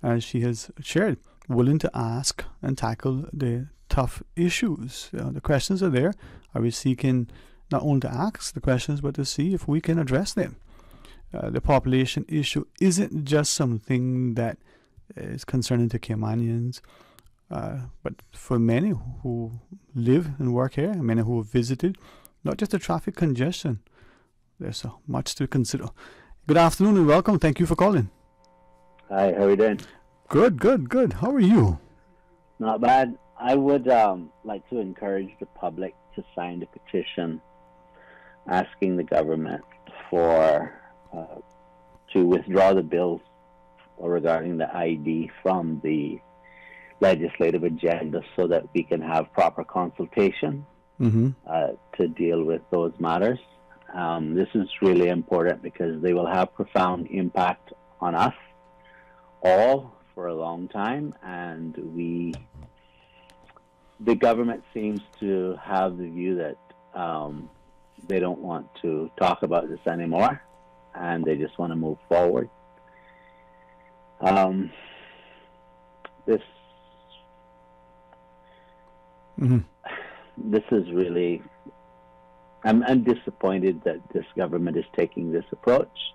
as she has shared, willing to ask and tackle the tough issues? The questions are there. Are we seeking not only to ask the questions, but to see if we can address them? The population issue isn't just something that is concerning to Caymanians, but for many who live and work here, and many who have visited, not just the traffic congestion. There's so much to consider. Good afternoon and welcome. Thank you for calling. Hi, how are you doing? Good. How are you? Not bad. I would like to encourage the public to sign the petition asking the government to withdraw the bills regarding the ID from the legislative agenda so that we can have proper consultation to deal with those matters. This is really important because they will have profound impact on us all for a long time, and the government seems to have the view that they don't want to talk about this anymore, and they just want to move forward. This is really... I'm disappointed that this government is taking this approach.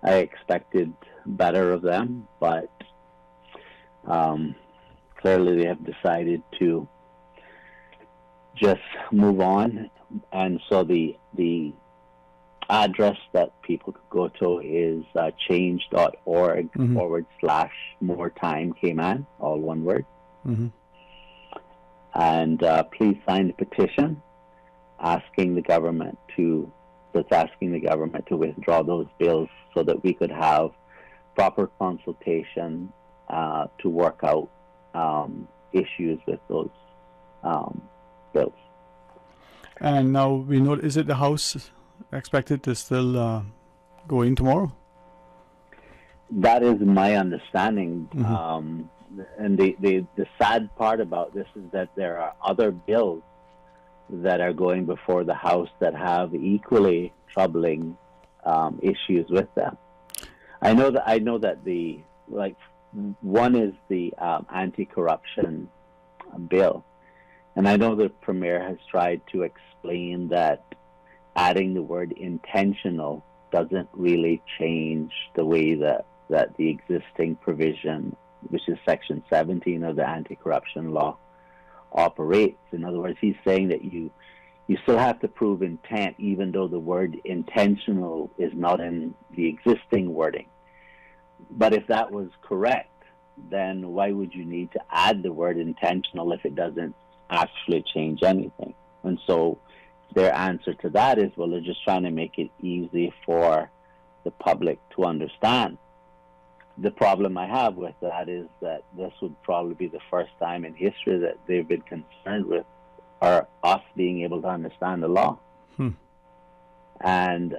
I expected better of them, but clearly they have decided to just move on. And so the address that people could go to is change.org/moretime all one word. And please sign the petition asking the government to withdraw those bills so that we could have proper consultation to work out issues with those bills. And now we know, is it the House expected to still go in tomorrow? That is my understanding. And the sad part about this is that there are other bills that are going before the House that have equally troubling issues with them. I know that one is the anti-corruption bill, and I know the Premier has tried to explain that adding the word intentional doesn't really change the way that the existing provision, which is Section 17 of the anti-corruption law, operates. In other words, he's saying that you still have to prove intent even though the word intentional is not in the existing wording. But if that was correct, then why would you need to add the word intentional if it doesn't actually change anything? And so their answer to that is, well, they're just trying to make it easy for the public to understand. The problem I have with that is that this would probably be the first time in history that they've been concerned with us being able to understand the law. And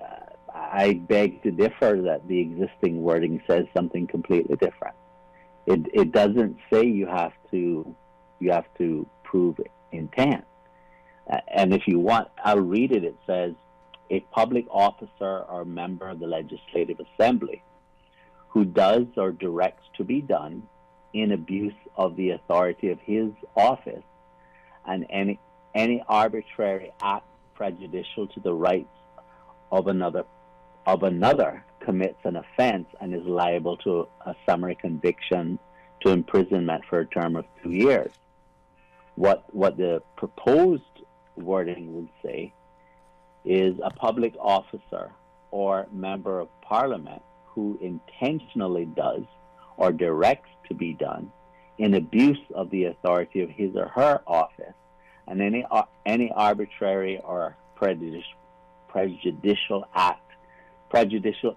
I beg to differ that the existing wording says something completely different. It doesn't say you have to prove intent. And if you want, I'll read it. It says, a public officer or member of the Legislative Assembly who does or directs to be done in abuse of the authority of his office and any arbitrary act prejudicial to the rights of another commits an offense and is liable to a summary conviction to imprisonment for a term of 2 years. What the proposed wording would say is a public officer or member of parliament who intentionally does or directs to be done in abuse of the authority of his or her office, and any arbitrary or prejudicial act prejudicial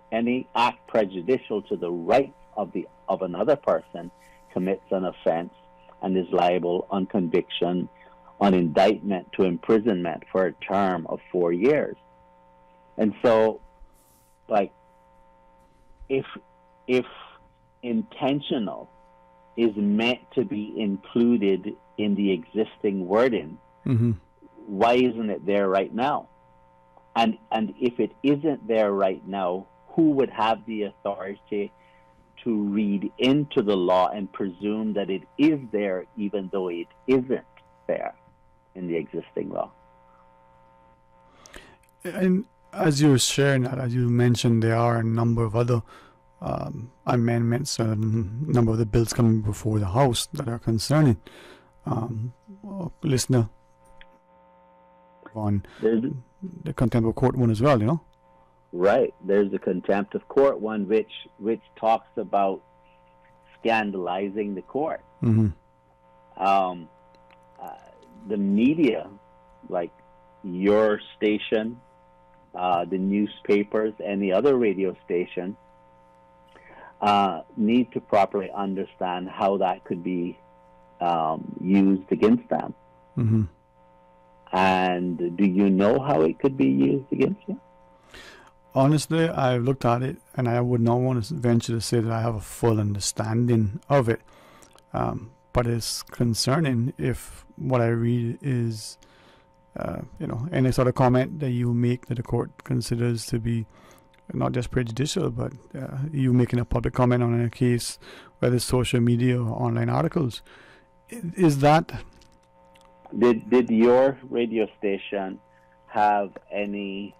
to the rights of another person commits an offense and is liable on conviction on indictment to imprisonment for a term of 4 years. And so, like, if intentional is meant to be included in the existing wording, why isn't it there right now? And if it isn't there right now, who would have the authority to read into the law and presume that it is there even though it isn't there in the existing law? And as you were sharing that, as you mentioned, there are a number of other amendments, a number of the bills coming before the House that are concerning listener on the contempt of court one as well, you know? Right. There's the contempt of court one, which talks about scandalizing the court. The media, like your station, the newspapers, and the other radio station, need to properly understand how that could be used against them. And do you know how it could be used against you? Honestly, I've looked at it, and I would not want to venture to say that I have a full understanding of it. But it's concerning if what I read is, any sort of comment that you make that the court considers to be not just prejudicial, but you making a public comment on a case, whether it's social media or online articles. Is that... Did your radio station have any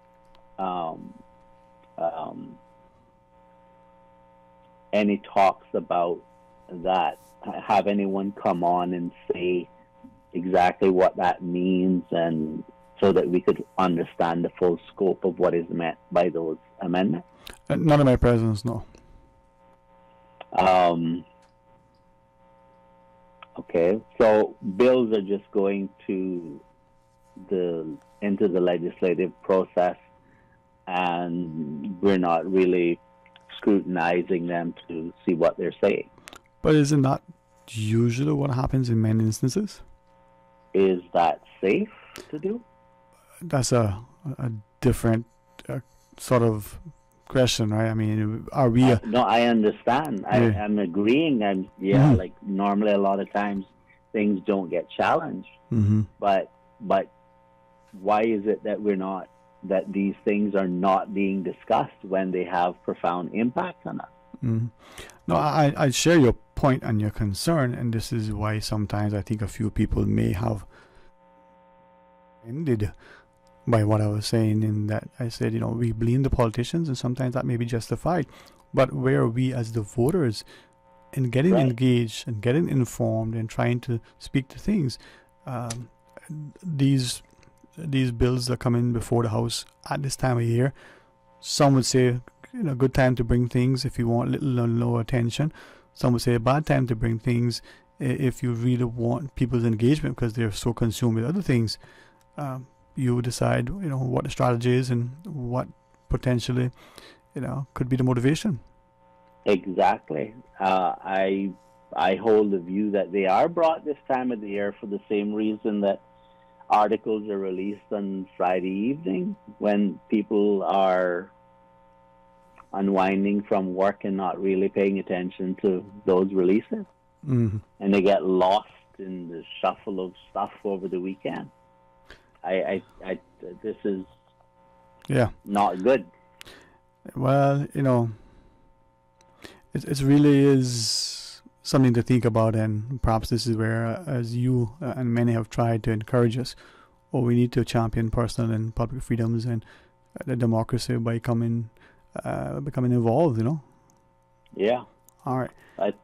talks about that? Have anyone come on and say exactly what that means, and so that we could understand the full scope of what is meant by those amendments? None of my presence, no. Okay, so bills are just going into the legislative process, and we're not really scrutinizing them to see what they're saying. But isn't that usually what happens in many instances? Is that safe to do? That's a different sort of question, right? I mean, are we... no, I understand. Yeah. I'm agreeing. Like normally a lot of times things don't get challenged. But why is it that these things are not being discussed when they have profound impact on us? No, I share your point and your concern, and this is why sometimes I think a few people may have ended by what I was saying, in that I said, we blame the politicians, and sometimes that may be justified, but where are we as the voters in getting engaged and getting informed and trying to speak to things? These bills are coming before the House at this time of year. Some would say, good time to bring things if you want little or low attention. Some would say a bad time to bring things if you really want people's engagement because they're so consumed with other things. you decide, what the strategy is and what potentially, could be the motivation. Exactly. I hold the view that they are brought this time of the year for the same reason that articles are released on Friday evening when people are unwinding from work and not really paying attention to those releases. Mm-hmm. And they get lost in the shuffle of stuff over the weekend. This is not good. Well, it really is something to think about, and perhaps this is where, as you and many have tried to encourage us, we need to champion personal and public freedoms and the democracy by becoming involved. Yeah. All right. I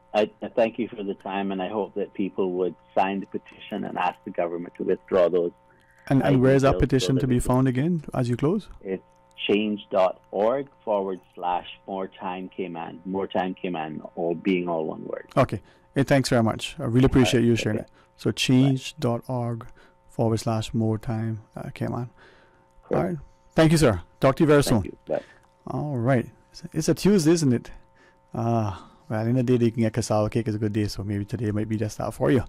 thank you for the time, and I hope that people would sign the petition and ask the government to withdraw those. And where is that petition to be found again as you close? It's change.org/More Time Cayman. More Time Cayman, all being all one word. Okay. Hey, thanks very much. I really appreciate you sharing it. So change.org/More Time Cayman. Cool. All right. Thank you, sir. Talk to you very soon. You. Bye. All right. It's a Tuesday, isn't it? Well, in a day that you can get cassava cake is a good day, so maybe today might be just that for you.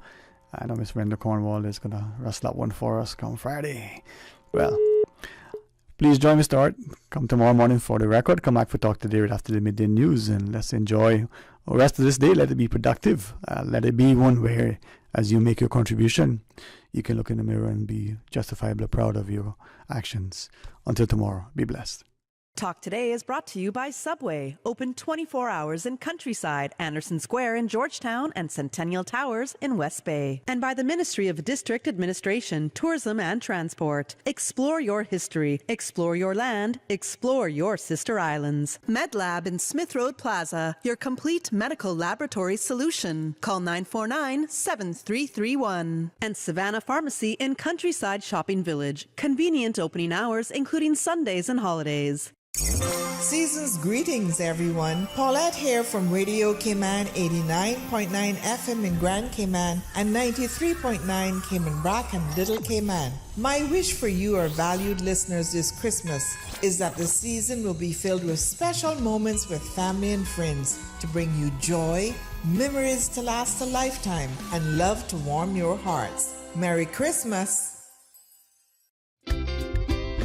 I know Miss Brenda Cornwall is going to rustle up one for us come Friday. Well, please join me, Stuart. Come tomorrow morning for the record. Come back for Talk Today right after the midday news, and let's enjoy the rest of this day. Let it be productive. Let it be one where, as you make your contribution, you can look in the mirror and be justifiably proud of your actions. Until tomorrow, be blessed. Talk Today is brought to you by Subway, open 24 hours in Countryside, Anderson Square in Georgetown, and Centennial Towers in West Bay. And by the Ministry of District Administration, Tourism and Transport. Explore your history, explore your land, explore your sister islands. MedLab in Smith Road Plaza, your complete medical laboratory solution. Call 949-7331. And Savannah Pharmacy in Countryside Shopping Village, convenient opening hours including Sundays and holidays. Season's greetings, everyone. Paulette here from Radio Cayman 89.9 FM in Grand Cayman and 93.9 Cayman Brac and Little Cayman. My wish for you, our valued listeners, this Christmas is that the season will be filled with special moments with family and friends to bring you joy, memories to last a lifetime, and love to warm your hearts. Merry Christmas!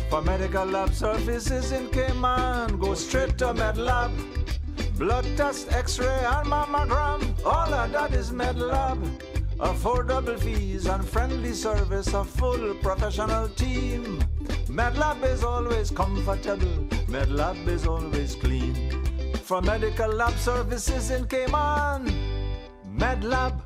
For medical lab services in Cayman, go straight to MedLab. Blood test, x-ray and mammogram, all of that is MedLab. Affordable fees and friendly service, a full professional team. MedLab is always comfortable, MedLab is always clean. For medical lab services in Cayman, MedLab.